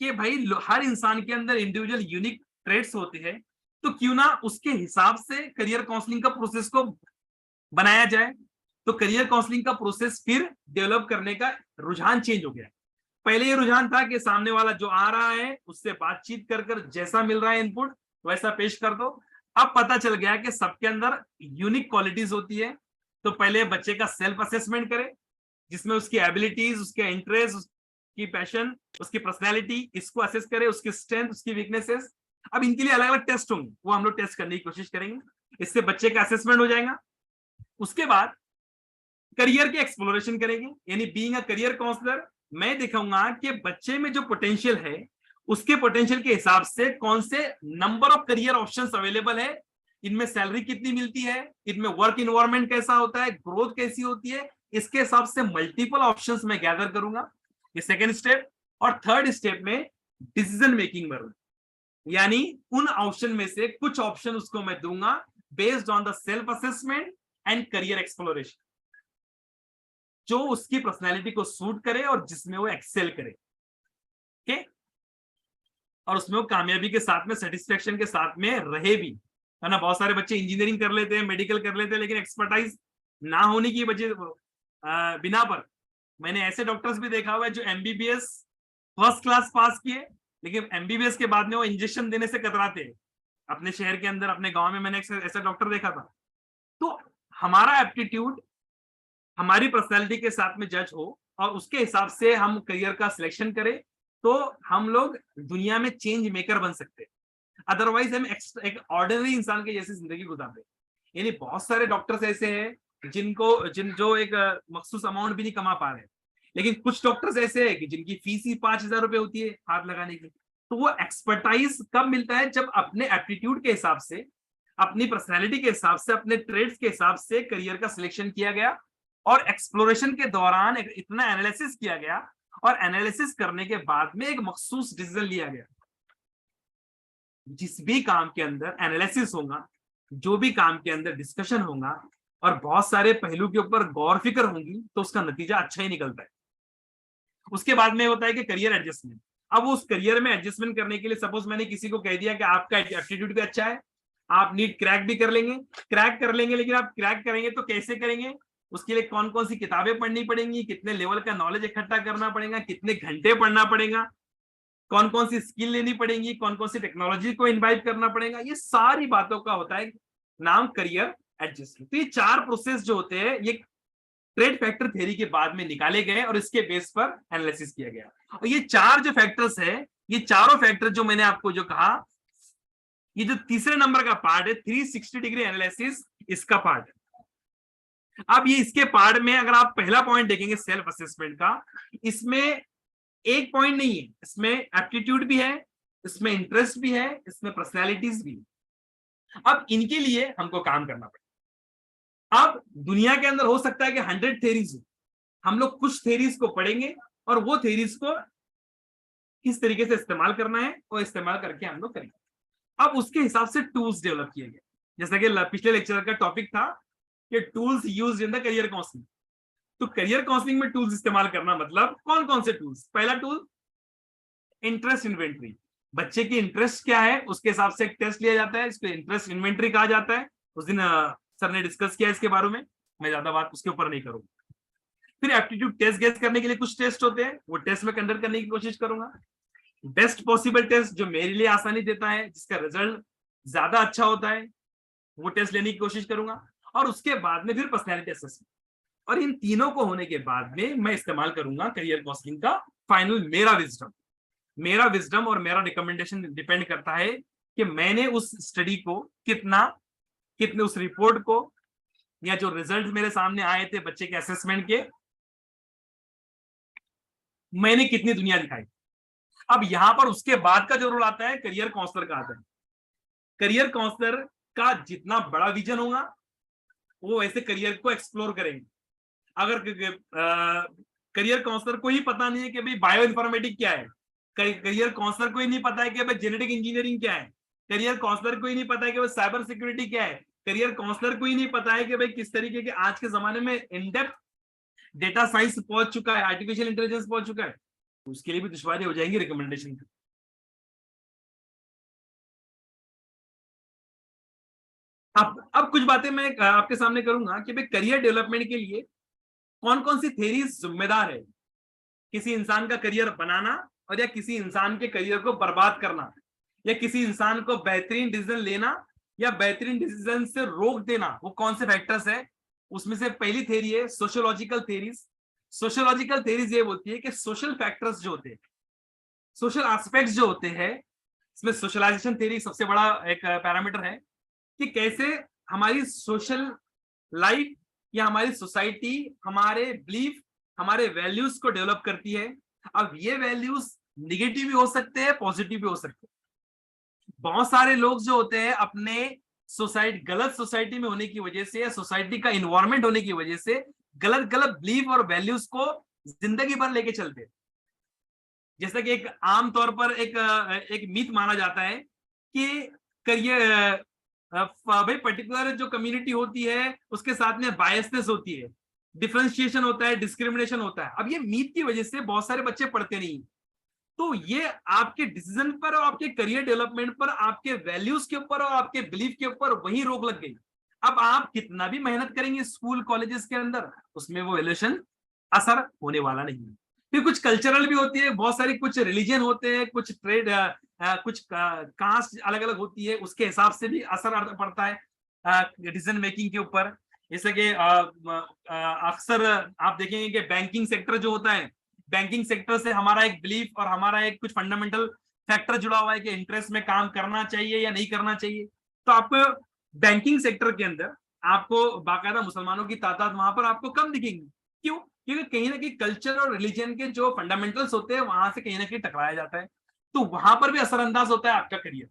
कि भाई हर इंसान के अंदर इंडिविजुअल यूनिक ट्रेड्स होते हैं तो क्यों ना उसके हिसाब से करियर काउंसलिंग का प्रोसेस को बनाया जाए। तो करियर काउंसलिंग का प्रोसेस फिर डेवलप करने का रुझान चेंज हो गया। पहले ये रुझान था कि सामने वाला जो आ रहा है उससे बातचीत कर कर जैसा मिल रहा है इनपुट वैसा पेश कर दो। अब पता चल गया कि सबके अंदर यूनिक क्वालिटीज होती है। तो पहले बच्चे का सेल्फ असेसमेंट करे जिसमें उसकी एबिलिटीज, उसके इंटरेस्ट, उसकी पैशन, उसकी पर्सनैलिटी, इसको असेस करे, उसकी स्ट्रेंथ, उसकी वीकनेसेस। अब इनके लिए अलग अलग टेस्ट होंगे, वो हम लोग टेस्ट करने की कोशिश करेंगे। इससे बच्चे का असेसमेंट हो जाएगा। उसके बाद करियर के एक्सप्लोरेशन करेंगे, यानी बीइंग अ करियर काउंसलर मैं दिखाऊंगा कि बच्चे में जो पोटेंशियल है उसके पोटेंशियल के हिसाब से कौन से number of career options available है, इनमें सैलरी कितनी मिलती है, इनमें वर्क इन्वायरमेंट कैसा होता है, ग्रोथ कैसी होती है, इसके हिसाब से मल्टीपल ऑप्शंस मैं गैदर करूंगा। ये सेकेंड स्टेप। और थर्ड स्टेप में डिसीजन मेकिंग में, यानी उन ऑप्शन में से कुछ ऑप्शन उसको मैं दूंगा based on the self assessment and career exploration, जो उसकी पर्सनालिटी को सूट करे और जिसमें वो एक्सेल करे। ओके, और उसमें वो कामयाबी के साथ में, सेटिस्फेक्शन के साथ में रहे भी, है ना। बहुत सारे बच्चे इंजीनियरिंग कर लेते हैं, मेडिकल कर लेते हैं, लेकिन एक्सपर्टाइज ना होने की वजह बिना पर मैंने ऐसे डॉक्टर्स भी देखा हुआ है जो एमबीबीएस फर्स्ट क्लास पास किए लेकिन एमबीबीएस के बाद में वो इंजेक्शन देने से कतराते हैं। अपने शहर के अंदर, अपने गांव में मैंने ऐसा डॉक्टर देखा था। तो हमारा एप्टीट्यूड हमारी पर्सनालिटी के साथ में जज हो और उसके हिसाब से हम करियर का सिलेक्शन करें तो हम लोग दुनिया में चेंज मेकर बन सकते हैं। अदरवाइज हम एक ऑर्डिनरी इंसान के जैसी जिंदगी गुजारते हैं। यानी बहुत सारे डॉक्टर्स ऐसे हैं जो एक मखसूस अमाउंट भी नहीं कमा पा रहे, लेकिन कुछ डॉक्टर्स ऐसे हैं कि जिनकी फीस ही 5,000 रुपए होती है हाथ लगाने की। तो वो एक्सपर्टाइज कब मिलता है, जब अपने एप्टीट्यूड के हिसाब से, अपनी पर्सनैलिटी के हिसाब से, अपने ट्रेड्स के हिसाब से करियर का सिलेक्शन किया गया और एक्सप्लोरेशन के दौरान इतना एनालिसिस किया गया और एनालिसिस करने के बाद में एक मखसूस डिसीजन लिया गया। जिस भी काम के अंदर एनालिसिस होगा, जो भी काम के अंदर डिस्कशन होगा और बहुत सारे पहलू के ऊपर गौर फिक्र होंगी तो उसका नतीजा अच्छा ही निकलता है। उसके बाद में होता है कि करियर एडजस्टमेंट। अब उस करियर में एडजस्टमेंट करने के लिए सपोज मैंने किसी को कह दिया कि आपका एप्टीट्यूड भी अच्छा है, आप नीट क्रैक भी कर लेंगे, लेकिन आप क्रैक करेंगे तो कैसे करेंगे, उसके लिए कौन कौन सी किताबें पढ़नी पड़ेंगी, कितने लेवल का नॉलेज इकट्ठा करना पड़ेगा, कितने घंटे पढ़ना पड़ेगा, कौन कौन सी स्किल लेनी पड़ेगी, कौन कौन सी टेक्नोलॉजी को इन्वाइट करना पड़ेगा, ये सारी बातों का होता है नाम करियर एडजस्टमेंट। तो ये 4 प्रोसेस जो होते हैं ये ट्रेड फैक्टर थ्योरी के बाद में निकाले गए और इसके बेस पर एनालिसिस किया गया। और ये 4 जो फैक्टर्स है, ये चारों फैक्टर जो मैंने आपको जो कहा, ये जो तीसरे नंबर का पार्ट है 360 डिग्री एनालिसिस, इसका पार्ट है। अब ये इसके पार्ट में अगर आप पहला पॉइंट देखेंगे सेल्फ असेसमेंट का, इसमें एक पॉइंट नहीं है, इसमें एप्टीट्यूड भी है, इसमें इंटरेस्ट भी है, इसमें पर्सनैलिटीज भी है। अब इनके लिए हमको काम करना पड़ेगा। अब दुनिया के अंदर हो सकता है कि 100 थ्योरीज हो, हम लोग कुछ थ्योरीज को पढ़ेंगे और वो थ्योरीज को किस तरीके से इस्तेमाल करना है और इस्तेमाल करके हम लोग करेंगे। अब उसके हिसाब से टूल्स डेवलप किए गए, जैसा कि पिछले लेक्चर का टॉपिक था कि tools used in the career counselling. तो करियर काउंसलिंग में टूल्स इस्तेमाल करना मतलब कौन कौन से टूल्स? पहला टूल इंटरेस्ट इन्वेंटरी। बच्चे की इंटरेस्ट क्या है उसके हिसाब से एक टेस्ट लिया जाता है, इसको इंटरेस्ट इन्वेंटरी कहा जाता है। उस दिन सर ने डिस्कस किया इसके बारे में, मैं ज्यादा बात उसके ऊपर नहीं करूंगा। फिर एप्टीट्यूड टेस्ट गेस करने के लिए कुछ टेस्ट होते हैं, वो टेस्ट में कंडक्ट करने की कोशिश करूंगा। बेस्ट पॉसिबल टेस्ट जो मेरे लिए आसानी देता है, जिसका रिजल्ट ज्यादा अच्छा होता है, वो टेस्ट लेने की कोशिश करूंगा। और उसके बाद में फिर पर्सनैलिटी असेसमेंट। और इन तीनों को होने के बाद में मैं इस्तेमाल करूंगा करियर काउंसलिंग का फाइनल मेरा विजडम और मेरा रिकमेंडेशन डिपेंड करता है कि मैंने उस स्टडी को कितने उस रिपोर्ट को या जो रिजल्ट मेरे सामने आए थे बच्चे के असेसमेंट के, मैंने कितनी दुनिया दिखाई। अब यहां पर उसके बाद का जो रोल आता है करियर काउंसलर का आता है। करियर काउंसलर का जितना बड़ा विजन होगा वो ऐसे करियर को एक्सप्लोर करेंगे। अगर करियर काउंसलर को ही पता नहीं है कि भाई बायो इन्फॉर्मेटिक क्या है, करियर काउंसलर को ही नहीं पता है कि भाई जेनेटिक इंजीनियरिंग क्या है, करियर काउंसलर को ही नहीं पता है कि भाई साइबर सिक्योरिटी क्या है, करियर काउंसलर को ही नहीं पता है कि भाई किस तरीके के आज के जमाने में इनडेप्थ डेटा साइंस पहुंच चुका है, आर्टिफिशियल इंटेलिजेंस पहुंच चुका है, उसके लिए भी दुश्वारी हो जाएंगी रिकमेंडेशन की। अब कुछ बातें मैं आपके सामने करूंगा कि भाई करियर डेवलपमेंट के लिए कौन कौन सी थेरीज जिम्मेदार है किसी इंसान का करियर बनाना और या किसी इंसान के करियर को बर्बाद करना, या किसी इंसान को बेहतरीन डिसीजन लेना या बेहतरीन डिसीजन से रोक देना। वो कौन से फैक्टर्स है? उसमें से पहली थेरी है सोशियोलॉजिकल थेरीज। सोशियोलॉजिकल थेरीज ये बोलती है कि सोशल फैक्टर्स जो होते हैं, सोशल एस्पेक्ट्स जो होते हैं, इसमें सोशलाइजेशन थेरी सबसे बड़ा एक पैरामीटर है कि कैसे हमारी सोशल लाइफ या हमारी सोसाइटी हमारे बिलीफ, हमारे वैल्यूज को डेवलप करती है। अब ये वैल्यूज निगेटिव भी हो सकते हैं, पॉजिटिव भी हो सकते हैं। बहुत सारे लोग जो होते हैं अपने गलत सोसाइटी में होने की वजह से या सोसाइटी का इन्वायरमेंट होने की वजह से गलत गलत बिलीफ और वैल्यूज को जिंदगी भर लेके चलते हैं। जैसा कि एक आम तौर पर एक मीथ माना जाता है कि करियर भाई पर्टिकुलर जो कम्युनिटी होती है उसके साथ में बायसनेस होती है, डिफरेंशिएशन होता है, डिस्क्रिमिनेशन होता है। अब ये मीथ की वजह से बहुत सारे बच्चे पढ़ते नहीं, तो ये आपके डिसीजन पर और आपके करियर डेवलपमेंट पर, आपके वैल्यूज के ऊपर और आपके बिलीफ के ऊपर वही रोक लग गई। अब आप कितना भी मेहनत करेंगे स्कूल कॉलेजेस के अंदर, उसमें वो वैल्यूएशन असर होने वाला नहीं है। फिर कुछ कल्चरल भी होती है, बहुत सारी कुछ रिलीजन होते हैं, कुछ ट्रेड कुछ कास्ट अलग अलग होती है, उसके हिसाब से भी असर पड़ता है डिसीजन मेकिंग के ऊपर। जैसे कि अक्सर आप देखेंगे कि बैंकिंग सेक्टर जो होता है, बैंकिंग सेक्टर से हमारा एक बिलीफ और हमारा एक कुछ फंडामेंटल फैक्टर जुड़ा हुआ है कि इंटरेस्ट में काम करना चाहिए या नहीं करना चाहिए। तो आपको बैंकिंग सेक्टर के अंदर आपको बाकायदा मुसलमानों की तादाद वहां पर आपको कम दिखेंगी। क्यों? क्योंकि कहीं ना कहीं कल्चर और रिलीजन के जो फंडामेंटल्स होते हैं वहां से कहीं ना कहीं टकराया जाता है, तो वहां पर भी असरअंदाज होता है आपका करियर।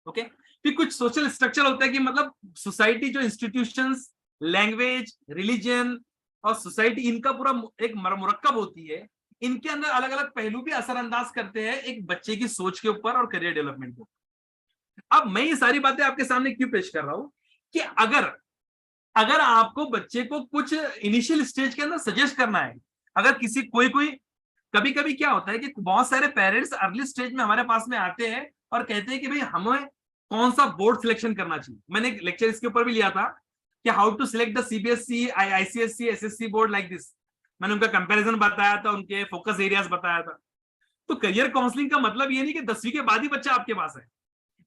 ओके, फिर कुछ सोशल स्ट्रक्चर होता है कि मतलब सोसाइटी जो इंस्टीट्यूशंस, लैंग्वेज, रिलीजन और सोसाइटी, इनका पूरा एक मुरक्कब होती है, इनके अंदर अलग अलग पहलू भी असरअंदाज करते हैं एक बच्चे की सोच के ऊपर और करियर डेवलपमेंट को। अब मैं ये सारी बातें आपके सामने क्यों पेश कर रहा हूं कि अगर आपको बच्चे को कुछ इनिशियल स्टेज के अंदर सजेस्ट करना है, अगर किसी कोई कभी कभी क्या होता है कि बहुत सारे पेरेंट्स अर्ली स्टेज में हमारे पास में आते हैं और कहते हैं कि भाई हमें कौन सा बोर्ड सिलेक्शन करना चाहिए। मैंने एक लेक्चर इसके ऊपर भी लिया था कि how to select the CBSE, ICSE, SSC board like this. मैंने उनका कंपैरिजन बताया था, उनके फोकस एरियाज बताया था। तो करियर काउंसलिंग का मतलब ये नहीं कि 10वीं के बाद ही बच्चा आपके पास है।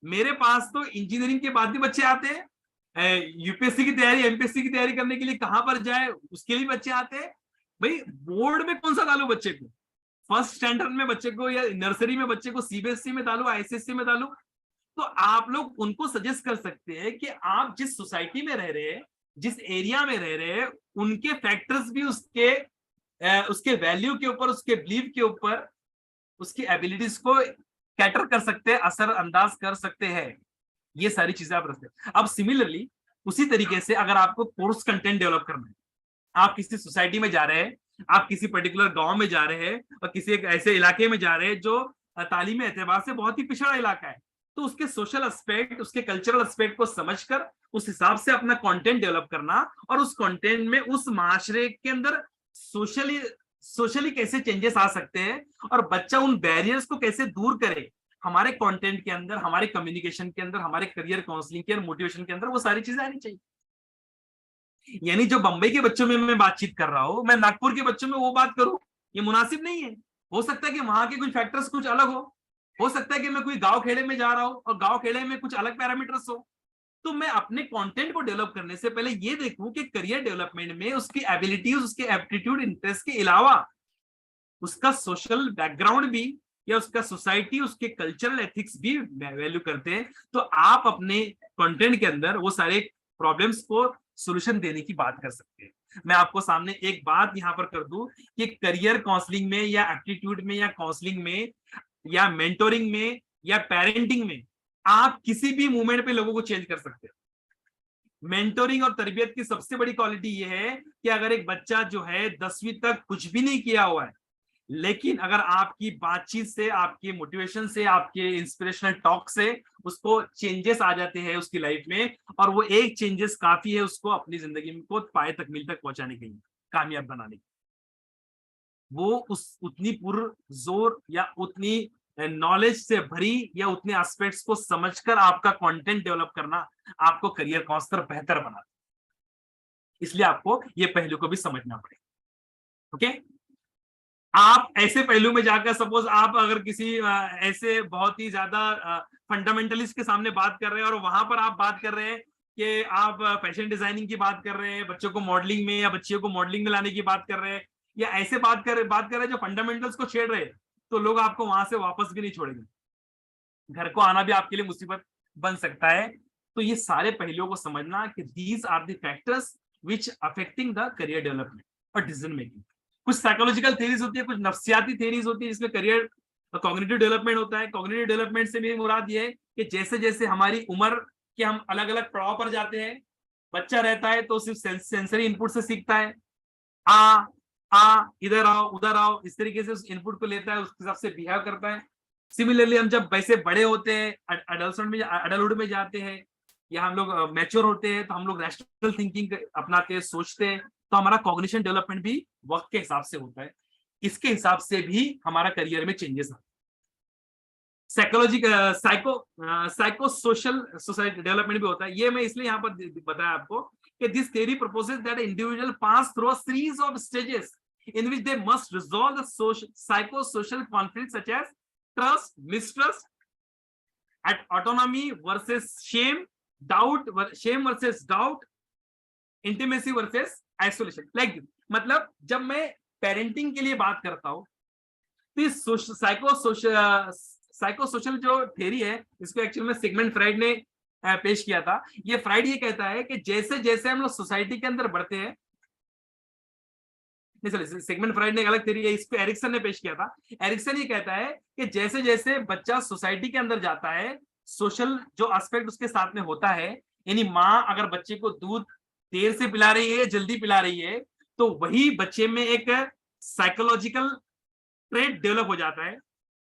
मेरे पास तो इंजीनियरिंग के बाद भी बच्चे आते हैं, यूपीएससी की तैयारी, एमपीएससी की तैयारी करने के लिए कहां पर जाए उसके लिए बच्चे आते हैं। भाई बोर्ड में कौन सा डालू बच्चे को, फर्स्ट स्टैंडर्ड में बच्चे को या नर्सरी में बच्चे को सीबीएसई में डालू, आईसीएसई में डालू? तो आप लोग उनको सजेस्ट कर सकते हैं कि आप जिस सोसाइटी में रह रहे हैं, जिस एरिया में रह रहे हैं, उनके फैक्टर्स भी उसके वैल्यू के ऊपर, उसके बिलीफ के ऊपर, उसकी एबिलिटीज को कैटर कर सकते हैं, असर अंदाज कर सकते हैं। ये सारी चीजें आप रखते हैं। अब सिमिलरली उसी तरीके से अगर आपको कोर्स कंटेंट डेवलप करना है, आप किसी सोसाइटी में जा रहे हैं, आप किसी पर्टिकुलर गांव में जा रहे हैं और किसी एक ऐसे इलाके में जा रहे हैं जो तालीमी एतबार से बहुत ही पिछड़ा इलाका है, तो उसके सोशल एस्पेक्ट, उसके कल्चरल एस्पेक्ट को समझकर उस हिसाब से अपना कंटेंट डेवलप करना, और उस कंटेंट में उस माशरे के अंदर सोशली कैसे चेंजेस आ सकते हैं, और बच्चा उन बैरियर्स को कैसे दूर करे हमारे कंटेंट के अंदर, हमारे कम्युनिकेशन के अंदर, हमारे करियर काउंसलिंग के अंदर, मोटिवेशन के अंदर, वो सारी चीजें आनी चाहिए। यानी जो बंबई के बच्चों में मैं बातचीत कर रहा हूं, मैं नागपुर के बच्चों में वो बात करूं, ये मुनासिब नहीं है। हो सकता है कि वहां के कुछ फैक्टर्स कुछ अलग हो सकता है कि मैं कोई गांव खेड़े में जा रहा हूं और गांव खेड़े में कुछ अलग पैरामीटर्स हो। तो मैं अपने कंटेंट को डेवलप करने से पहले ये देखूं कि करियर डेवलपमेंट में उसकी एबिलिटीज, उसके एप्टीट्यूड, इंटरेस्ट के अलावा उसका सोशल बैकग्राउंड भी, या उसका सोसाइटी, उसके कल्चरल एथिक्स भी वैल्यू करते हैं, तो आप अपने कंटेंट के अंदर वो सारे प्रॉब्लम्स को सॉल्यूशन देने की बात कर सकते हैं। मैं आपको सामने एक बात यहां पर कर दूं कि करियर काउंसलिंग में, या एप्टीट्यूड में, या काउंसलिंग में, या मेंटोरिंग में, या पेरेंटिंग में आप किसी भी मूवमेंट पे लोगों को चेंज कर सकते हो। मेंटोरिंग और तरबियत की सबसे बड़ी क्वालिटी ये है कि अगर एक बच्चा जो है 10वीं तक कुछ भी नहीं किया हुआ है, लेकिन अगर आपकी बातचीत से, आपके मोटिवेशन से, आपके इंस्पिरेशनल टॉक से उसको चेंजेस आ जाते हैं उसकी लाइफ में, और वो एक चेंजेस काफी है उसको अपनी जिंदगी को पाए तकमील तक पहुंचाने के लिए, कामयाब बनाने के, वो उस उतनी पुरजोर या उतनी नॉलेज से भरी या उतने एस्पेक्ट्स को समझकर आपका कंटेंट डेवलप करना आपको करियर काउंसलर बेहतर बनाता है। इसलिए आपको ये पहलू को भी समझना पड़ेगा। ओके, आप ऐसे पहलू में जाकर, सपोज आप अगर किसी ऐसे बहुत ही ज्यादा फंडामेंटलिस्ट के सामने बात कर रहे हैं, और वहां पर आप बात कर रहे हैं कि आप फैशन डिजाइनिंग की बात कर रहे हैं, बच्चों को मॉडलिंग में या बच्चियों को मॉडलिंग में लाने की बात कर रहे हैं, या ऐसे बात कर रहे हैं जो फंडामेंटल्स को छेड़ रहे हैं, तो लोग आपको वहां से वापस भी नहीं छोड़ेंगे, घर को आना भी आपके लिए मुसीबत बन सकता है। तो ये सारे पहलुओं को समझना कि these are the factors which affecting the career development और डिसीजन मेकिंग। कुछ साइकोलॉजिकल थ्योरीज होती है, कुछ नफ्सियाती थ्योरीज होती है, जिसमें करियर कॉग्निटिव डेवलपमेंट होता है। कॉग्निटिव डेवलपमेंट से मेरी मुराद ये है कि जैसे जैसे हमारी उम्र के हम अलग अलग पड़ाव पर जाते हैं, बच्चा रहता है तो सिर्फ सेंसरी इनपुट से सीखता है, इधर आओ उधर आओ, इस तरीके से उस इनपुट को लेता है, उसके हिसाब से बिहेव करता है। सिमिलरली हम जब वैसे बड़े होते हैं, अडल्टहुड में जाते हैं, या हम लोग मैच्योर होते हैं, तो हम लोग रैशनल थिंकिंग अपनाते हैं, सोचते हैं, तो हमारा कॉग्निशन डेवलपमेंट भी वक्त के हिसाब से होता है। इसके हिसाब से भी हमारा करियर में चेंजेस आते हैं। साइको सोशल सोसाइटी डेवलपमेंट भी होता है। ये मैं इसलिए यहाँ पर बताया आपको कि this theory proposes that an individual pass through a series of stages in which they must resolve the psychosocial conflicts such as trust, mistrust, autonomy versus shame, shame versus doubt, intimacy versus isolation. Like मतलब जब मैं parenting के लिए बात करता हूँ, तो psycho social जो थ्योरी है, इसको एक्चुअली में सिगमंड फ्राइड ने पेश किया था। ये फ्राइड ये कहता है कि जैसे जैसे हम लोग सोसाइटी के अंदर बढ़ते हैं, सिगमंड फ्राइड ने एक अलग थ्योरी है, इसको एरिक्सन ने पेश किया था। एरिक्सन ये कहता है कि जैसे जैसे बच्चा सोसाइटी के अंदर जाता है, सोशल जो एस्पेक्ट उसके साथ में होता है, यानी माँ अगर बच्चे को दूध देर से पिला रही है, जल्दी पिला रही है, तो वही बच्चे में एक साइकोलॉजिकल ट्रेट डेवलप हो जाता है,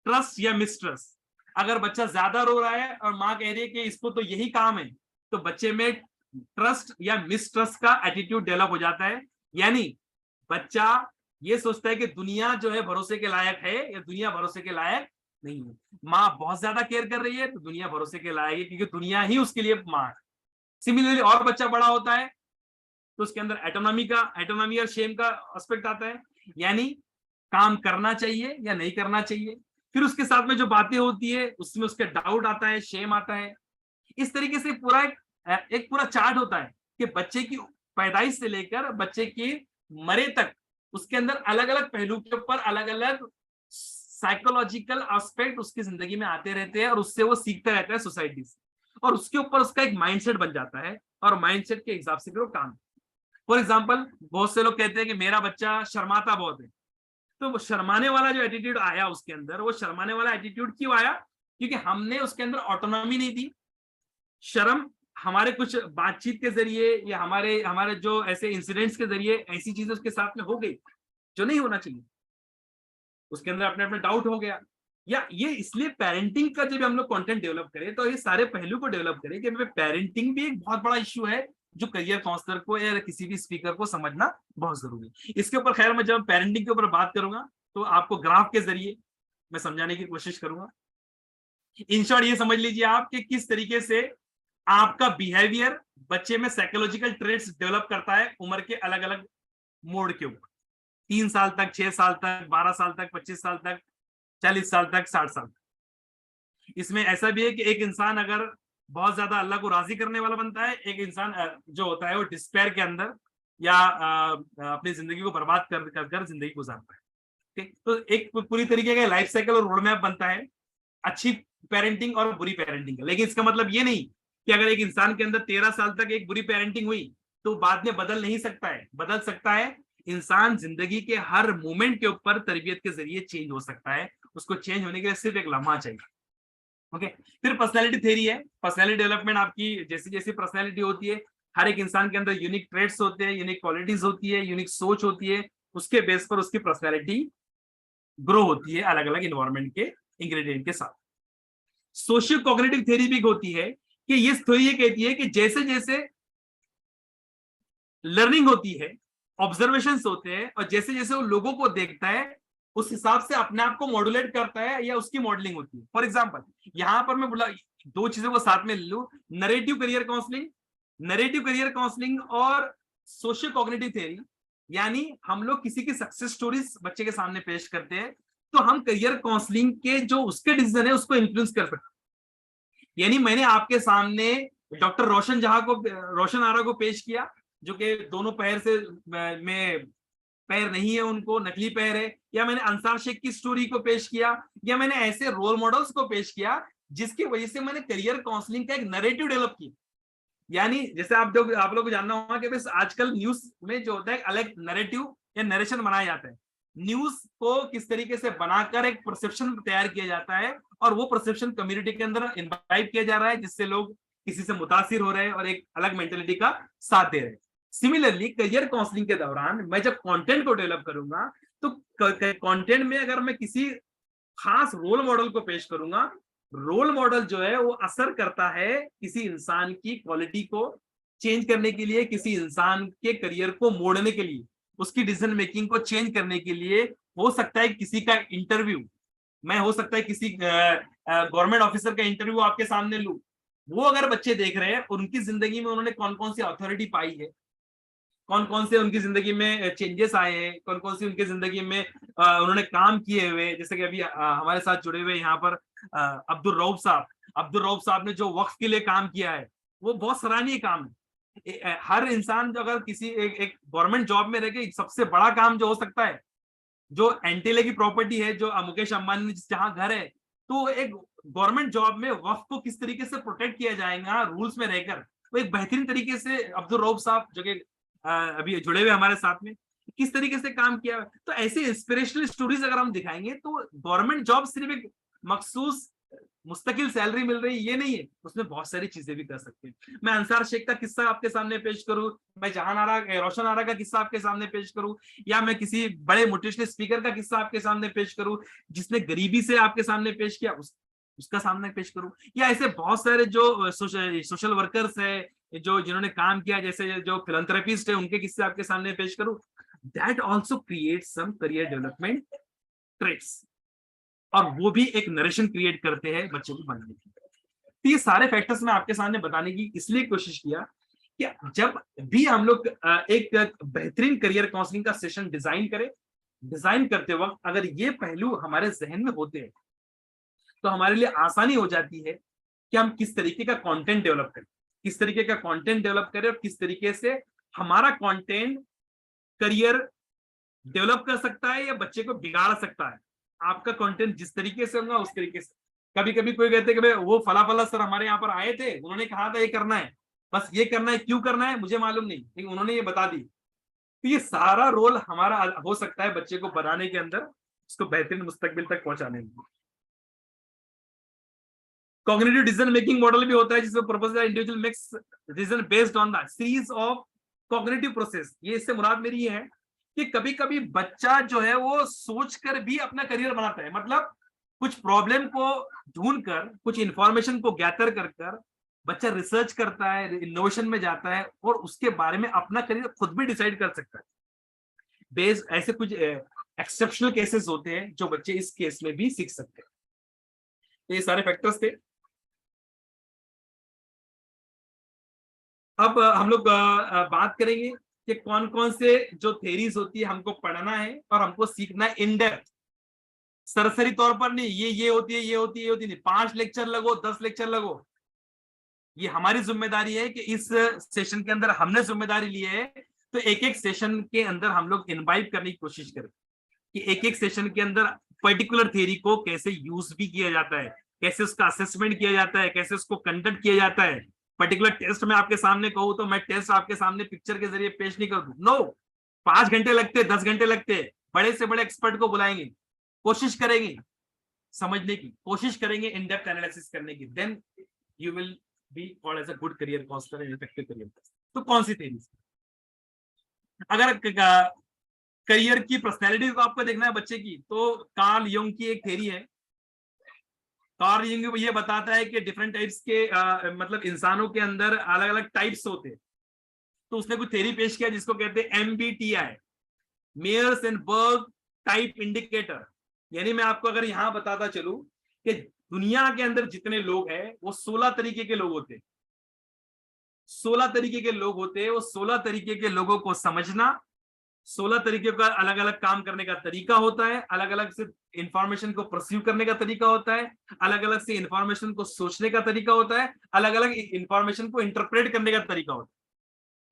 ट्रस्ट या मिसट्रस्ट। अगर बच्चा ज्यादा रो रहा है और माँ कह रही है कि इसको तो यही काम है, तो बच्चे में ट्रस्ट या मिसट्रस्ट का एटीट्यूड डेवलप हो जाता है। यानी बच्चा ये सोचता है कि दुनिया जो है भरोसे के लायक है, या दुनिया भरोसे के लायक नहीं है। माँ बहुत ज्यादा केयर कर रही है तो दुनिया भरोसे के लायक है, क्योंकि दुनिया ही उसके लिए माँ है। सिमिलरली और बच्चा बड़ा होता है तो उसके अंदर एटोनॉमी और शेम का एस्पेक्ट आता है, यानी काम करना चाहिए या नहीं करना चाहिए। फिर उसके साथ में जो बातें होती है उसमें उसके डाउट आता है, शेम आता है। इस तरीके से पूरा एक पूरा चार्ट होता है कि बच्चे की पैदाइश से लेकर बच्चे की मरे तक उसके अंदर अलग अलग पहलू के ऊपर अलग अलग साइकोलॉजिकल एस्पेक्ट उसकी जिंदगी में आते रहते हैं, और उससे वो सीखता रहता है सोसाइटी से, और उसके ऊपर उसका एक माइंडसेट बन जाता है, और माइंडसेट के हिसाब से फिर वो काम। फॉर एग्जाम्पल, बहुत से लोग कहते हैं कि मेरा बच्चा शर्माता बहुत है, तो वो शर्माने वाला जो एटीट्यूड आया उसके अंदर, वो शर्माने वाला एटीट्यूड क्यों आया? क्योंकि हमने उसके अंदर ऑटोनॉमी नहीं दी। शर्म हमारे कुछ बातचीत के जरिए या हमारे जो ऐसे इंसिडेंट्स के जरिए ऐसी चीजें उसके साथ में हो गई जो नहीं होना चाहिए। उसके अंदर अपने अपने डाउट हो गया, या ये इसलिए पेरेंटिंग का जब हम लोग कंटेंट डेवलप करें तो ये सारे पहलू को डेवलप करें कि पेरेंटिंग भी एक बहुत बड़ा इश्यू है जो करियर काउंसलर को या किसी भी स्पीकर को समझना बहुत जरूरी है। इसके ऊपर खैर मैं जब पेरेंटिंग के ऊपर बात करूंगा तो आपको ग्राफ के जरिए मैं समझाने की कोशिश करूंगा। इन शॉर्ट ये समझ लीजिए आप कि किस तरीके से आपका बिहेवियर बच्चे में साइकोलॉजिकल ट्रेट्स डेवलप करता है उम्र के अलग अलग मोड के ऊपर, 3 साल तक, 6 साल तक, 12 साल तक, 25 साल तक, 40 साल तक, 60 साल तक। इसमें ऐसा भी है कि एक इंसान अगर बहुत ज्यादा अल्लाह को राजी करने वाला बनता है, एक इंसान जो होता है वो डिस्पेयर के अंदर या अपनी जिंदगी को बर्बाद कर कर, कर जिंदगी गुजारता है। ठीक, तो एक पूरी तरीके का लाइफ साइकिल और रोड मैप बनता है अच्छी पेरेंटिंग और बुरी पेरेंटिंग का। लेकिन इसका मतलब ये नहीं कि अगर एक इंसान के अंदर 13 साल तक एक बुरी पेरेंटिंग हुई तो बाद में बदल नहीं सकता है। बदल सकता है, इंसान जिंदगी के हर मोमेंट के ऊपर तरबियत के जरिए चेंज हो सकता है। उसको चेंज होने के लिए सिर्फ एक लम्हा चाहिए। ओके, फिर पर्सनैलिटी थ्योरी है। पर्सनैलिटी डेवलपमेंट आपकी जैसी जैसी पर्सनैलिटी होती है, हर एक इंसान के अंदर यूनिक ट्रेट्स होते हैं, यूनिक क्वालिटीज होती है, यूनिक सोच होती है, उसके बेस पर उसकी पर्सनैलिटी ग्रो होती है अलग अलग इन्वायरमेंट के इंग्रेडिएंट के साथ। सोशियो कॉग्निटिव थ्योरी भी होती है कि ये थ्योरी ये कहती है कि जैसे जैसे लर्निंग होती है, ऑब्जर्वेशंस होते हैं और जैसे जैसे वो लोगों को देखता है उस हिसाब से अपने आप को मॉड्यूलेट करता है या उसकी मॉडलिंग होती है। फॉर एग्जांपल यहां पर मैं बोला दो चीजों को साथ में ले लूं, नरेटिव करियर काउंसलिंग और सोशियो कॉग्निटिव थ्योरी। यानी हम लोग किसी की सक्सेस स्टोरीज बच्चे के सामने पेश करते हैं तो हम करियर काउंसलिंग के जो उसके डिसीजन है उसको इन्फ्लुएंस कर सकते हैं। यानी मैंने आपके सामने डॉक्टर रोशन आरा को पेश किया जो कि दोनों पैर से में पैर नहीं है, उनको नकली पैर है, या मैंने अंसार शेख की स्टोरी को पेश किया, या मैंने ऐसे रोल मॉडल्स को पेश किया जिसकी वजह से मैंने करियर काउंसलिंग का एक नैरेटिव डेवलप किया। यानी जैसे आप लोग को जानना होगा कि बस आजकल न्यूज में जो होता है अलग नैरेटिव या नरेशन बनाया जाता है। न्यूज को किस तरीके से बनाकर एक परसेप्शन तैयार किया जाता है और वो परसेप्शन कम्युनिटी के अंदर इम्बाइब किया जा रहा है जिससे लोग किसी से मुतासिर हो रहे हैं और एक अलग मेंटेलिटी का साथ दे रहे हैं। सिमिलरली करियर काउंसलिंग के दौरान मैं जब कंटेंट को डेवलप करूंगा तो कंटेंट में अगर मैं किसी खास रोल मॉडल को पेश करूंगा, रोल मॉडल जो है वो असर करता है किसी इंसान की क्वालिटी को चेंज करने के लिए, किसी इंसान के करियर को मोड़ने के लिए, उसकी डिसीजन मेकिंग को चेंज करने के लिए। हो सकता है किसी का इंटरव्यू, मैं हो सकता है किसी गवर्नमेंट ऑफिसर का इंटरव्यू आपके सामने लूं, वो अगर बच्चे देख रहे हैं उनकी जिंदगी में उन्होंने कौन कौन सी अथॉरिटी पाई है, कौन कौन से उनकी जिंदगी में चेंजेस आए हैं, कौन कौन सी उनकी जिंदगी में उन्होंने काम किए हुए। जैसे कि अभी हमारे साथ जुड़े हुए यहाँ पर अब्दुल रऊफ साहब ने जो वक्फ के लिए काम किया है वो बहुत सराहनीय काम है। हर इंसान जो अगर किसी एक गवर्नमेंट जॉब में रह के सबसे बड़ा काम जो हो सकता है, जो एंटीले की प्रॉपर्टी है, जो मुकेश अंबानी जहाँ घर है, तो एक गवर्नमेंट जॉब में वक्फ को किस तरीके से प्रोटेक्ट किया जाएगा रूल्स में रहकर, तो एक बेहतरीन तरीके से अब्दुल रऊफ साहब जो कि अभी जुड़े हुए हमारे साथ में किस तरीके से काम किया। तो ऐसे इंस्पिरेशनल स्टोरीज अगर हम दिखाएंगे तो गवर्नमेंट जॉब सिर्फ एक मखसूस मुस्तकिल सैलरी मिल रही ये नहीं है, उसमें बहुत सारी चीजें भी कर सकते हैं। मैं अंसार शेख का किस्सा आपके सामने पेश करूं, मैं रोशन आरा का किस्सा आपके सामने पेश करूं, या मैं किसी बड़े मोटिवेशनल स्पीकर का किस्सा आपके सामने पेश करूं जिसने गरीबी से आपके सामने पेश किया, उसका सामने पेश करूं, या ऐसे बहुत सारे जो सोशल वर्कर्स है जो जिन्होंने काम किया, जैसे जो फिलैंथ्रोपिस्ट है उनके किस्से आपके सामने पेश करूं। That also creates some career development traits, और वो भी एक नरेशन क्रिएट करते हैं बच्चों को बनने की। तो ये सारे फैक्टर्स मैं आपके सामने बताने की इसलिए कोशिश किया कि जब भी हम लोग एक बेहतरीन करियर काउंसलिंग का सेशन डिजाइन करते वक्त अगर ये पहलू हमारे जहन में होते हैं तो हमारे लिए आसानी हो जाती है कि हम किस तरीके का कंटेंट डेवलप करें और किस तरीके से हमारा कंटेंट करियर डेवलप कर सकता है या बच्चे को बिगाड़ सकता है। आपका कंटेंट जिस तरीके से होगा उस तरीके से। कभी कभी कोई कहते हैं कि भाई वो फला सर हमारे यहाँ पर आए थे, उन्होंने कहा था ये करना है, बस ये करना है, क्यों करना है मुझे मालूम नहीं, लेकिन उन्होंने ये बता दी। तो ये सारा रोल हमारा हो सकता है बच्चे को बनाने के अंदर, उसको बेहतरीन मुस्तकबिल तक पहुंचाने में। कॉग्निटिव डिसीजन मेकिंग मॉडल भी होता है जिसमें purpose individual makes decision based on the series of cognitive process. ये इससे मुराद मेरी है कि कभी कभी बच्चा जो है वो सोचकर भी अपना करियर बनाता है। मतलब कुछ प्रॉब्लम को ढूंढकर, कुछ इंफॉर्मेशन को गैदर कर कर बच्चा रिसर्च करता है, इनोवेशन में जाता है और उसके बारे में अपना करियर खुद भी डिसाइड कर सकता है। बेस ऐसे कुछ एक्सेप्शनल केसेस होते हैं जो बच्चे इस केस में भी सीख सकते हैं। ये सारे फैक्टर्स थे। अब हम लोग बात करेंगे कि कौन कौन से जो थेरीज होती है हमको पढ़ना है और हमको सीखना है इन डेप्थ, सरसरी तौर पर नहीं। ये होती है, ये होती है, ये होती नहीं। 5 लेक्चर लगो, 10 लेक्चर लगो, ये हमारी जिम्मेदारी है कि इस सेशन के अंदर हमने जिम्मेदारी ली है। तो एक एक सेशन के अंदर हम लोग इनवाइट करने की कोशिश करें कि एक एक सेशन के अंदर पर्टिकुलर थ्योरी को कैसे यूज भी किया जाता है, कैसे उसका असेसमेंट किया जाता है, कैसे उसको कंडक्ट किया जाता है। पर्टिकुलर टेस्ट में आपके सामने कहूँ तो मैं टेस्ट आपके सामने पिक्चर के जरिए पेश नहीं कर दूं, नो। 5 घंटे लगते, 10 घंटे लगते, बड़े से बड़े एक्सपर्ट को बुलाएंगे, कोशिश करेंगे समझने की, कोशिश करेंगे इन डेप्थ एनालिसिस करने की, then you will be called as a good career counsellor and effective career. तो कौन सी थ्योरी? अगर करियर की पर्सनैलिटी को आपको देखना है बच्चे की, तो कार्ल यंग की एक थ्योरी है। कार्ल यंग ये बताता है कि डिफरेंट टाइप्स के मतलब इंसानों के अंदर अलग अलग टाइप्स होते हैं। तो उसने कुछ थ्योरी पेश किया जिसको कहते हैं MBTI, Myers and Berg type indicator. यानी मैं आपको अगर यहां बताता चलूं कि दुनिया के अंदर जितने लोग हैं वो 16 तरीके के लोग होते हैं। 16 तरीके के लोग होते हैं। वो 16 तरीके के लोगों को समझना, 16 तरीके का अलग अलग काम करने का तरीका होता है, अलग अलग से इंफॉर्मेशन को परसीव करने का तरीका होता है, अलग अलग से इंफॉर्मेशन को सोचने का तरीका होता है, अलग अलग इंफॉर्मेशन को इंटरप्रेट करने का तरीका होता है।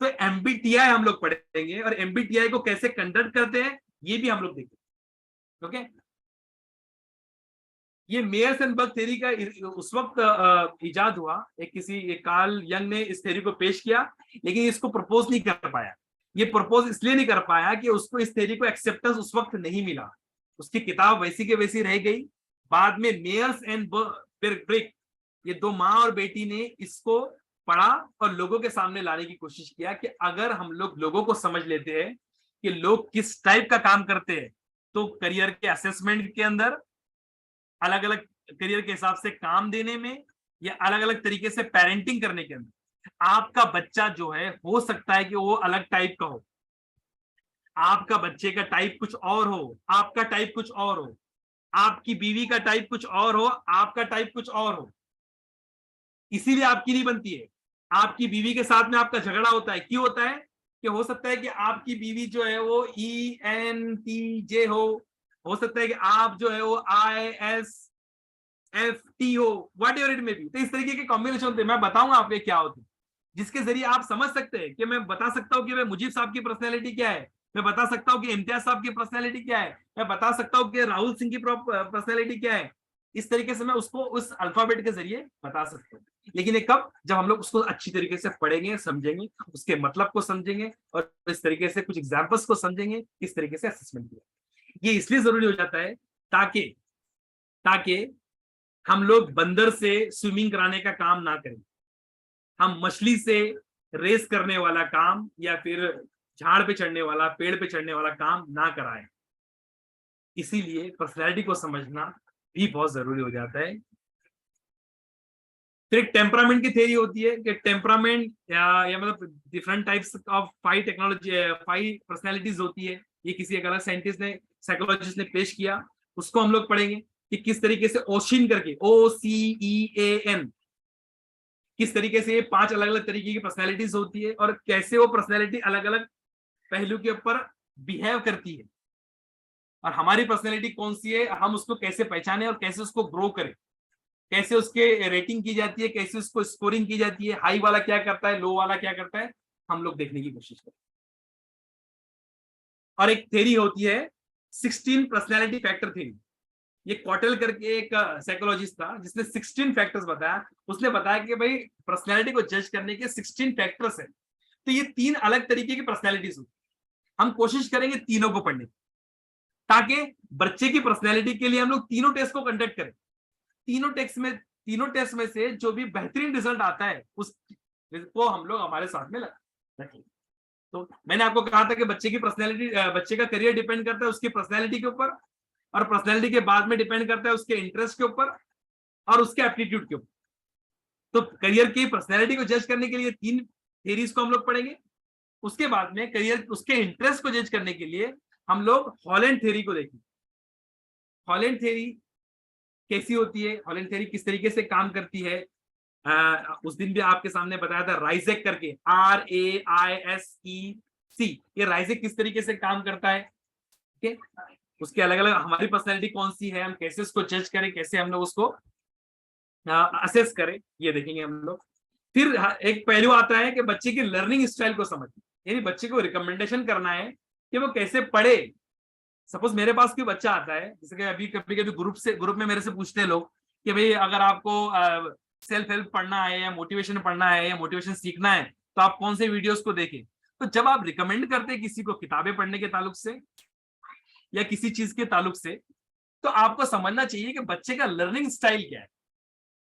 तो MBTI हम लोग पढ़ेंगे और MBTI को कैसे कंडक्ट करते हैं ये भी हम लोग देखेंगे। ओके, ये मेयर्स एंड बर्ग थ्योरी का उस वक्त इजाद हुआ, एक कार्ल यंग ने इस थ्योरी को पेश किया, लेकिन इसको प्रपोज नहीं कर पाया। ये प्रपोज इसलिए नहीं कर पाया कि उसको इस थ्योरी को एक्सेप्टेंस उस वक्त नहीं मिला, उसकी किताब वैसी के वैसी रह गई। बाद में मेयर्स एंड ब्रिक, ये 2 माँ और बेटी ने इसको पढ़ा और लोगों के सामने लाने की कोशिश किया कि अगर हम लोग लोगों को समझ लेते हैं कि लोग किस टाइप का काम करते हैं, तो करियर के असेसमेंट के अंदर, अलग अलग करियर के हिसाब से काम देने में, या अलग अलग तरीके से पेरेंटिंग करने के अंदर, आपका बच्चा जो है हो सकता है कि वो अलग टाइप का हो, आपका बच्चे का टाइप कुछ और हो, आपका टाइप कुछ और हो, आपकी बीवी का टाइप कुछ और हो, आपका टाइप कुछ और हो। इसीलिए आपकी नहीं बनती है। आपकी बीवी के साथ में आपका झगड़ा होता है, क्यों होता है? कि हो सकता है कि आपकी बीवी जो है वो ENTJ हो सकता है कि आप जो है वो ISFT हो, what ever it may be. तो इस तरीके के कॉम्बिनेशन होते हैं, मैं बताऊंगा आपके क्या होते हैं, जिसके जरिए आप समझ सकते हैं कि मैं बता सकता हूं कि मैं मुजीब साहब की पर्सनैलिटी क्या है, मैं बता सकता हूं कि इम्तियाज साहब की पर्सनैलिटी क्या है, मैं बता सकता हूं कि राहुल सिंह की पर्सनैलिटी क्या है। इस तरीके से मैं उसको उस अल्फाबेट के जरिए बता सकता हूँ। लेकिन ये कब? जब हम लोग उसको अच्छी तरीके से पढ़ेंगे, समझेंगे, उसके मतलब को समझेंगे और इस तरीके से कुछ एग्जाम्पल्स को समझेंगे, इस तरीके से असेसमेंट किया। ये इसलिए जरूरी हो जाता है ताकि ताकि हम लोग बंदर से स्विमिंग कराने का काम ना करें, हम मछली से रेस करने वाला काम या फिर झाड़ पे चढ़ने वाला, पेड़ पे चढ़ने वाला काम ना कराएं। इसीलिए पर्सनैलिटी को समझना भी बहुत जरूरी हो जाता है। फिर एक टेम्परामेंट की थ्योरी होती है कि टेम्परामेंट या मतलब different types of 5 technology, 5 personalities होती है। ये किसी एक अलग साइंटिस्ट ने, साइकोलॉजिस्ट ने पेश किया, उसको हम लोग पढ़ेंगे कि किस तरीके से ओशिन करके, OCEAN, किस तरीके से ये 5 अलग अलग तरीके की पर्सनैलिटीज होती है और कैसे वो पर्सनैलिटी अलग अलग पहलू के ऊपर बिहेव करती है, और हमारी पर्सनैलिटी कौन सी है, हम उसको कैसे पहचाने और कैसे उसको ग्रो करें, कैसे उसके रेटिंग की जाती है, कैसे उसको स्कोरिंग की जाती है, हाई वाला क्या करता है, लो वाला क्या करता है, हम लोग देखने की कोशिश करें। और एक थ्योरी होती है 16 पर्सनैलिटी फैक्टर थ्योरी। ये कॉटेल करके एक साइकोलॉजिस्ट था जिसने 16 फैक्टर्स बताया। उसने बताया कि भाई पर्सनैलिटी को जज करने के 16 फैक्टर्स है। तो ये 3 अलग तरीके की पर्सनैलिटीज होती है। हम कोशिश करेंगे तीनों को पढ़ने, ताकि बच्चे की पर्सनैलिटी के लिए हम लोग तीनों टेस्ट को कंडक्ट करें। तीनों टेस्ट में से जो भी बेहतरीन रिजल्ट आता है उसको हम लोग हमारे साथ में रखें। तो मैंने आपको कहा था कि बच्चे की पर्सनैलिटी, बच्चे का करियर डिपेंड करता है उसकी पर्सनैलिटी के ऊपर। और पर्सनैलिटी के बाद में डिपेंड करता है उसके इंटरेस्ट के ऊपर और उसके एप्टीट्यूड के ऊपर। तो करियर की पर्सनैलिटी को जज करने के लिए 3 थ्योरीज को हम लोग पढ़ेंगे। उसके बाद में करियर उसके इंटरेस्ट को जज करने के लिए हम लोग हॉलैंड थ्योरी को देखेंगे। हॉलैंड थ्योरी कैसी होती है, हॉलैंड थ्योरी किस तरीके से काम करती है। उस दिन भी आपके सामने बताया था राइजेक करके, RAISEC, ये राइजेक किस तरीके से काम करता है। ठीक है, उसके अलग अलग हमारी पर्सनैलिटी कौन सी है, हम कैसे उसको जज करें, कैसे हम लोग उसको असेस करें, ये देखेंगे हम लोग। फिर एक पहलू आता है कि बच्चे की लर्निंग स्टाइल को समझना, यानी बच्चे को रिकमेंडेशन करना है कि वो कैसे पढ़े। सपोज मेरे पास कोई बच्चा आता है, जैसे कि अभी कभी कभी ग्रुप में मेरे से पूछते हैं लोग कि भाई अगर आपको सेल्फ हेल्प पढ़ना है या मोटिवेशन पढ़ना है या मोटिवेशन सीखना है तो आप कौन से वीडियोस को देखें। तो जब आप रिकमेंड करते हैं किसी को किताबें पढ़ने के ताल्लुक से या किसी चीज के ताल्लुक से, तो आपको समझना चाहिए कि बच्चे का लर्निंग स्टाइल क्या है।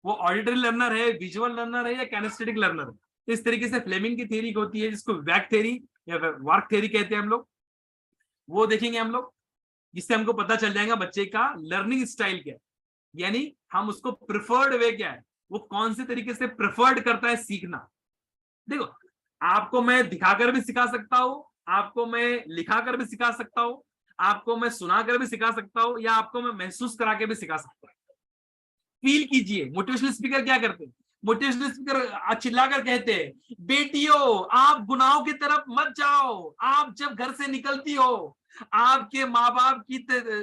वो ऑडिटरी लर्नर है, विजुअल लर्नर है या कैनेस्थेटिक लर्नर है। तो इस तरीके से फ्लेमिंग की थ्योरी होती है जिसको वैक थ्योरी या वर्क थ्योरी कहते हैं हम लोग, वो देखेंगे हम लोग, जिससे हमको पता चल जाएगा बच्चे का लर्निंग स्टाइल क्या है, यानी हम उसको प्रिफर्ड वे क्या है, वो कौन से तरीके से प्रिफर्ड करता है सीखना। देखो, आपको मैं दिखाकर भी सिखा सकता हूं, आपको मैं लिखाकर भी सिखा सकता हूं, आपको मैं सुनाकर भी सिखा सकता हूं, या आपको मैं महसूस करा के भी सिखा सकता हूं। फील कीजिए। मोटिवेशनल स्पीकर क्या करते हैं, मोटिवेशनल स्पीकर चिल्लाकर कहते हैं बेटियों आप गुनाहों की तरफ मत जाओ, आप जब घर से निकलती हो आपके माँ बाप की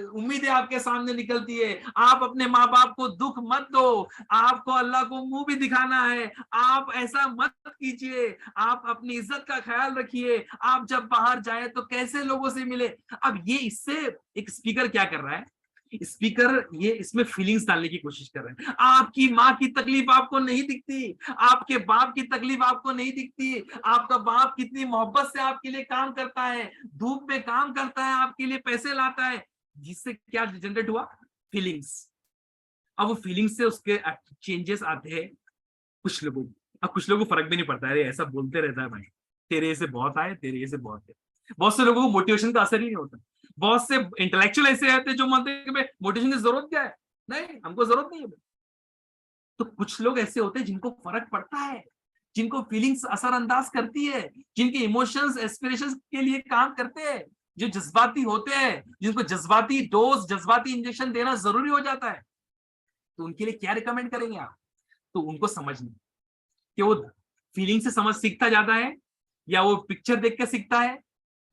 उम्मीदें आपके सामने निकलती है, आप अपने माँ बाप को दुख मत दो, आपको अल्लाह को मुंह भी दिखाना है, आप ऐसा मत कीजिए, आप अपनी इज्जत का ख्याल रखिए, आप जब बाहर जाए तो कैसे लोगों से मिले। अब ये इससे एक स्पीकर क्या कर रहा है, स्पीकर ये इसमें फीलिंग्स डालने की कोशिश कर रहे हैं। आपकी माँ की तकलीफ आपको नहीं दिखती, आपके बाप की तकलीफ आपको नहीं दिखती, आपका बाप कितनी मोहब्बत से आपके लिए काम करता है, धूप में काम करता है, आपके लिए पैसे लाता है, जिससे क्या जनरेट हुआ, फीलिंग्स। अब वो फीलिंग्स से उसके चेंजेस आते हैं कुछ लोगों को। अब कुछ लोगों को फर्क भी नहीं पड़ता है, ऐसा बोलते रहता है भाई, तेरे से बहुत आए, तेरे से बहुत है। बहुत से लोगों को मोटिवेशन का असर ही नहीं होता। बहुत से इंटेलेक्चुअल ऐसे रहते हैं जो मानते हैं कि मोटिवेशन की जरूरत क्या है, नहीं हमको जरूरत नहीं है। तो कुछ लोग ऐसे होते हैं जिनको फर्क पड़ता है, जिनको फीलिंग्स असरअंदाज करती है, जिनके इमोशंस एस्पिरेशंस के लिए काम करते हैं, जो जज्बाती होते हैं, जिनको जज्बाती डोज जज्बाती इंजेक्शन देना जरूरी हो जाता है, तो उनके लिए क्या रिकमेंड करेंगे आप। तो उनको समझना कि वो फीलिंग से समझ सीखता जाता है, या वो पिक्चर देख कर सीखता है,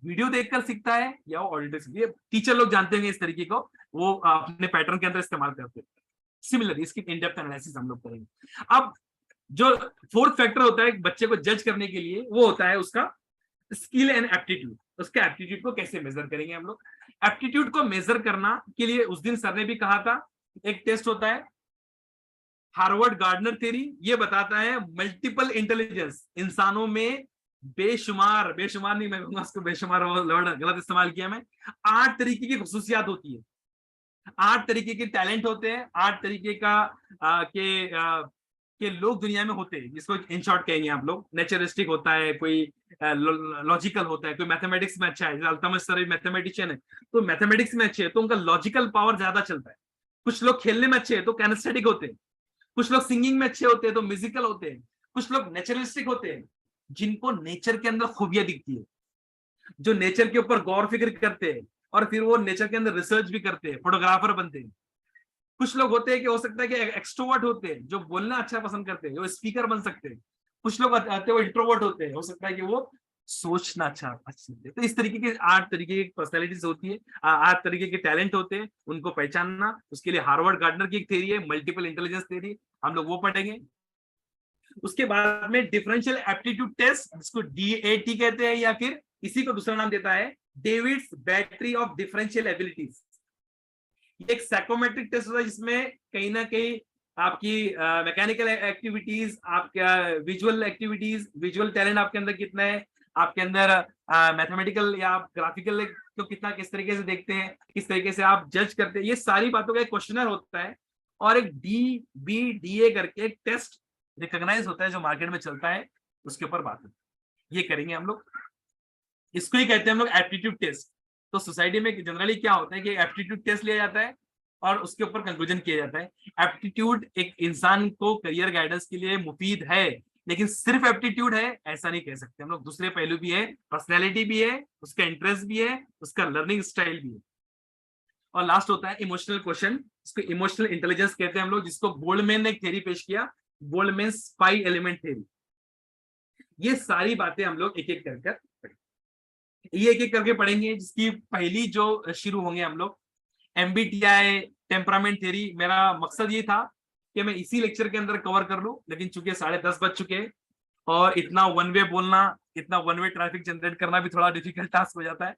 वीडियो देखकर सीखता है, या वो ऑडियो सीखता है। टीचर लोग जानते होंगे इस तरीके को, वो अपने पैटर्न के अंदर इस्तेमाल करते हैं। सिमिलर इसकी इन डेप्थ एनालिसिस हम लोग करेंगे। अब जो फोर्थ फैक्टर होता है बच्चे को जज करने के लिए, वो होता है उसका स्किल एंड एप्टीट्यूड। उसका एप्टीट्यूड को कैसे मेजर करेंगे हम लोग। एप्टीट्यूड को मेजर करना के लिए उस दिन सर ने भी कहा था, एक टेस्ट होता है हार्वर्ड गार्डनर थ्योरी, ये बताता है मल्टीपल इंटेलिजेंस इंसानों में बेशुमार, बेशुमार नहीं मैं कहूंगा उसको, बेशुमार वर्ड गलत इस्तेमाल किया मैं, 8 तरीके की खुसूसियात होती है, 8 तरीके के टैलेंट होते हैं, 8 तरीके के लोग दुनिया में होते हैं, जिसको इन शॉर्ट कहेंगे आप लोग। नेचरिस्टिक होता है कोई, लॉजिकल होता है कोई, मैथमेटिक्स में अच्छा है, अल्तमश सर मैथमेटिशियन है तो मैथमेटिक्स में अच्छे है तो उनका लॉजिकल पावर ज्यादा चलता है। कुछ लोग खेलने में अच्छे हैं तो कैनेस्थेटिक होते हैं, कुछ लोग सिंगिंग में अच्छे होते हैं तो म्यूजिकल होते हैं, कुछ लोग नेचरलिस्टिक होते हैं जिनको नेचर के अंदर खूबियां दिखती है, जो नेचर के ऊपर गौर फिक्र करते हैं और फिर वो नेचर के अंदर रिसर्च भी करते हैं, फोटोग्राफर बनते हैं। कुछ लोग होते हैं कि हो सकता है कि एक्सट्रोवर्ट होते हैं जो बोलना अच्छा पसंद करते हैं, वो स्पीकर बन सकते हैं। कुछ लोग आते हैं वो इंट्रोवर्ट होते हैं, हो सकता है कि वो सोचना अच्छा पसंद है। तो इस तरीके के 8 तरीके की पर्सनैलिटीज होती है, 8 तरीके के टैलेंट होते हैं, उनको पहचानना, उसके लिए हार्वर्ड गार्डनर की एक थ्योरी है मल्टीपल इंटेलिजेंस थ्योरी, हम लोग वो पढ़ेंगे। उसके बाद में डिफरेंशियल एप्टीट्यूड टेस्ट, जिसको DAT कहते हैं, या फिर इसी को दूसरा नाम देता है David's battery of differential abilities. एक साइकोमेट्रिक टेस्ट होता है जिसमें कहीं ना कहीं आपकी मैकेनिकल एक्टिविटीज, आपका विजुअल एक्टिविटीज, विजुअल टैलेंट आपके अंदर कितना है, आपके अंदर मैथमेटिकल या आप ग्राफिकल तो कितना, किस तरीके से देखते हैं, किस तरीके से आप जज करते हैं, ये सारी बातों का एक क्वेश्चनर होता है। और एक DBDA करके एक टेस्ट रिकॉग्नाइज होता है जो मार्केट में चलता है, उसके ऊपर बात होती है, ये करेंगे हम लोग। इसको ही कहते हैं हम लोग एप्टीट्यूड टेस्ट। तो सोसाइटी में जनरली क्या होता है कि एप्टीट्यूड टेस्ट लिया जाता है और उसके ऊपर कंक्लूजन किया जाता है। एप्टीट्यूड एक इंसान को करियर गाइडेंस के लिए मुफीद है, लेकिन सिर्फ एप्टीट्यूड है ऐसा नहीं कह सकते हम लोग। दूसरे पहलू भी है, पर्सनैलिटी भी है, उसका इंटरेस्ट भी है, उसका लर्निंग स्टाइल भी है। और लास्ट होता है इमोशनल क्वेश्चन, इसको इमोशनल इंटेलिजेंस कहते हैं हम लोग, जिसको गोल्डमैन ने एक थ्योरी पेश किया, गोल्डमैन्स 5 एलिमेंट थ्योरी। ये सारी बातें हम लोग एक एक करके पढ़ेंगे, जिसकी पहली जो शुरू होंगे हम लोग एमबीटीआई टेम्परामेंट थ्योरी। मेरा मकसद ये था कि मैं इसी लेक्चर के अंदर कवर कर लूं, लेकिन चूंकि 10:30 बज चुके हैं और इतना वन वे बोलना, इतना वन वे ट्रैफिक जनरेट करना भी थोड़ा डिफिकल्ट टास्क हो जाता है,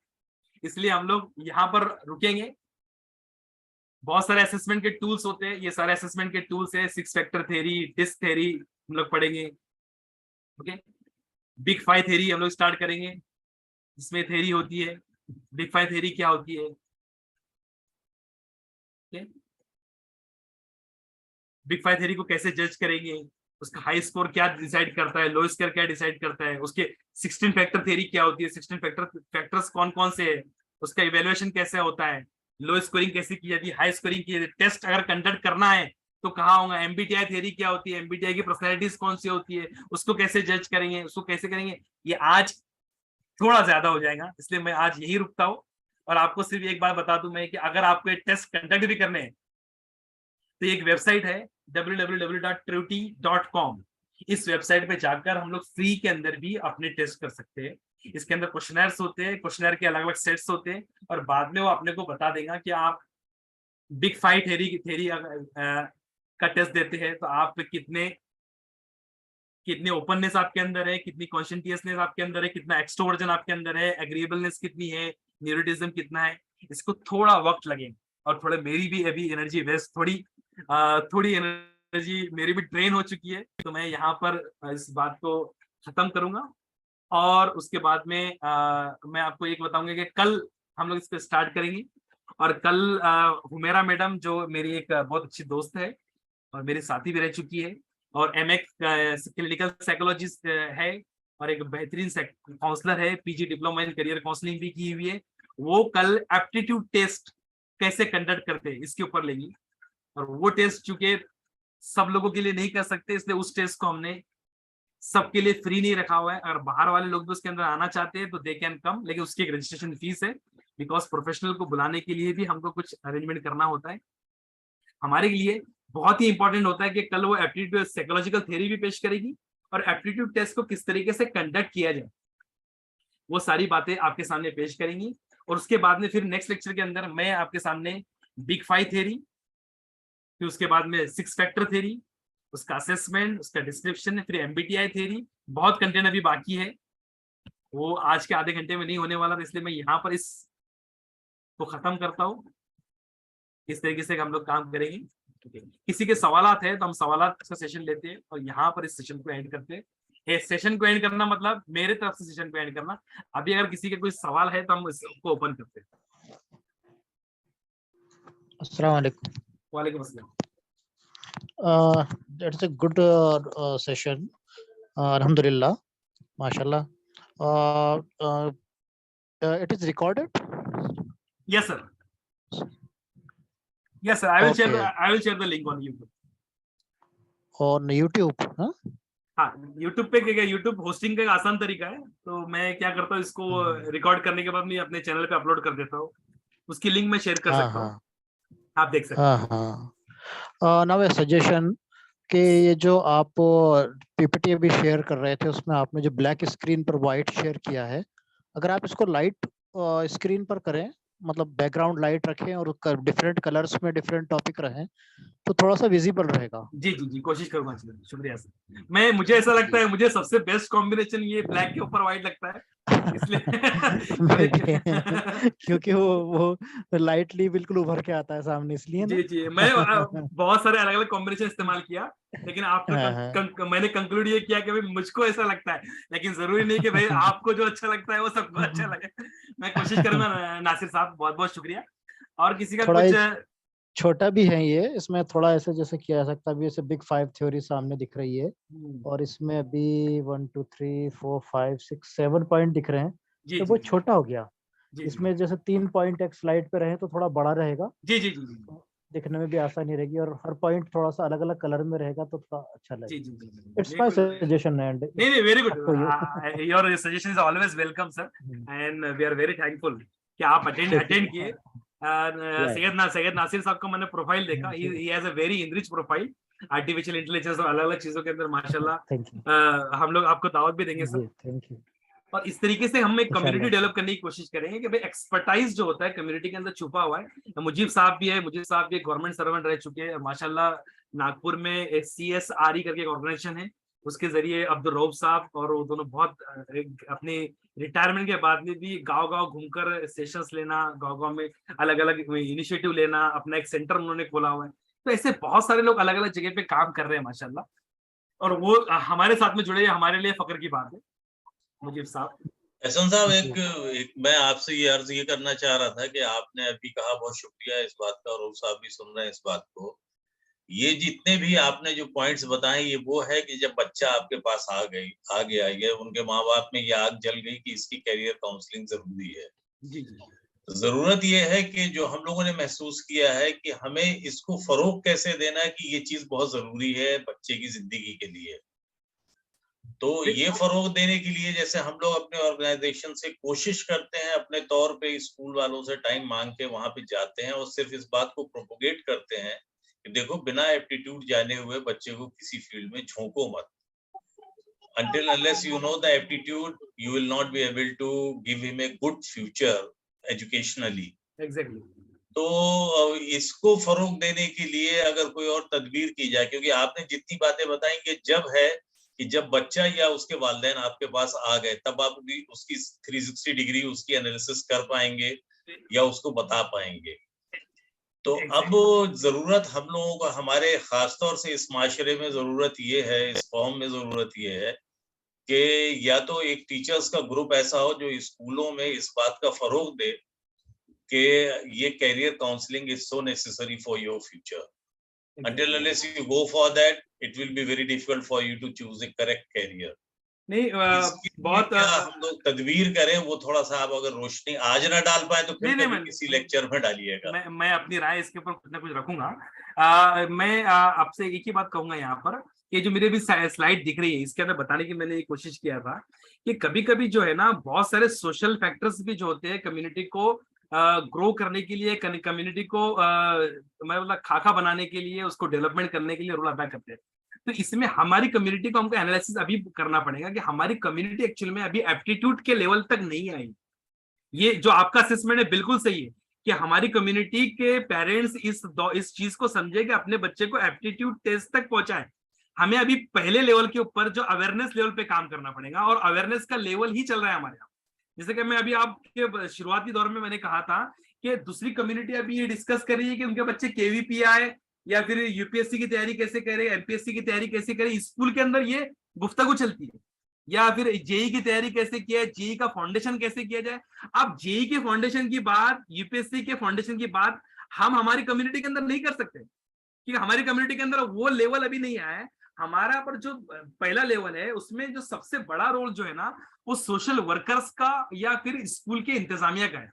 इसलिए हम लोग यहाँ पर रुकेंगे। बहुत सारे असेसमेंट के टूल्स होते हैं, ये सारे असेसमेंट के टूल्स है, 6 फैक्टर थ्योरी, डिस्क थ्योरी हम लोग पढ़ेंगे। ओके, बिग 5 थ्योरी हम लोग स्टार्ट करेंगे, जिसमें थ्योरी होती है। बिग 5 थ्योरी क्या होती है? बिग 5 थ्योरी को कैसे जज करेंगे, उसका हाई स्कोर क्या डिसाइड करता है, लो स्कोर क्या डिसाइड करता है, उसके 16 फैक्टर थ्योरी क्या होती है, 16 फैक्टर्स कौन कौन से है, उसका इवेल्युएशन कैसे होता है, लो स्कोरिंग कैसे की जाती है, हाई स्कोरिंग की जाती है, टेस्ट अगर कंडक्ट करना है तो कहाँ होगा, एमबीटीआई थ्योरी क्या होती है, एमबीटीआई की पर्सनैलिटीज कौन सी होती है, उसको कैसे जज करेंगे, उसको कैसे करेंगे। ये आज थोड़ा ज्यादा हो जाएगा, इसलिए मैं आज यही रुकता हूँ। और आपको सिर्फ एक बात बता दूं मैं कि अगर आपको एक टेस्ट कंडक्ट भी करने हैं तो एक वेबसाइट है www.truity.com। इस वेबसाइट पे जाकर हम लोग फ्री के अंदर भी अपने टेस्ट कर सकते हैं। इसके अंदर क्वेश्चनर्स होते हैं, क्वेश्चनर के अलग अलग सेट्स होते हैं, और बाद में वो अपने को बता देगा कि आप बिग 5 थ्योरी का टेस्ट देते हैं तो आप कितने ओपननेस आपके अंदर है, कितनी कॉन्शियसनेस आपके अंदर है, कितना एक्सट्रोवर्जन आपके अंदर है, एग्रीएबलनेस कितनी है, न्यूरोटिज्म कितना है। इसको थोड़ा वक्त लगेगा और थोड़ा मेरी भी अभी एनर्जी वेस्ट, थोड़ी एनर्जी मेरी भी ड्रेन हो चुकी है, तो मैं यहाँ पर इस बात को खत्म करूंगा। और उसके बाद में मैं आपको एक बताऊंगा कि कल हम लोग इसको स्टार्ट करेंगे। और कल हुमेरा मैडम, जो मेरी एक बहुत अच्छी दोस्त है और मेरी साथी भी रह चुकी है, और एमए क्लिनिकल साइकोलॉजिस्ट है, और एक बेहतरीन काउंसलर है, PG diploma in career counselling भी की हुई है, वो कल एप्टीट्यूड टेस्ट कैसे कंडक्ट करते हैं इसके ऊपर लेंगी। और वो टेस्ट चूंकि सब लोगों के लिए नहीं कर सकते, इसलिए उस टेस्ट को हमने सबके लिए फ्री नहीं रखा हुआ है। अगर बाहर वाले लोग भी उसके अंदर आना चाहते हैं तो दे कैन कम, लेकिन उसकी एक रजिस्ट्रेशन फीस है, बिकॉज प्रोफेशनल को बुलाने के लिए भी हमको कुछ अरेंजमेंट करना होता है। हमारे लिए बहुत ही इंपॉर्टेंट होता है कि कल वो एप्टीट्यूड साइकोलॉजिकल थ्योरी भी पेश करेगी और एप्टीट्यूड टेस्ट को किस तरीके से कंडक्ट किया जाए, वो सारी बातें आपके सामने पेश करेंगी। और उसके बाद में फिर नेक्स्ट लेक्चर के अंदर मैं आपके सामने बिग 5 थ्योरी, फिर उसके बाद में 6 फैक्टर थ्योरी, उसका असेसमेंट, उसका डिस्क्रिप्शन, फिर एमबीटीआई थ्योरी, बहुत कंटेंट अभी बाकी है, वो आज के आधे घंटे में नहीं होने वाला, इसलिए मैं यहाँ पर इस को खत्म करता हूँ। इस तरीके से हम लोग काम करेंगे। किसी के सवालात है तो हम सवालात का सेशन लेते हैं और यहाँ पर इस सेशन को एंड करते हैं। सेशन को एंड करना मतलब मेरे तरफ से सेशन को एंड करना। अभी अगर किसी के कोई सवाल है तो हम इसको ओपन करते हैं। अस्सलाम वालेकुम। वालेकुम अस्सलाम। That's a good session. Alhamdulillah, mashallah. It is recorded. Yes sir. Yes sir. I will Okay. share the link on YouTube. On YouTube, हाँ? हाँ, YouTube पे क्या, YouTube होस्टिंग का एक आसान तरीका है, तो मैं क्या करता हूँ, इसको रिकॉर्ड करने के बाद मैं अपने चैनल पे अपलोड कर देता हूँ, उसकी लिंक मैं शेयर कर सकता हूँ, आप देख सकते हैं। Now a suggestion कि ये जो आप पीपीटी अभी शेयर कर रहे थे उसमें आपने जो ब्लैक स्क्रीन पर व्हाइट शेयर किया है, अगर आप इसको लाइट स्क्रीन पर करें, मतलब बैकग्राउंड लाइट रखें और डिफरेंट कलर्स में डिफरेंट टॉपिक रहें तो थोड़ा सा विजिबल रहेगा। जी जी जी, कोशिश करूंगा। शुक्रिया सर। मुझे ऐसा लगता है, मुझे सबसे बेस्ट कॉम्बिनेशन ये ब्लैक के ऊपर व्हाइट लगता है, इसलिए क्योंकि वो लाइटली बिल्कुल उभर के आता है सामने, इसलिए ना। जी जी, मैं बहुत सारे अलग अलग कॉम्बिनेशन इस्तेमाल किया, लेकिन आपने मैंने कंक्लूड ये किया कि भाई मुझको ऐसा लगता है, लेकिन जरूरी नहीं कि भाई आपको जो अच्छा लगता है वो सबको अच्छा लगे। मैं कोशिश करूंगा। नासिर साहब बहुत बहुत शुक्रिया। और किसी का कुछ छोटा भी है ये, इसमें थोड़ा ऐसे जैसे किया जा सकता है। अभी ऐसे बिग 5 थ्योरी सामने दिख रही है और इसमें अभी 1 2 3 4 5 6 7 पॉइंट दिख रहे हैं, तो वो छोटा हो गया। जी इसमें जैसे 3 पॉइंट एक स्लाइड पे रहे तो थोड़ा बड़ा रहेगा, जी जी जी जी तो दिखने में भी आसानी रहेगी, और हर पॉइंट थोड़ा सा अलग अलग कलर में रहेगा तो थोड़ा अच्छा जी लगेगा। जी जी जी। इट्स नहीं माय कोई सजेशन एंड नहीं नहीं, very good, up to you. Your suggestion is always welcome sir, and we are very thankful कि आप अटेंड किए। सैयद नासिर साहब का मैंने प्रोफाइल देखा, he has a very enrich profile artificial intelligence और अलग अलग चीजों के अंदर माशाल्लाह। थैंक यू हम लोग आपको दावत भी देंगे सर, जी, थैंक यू और इस तरीके से हम एक कम्युनिटी इंशाल्लाह। डेवलप करने की कोशिश करेंगे कि भाई एक्सपर्टाइज जो होता है कम्युनिटी के अंदर छुपा हुआ है। मुजीब साहब भी है, मुजीब साहब भी गवर्नमेंट सर्वेंट रह चुके हैं माशाल्लाह। नागपुर में CSRE करके एक ऑर्गेनाइजेशन है, उसके जरिए अब्दुल रऊफ साहब और वो दोनों बहुत अपने रिटायरमेंट के बाद में भी गांव गांव घूमकर सेशंस लेना, गांव गांव में अलग अलग इनिशिएटिव लेना, अपना एक सेंटर उन्होंने खोला हुआ है। तो ऐसे बहुत सारे लोग अलग अलग जगह पे काम कर रहे हैं माशाल्लाह, और वो हमारे साथ में जुड़े, हमारे लिए फख्र की बात है मुजीब साहब। एहसान साहब, जी। एक मैं आपसे ये अर्ज ये करना चाह रहा था कि आपने अभी कहा, बहुत शुक्रिया इस बात का, और साहब भी सुन रहे हैं इस बात को। ये जितने भी आपने जो पॉइंट्स बताए, ये वो है कि जब बच्चा आपके पास आ गया, ये उनके माँ बाप में ये आग जल गई कि इसकी कैरियर काउंसलिंग जरूरी है। जी जी जरूरत ये है कि जो हम लोगों ने महसूस किया है कि हमें इसको फरोग कैसे देना है कि ये चीज बहुत जरूरी है बच्चे की जिंदगी के लिए। तो ये फरोग देने के लिए जैसे हम लोग अपने ऑर्गेनाइजेशन से कोशिश करते हैं, अपने तौर पे स्कूल वालों से टाइम मांग के वहां पे जाते हैं और सिर्फ इस बात को प्रोपोगेट करते हैं कि देखो, बिना एप्टीट्यूड जाने हुए बच्चे को किसी फील्ड में झोंको मत। Until unless you know the aptitude, you will not be able to give him a good future educationally. Exactly. तो इसको फरोग देने के लिए अगर कोई और तदबीर की जाए, क्योंकि आपने जितनी बातें बताई कि जब बच्चा या उसके वालिदैन आपके पास आ गए, तब आप उसकी 360 डिग्री उसकी एनालिसिस कर पाएंगे या उसको बता पाएंगे। तो अब जरूरत हम लोगों को, हमारे खासतौर से इस माशरे में जरूरत ये है, इस कौम में जरूरत ये है कि या तो एक टीचर्स का ग्रुप ऐसा हो जो स्कूलों में इस बात का फरोग दे कि ये career counselling is so necessary for your future. Until unless you go for that, it will be very difficult for you to choose a correct career. नहीं बहुत क्या हम लोग तदबीर करें, वो थोड़ा सा आप अगर रोशनी आज ना डाल पाए तो फिर कभी किसी लेक्चर में डालिएगा। मैं अपनी राय इसके ऊपर कुछ ना कुछ रखूंगा। मैं आपसे एक ही बात कहूंगा यहाँ पर कि जो मेरे भी स्लाइड दिख रही है, इसके अंदर बताने की मैंने कोशिश किया था कि कभी कभी जो है ना, बहुत सारे सोशल फैक्टर्स भी जो होते हैं कम्युनिटी को ग्रो करने के लिए, कम्युनिटी को मतलब खाका बनाने के लिए, उसको डेवलपमेंट करने के लिए रोल अदा करते हैं। तो इसमें हमारी कम्युनिटी को हमको एनालिसिस अभी करना पड़ेगा कि हमारी कम्युनिटी एक्चुअल में अभी एप्टीट्यूड के लेवल तक नहीं आई। ये जो आपका असेसमेंट है बिल्कुल सही है कि हमारी कम्युनिटी के पेरेंट्स इस चीज को समझे कि अपने बच्चे को एप्टीट्यूड टेस्ट तक पहुंचाए। हमें अभी पहले लेवल के ऊपर जो अवेयरनेस लेवल पे काम करना पड़ेगा, और अवेयरनेस का लेवल ही चल रहा है हमारे यहाँ। जैसे कि मैं अभी आपके शुरुआती दौर में मैंने कहा था कि दूसरी कम्युनिटी अभी ये डिस्कस कर रही है कि उनके बच्चे KVPI या फिर UPSC की तैयारी कैसे करें, MPSC की तैयारी कैसे करें, स्कूल के अंदर ये गुफ्तगू चलती है। या फिर JEE की तैयारी कैसे किया है, JEE का फाउंडेशन कैसे किया जाए। अब JEE के फाउंडेशन की बात, UPSC के फाउंडेशन की बात हम हमारी कम्युनिटी के अंदर नहीं कर सकते, क्योंकि हमारी कम्युनिटी के अंदर वो लेवल अभी नहीं आया है। हमारा पर जो पहला लेवल है उसमें जो सबसे बड़ा रोल जो है ना, वो सोशल वर्कर्स का या फिर स्कूल के इंतजामिया का है।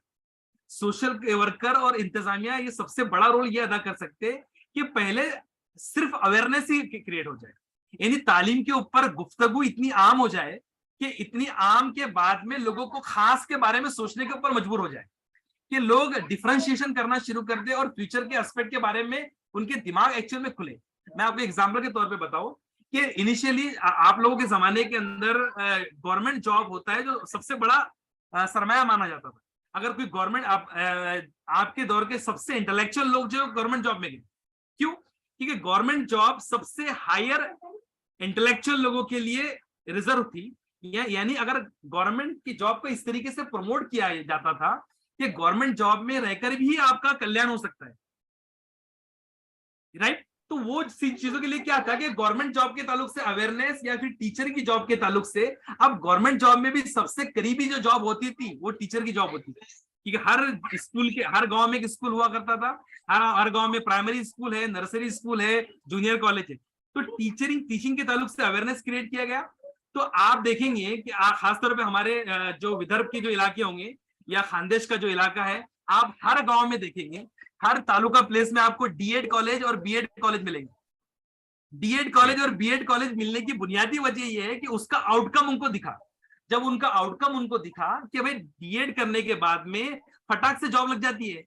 सोशल वर्कर और इंतजामिया ये सबसे बड़ा रोल ये अदा कर सकते हैं कि पहले सिर्फ अवेयरनेस ही क्रिएट हो जाए, यानी तालीम के ऊपर गुफ्तगू इतनी आम हो जाए कि इतनी आम के बाद में लोगों को खास के बारे में सोचने के ऊपर मजबूर हो जाए कि लोग डिफरेंशिएशन करना शुरू कर दे और फ्यूचर के एस्पेक्ट के बारे में उनके दिमाग एक्चुअल में खुले। मैं आपको एग्जाम्पल के तौर पे बताऊं कि इनिशियली आप लोगों के जमाने के अंदर गवर्नमेंट जॉब होता है जो सबसे बड़ा सरमाया माना जाता था। अगर कोई गवर्नमेंट आपके दौर के सबसे इंटेलेक्चुअल लोग जो गवर्नमेंट जॉब में गए, क्यों? क्योंकि गवर्नमेंट जॉब सबसे हायर इंटेलेक्चुअल लोगों के लिए रिजर्व थी। यानी अगर गवर्नमेंट की जॉब को इस तरीके से प्रमोट किया जाता था कि गवर्नमेंट जॉब में रहकर भी आपका कल्याण हो सकता है, राइट? तो वो चीजों के लिए क्या था कि गवर्नमेंट जॉब के ताल्लुक से अवेयरनेस या फिर टीचर की जॉब के ताल्लुक से, अब गवर्नमेंट जॉब में भी सबसे करीबी जो जॉब होती थी वो टीचर की जॉब होती थी, क्योंकि हर स्कूल के, हर गांव में एक स्कूल हुआ करता था, हर गांव में प्राइमरी स्कूल है, नर्सरी स्कूल है, जूनियर कॉलेज है। तो टीचिंग के ताल्लुक से अवेयरनेस क्रिएट किया गया। तो आप देखेंगे कि खासतौर पर हमारे जो विदर्भ के जो इलाके होंगे, या खानदेश का जो इलाका है, आप हर गांव में देखेंगे, हर तालुका प्लेस में आपको डीएड कॉलेज और बीएड कॉलेज मिलेंगे। डीएड कॉलेज और बीएड कॉलेज मिलने की बुनियादी वजह यह है कि उसका आउटकम उनको दिखा। जब उनका आउटकम उनको दिखा कि भाई डीएड करने के बाद में फटाक से जॉब लग जाती है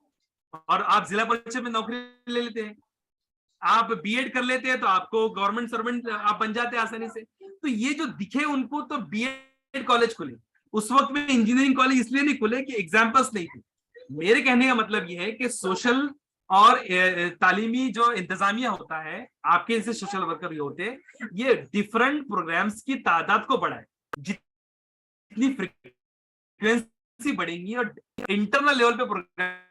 और आप जिला परिषद में नौकरी ले लेते हैं, आप बीएड कर लेते हैं तो आपको गवर्नमेंट सर्वेंट आप बन जाते हैं आसानी से। तो ये जो दिखे उनको, तो बीएड कॉलेज खुले। उस वक्त में इंजीनियरिंग कॉलेज इसलिए नहीं खुले कि एग्जाम्पल्स नहीं थे। मेरे कहने का मतलब यह है कि सोशल और तालीमी जो इंतजामिया होता है, आपके जैसे सोशल वर्कर ये होते हैं, ये डिफरेंट प्रोग्राम्स की तादाद को बढ़ाए। जितनी फ्रीक्वेंसी बढ़ेंगी और इंटरनल लेवल पे प्रोग्राम,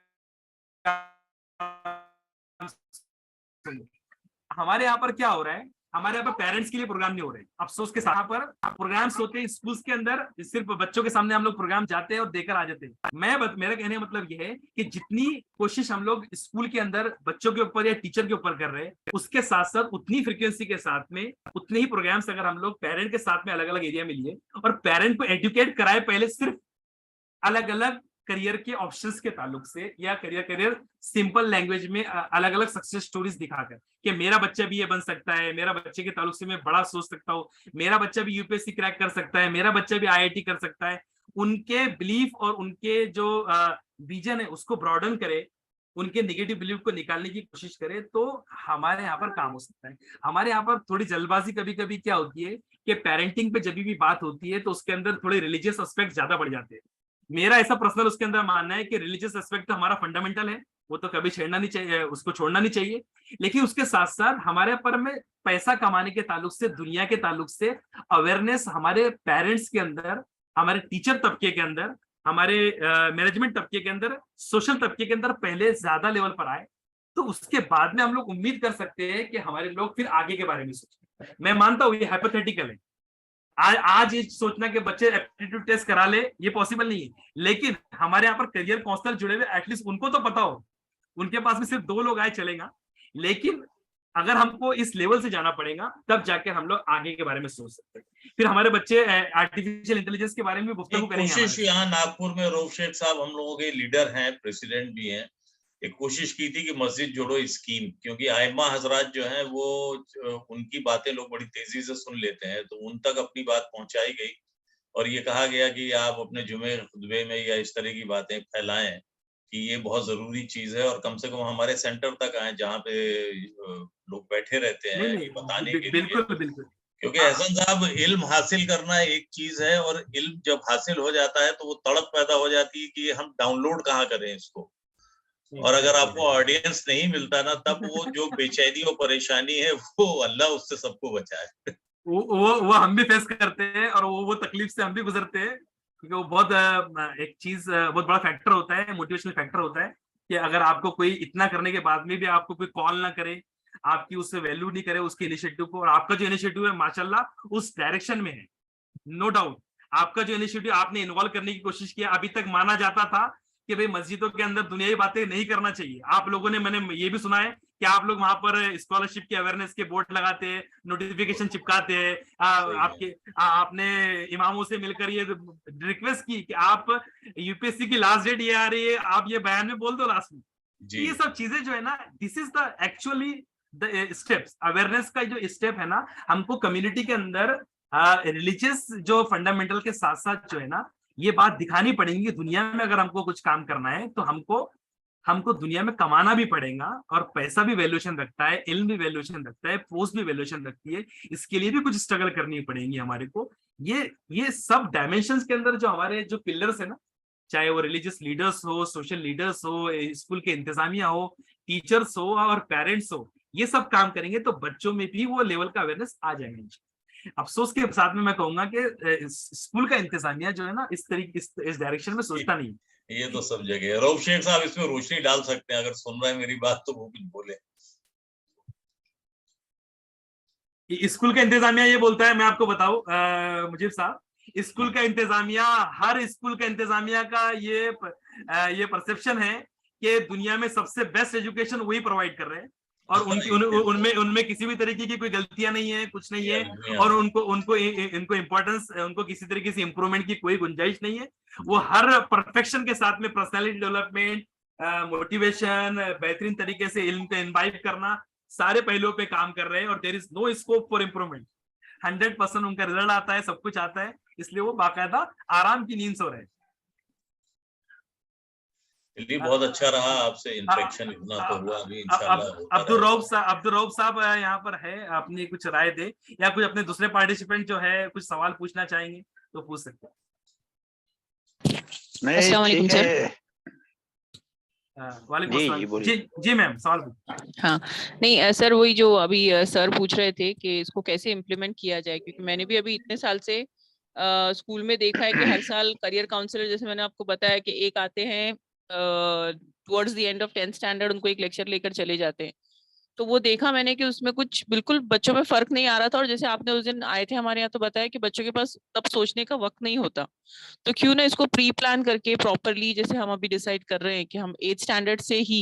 हमारे यहाँ पर क्या हो रहा है, हमारे यहाँ पर पेरेंट्स के लिए प्रोग्राम नहीं हो रहे। अफसोस के साथ पर प्रोग्राम्स होते हैं स्कूल्स के अंदर, सिर्फ बच्चों के सामने हम लोग प्रोग्राम जाते हैं और देकर आ जाते हैं। मेरा कहने का मतलब यह है कि जितनी कोशिश हम लोग स्कूल के अंदर बच्चों के ऊपर या टीचर के ऊपर कर रहे हैं, उसके साथ साथ उतनी फ्रीक्वेंसी के साथ में उतने ही प्रोग्राम्स अगर हम लोग पेरेंट के साथ में अलग अलग एरिया में लिए और पेरेंट को एजुकेट कराए, पहले सिर्फ अलग अलग करियर के ऑप्शंस के ताल्लुक से या करियर सिंपल लैंग्वेज में अलग अलग सक्सेस स्टोरीज दिखाकर कि मेरा बच्चा भी ये बन सकता है, मेरा बच्चे के ताल्लुक से मैं बड़ा सोच सकता हूँ, मेरा बच्चा भी यूपीएससी क्रैक कर सकता है, मेरा बच्चा भी आईआईटी कर सकता है। उनके बिलीफ और उनके जो विजन है उसको ब्रॉडन करे, उनके नेगेटिव बिलीफ को निकालने की कोशिश करे, तो हमारे यहाँ पर काम हो सकता है। हमारे यहाँ पर थोड़ी जल्दबाजी कभी कभी क्या होती है कि पेरेंटिंग पे जब भी बात होती है तो उसके अंदर थोड़े रिलीजियस एस्पेक्ट ज्यादा बढ़ जाते हैं। मेरा ऐसा पर्सनल उसके अंदर मानना है कि रिलीजियस एस्पेक्ट तो हमारा फंडामेंटल है, वो तो कभी छेड़ना नहीं चाहिए, उसको छोड़ना नहीं चाहिए। लेकिन उसके साथ साथ हमारे पर में पैसा कमाने के ताल्लुक से, दुनिया के ताल्लुक से अवेयरनेस हमारे पेरेंट्स के अंदर, हमारे टीचर तबके के अंदर, हमारे मैनेजमेंट तबके के अंदर, सोशल तबके के अंदर पहले ज्यादा लेवल पर आए, तो उसके बाद में हम लोग उम्मीद कर सकते हैं कि हमारे लोग फिर आगे के बारे में सोचें। मैं मानता हूँ ये हाइपोथेटिकल है, आज ये सोचना कि बच्चे एप्टीट्यूड टेस्ट करा ले, ये पॉसिबल नहीं है। लेकिन हमारे यहाँ पर करियर काउंसलर जुड़े हुए, एटलीस्ट उनको तो पता हो, उनके पास में सिर्फ 2 लोग आए चलेगा, लेकिन अगर हमको इस लेवल से जाना पड़ेगा तब जाके हम लोग आगे के बारे में सोच सकते हैं। फिर हमारे बच्चे आर्टिफिशियल इंटेलिजेंस के बारे में गुफ्तगू करेंगे। कोशिश यहाँ नागपुर में रऊफ शेख साहब हम लोगों के लीडर हैं, प्रेसिडेंट भी हैं, एक कोशिश की थी कि मस्जिद जोड़ो स्कीम, क्योंकि आइमा हजरात जो हैं वो उनकी बातें लोग बड़ी तेजी से सुन लेते हैं, तो उन तक अपनी बात पहुंचाई गई और ये कहा गया कि आप अपने जुमे खुतबे में या इस तरह की बातें फैलाएं कि ये बहुत जरूरी चीज है और कम से कम हमारे सेंटर तक आए जहाँ पे लोग बैठे रहते हैं बताने के लिए। बिल्कुल बिल्कुल, क्योंकि एहसन साहब, इल्म हासिल करना एक चीज है और इल्म जब हासिल हो जाता है तो वो तड़प पैदा हो जाती है कि हम डाउनलोड कहाँ करें इसको, और अगर आपको ऑडियंस नहीं मिलता ना, तब वो जो बेचैनी और परेशानी है वो अल्लाह उससे सबको बचाए। वो हम भी फेस करते हैं और वो तकलीफ से हम भी गुजरते हैं, क्योंकि वो बहुत एक चीज बहुत बड़ा फैक्टर होता है, मोटिवेशनल फैक्टर होता है कि अगर आपको कोई इतना करने के बाद में भी आपको कोई कॉल ना करे, आपकी उससे वैल्यू नहीं करे उसके इनिशिएटिव को, और आपका जो इनिशिएटिव है माशाल्लाह उस डायरेक्शन में है, नो डाउट। आपका जो इनिशिएटिव आपने इन्वॉल्व करने की कोशिश किया, अभी तक माना जाता था कि भाई मस्जिदों के अंदर दुनियावी बातें नहीं करना चाहिए। आप लोगों ने, मैंने ये भी सुना है कि आप लोग वहां पर स्कॉलरशिप की अवेयरनेस के बोर्ड लगाते हैं, नोटिफिकेशन चिपकाते हैं, आपने इमामों से मिलकर ये रिक्वेस्ट की कि आप यूपीएससी की लास्ट डेट ये आ रही है, आप ये बयान में बोल दो लास्ट में। ये सब चीजें जो है ना, this is the actually the steps, awareness का जो स्टेप है ना, हमको कम्युनिटी के अंदर रिलीजियस जो फंडामेंटल के साथ साथ जो है ना, ये बात दिखानी पड़ेगी। दुनिया में अगर हमको कुछ काम करना है तो हमको दुनिया में कमाना भी पड़ेगा, और पैसा भी वैल्यूएशन रखता है, इल्म भी वैल्यूएशन रखता है, पोस्ट भी वैल्यूएशन रखती है, इसके लिए भी कुछ स्ट्रगल करनी पड़ेगी हमारे को। ये सब डायमेंशंस के अंदर जो हमारे जो पिलर्स है ना, चाहे वो रिलीजियस लीडर्स हो, सोशल लीडर्स हो, स्कूल के इंतजामिया हो, टीचर्स हो और पेरेंट्स हो, ये सब काम करेंगे तो बच्चों में भी वो लेवल का अवेयरनेस आ जाएगा। अफसोस के साथ में मैं कहूंगा कि स्कूल का इंतजामिया जो है ना, इस तरीके इस डायरेक्शन में सोचता नहीं। ये तो सब जगह है। रऊफ शेख साहब इसमें रोशनी डाल सकते हैं, अगर सुन रहे हैं मेरी बात तो वो कुछ बोले। स्कूल का इंतजामिया ये बोलता है, मैं आपको बताऊं मुजीब साहब, स्कूल का इंतजामिया, हर स्कूल का इंतजामिया का ये परसेप्शन है कि दुनिया में सबसे बेस्ट एजुकेशन वही प्रोवाइड कर रहे हैं, और उनकी उनमें उनमें किसी भी तरीके की कोई गलतियां नहीं है, कुछ नहीं है, और उनको उनको इनको इम्पोर्टेंस, उनको किसी तरीके से इंप्रूवमेंट की कोई गुंजाइश नहीं है। वो हर परफेक्शन के साथ में पर्सनालिटी डेवलपमेंट, मोटिवेशन, बेहतरीन तरीके से इल्म को इम्बाइब करना, सारे पहलुओं पे काम कर रहे हैं, और there is no scope for improvement. 100% उनका रिजल्ट आता है, सब कुछ आता है, इसलिए वो बाकायदा आराम की नींद सो रहे हैं। चलिए, बहुत अच्छा रहा आपसे इंटरेक्शन, इतना तो हुआ अभी इंशाल्लाह। अब्दुल रऊफ साहब यहाँ पर है, अपनी कुछ राय दे, या कुछ अपने दूसरे पार्टिसिपेंट जो है कुछ सवाल पूछना चाहेंगे तो पूछ सकते हैं। अस्सलाम वालेकुम सर। वालेकुम अस्सलाम। जी मैम, सवाल। हाँ, नहीं सर, वही जो अभी सर पूछ रहे थे कि इसको कैसे इम्प्लीमेंट किया जाए, क्योंकि मैंने भी अभी इतने साल से स्कूल में देखा है कि हर साल करियर काउंसलर, जैसे मैंने आपको बताया कि एक आते हैं towards the end of 10th standard, उनको एक लेक्चर लेकर चले जाते हैं। तो वो देखा मैंने कि उसमें कुछ बिल्कुल बच्चों में फर्क नहीं आ रहा था। और जैसे आपने उस दिन आए थे हमारे यहाँ, तो बताया कि बच्चों के पास तब सोचने का वक्त नहीं होता, तो क्यों ना इसको प्री प्लान करके प्रॉपरली, जैसे हम अभी डिसाइड कर रहे हैं कि हम 8th स्टैंडर्ड से ही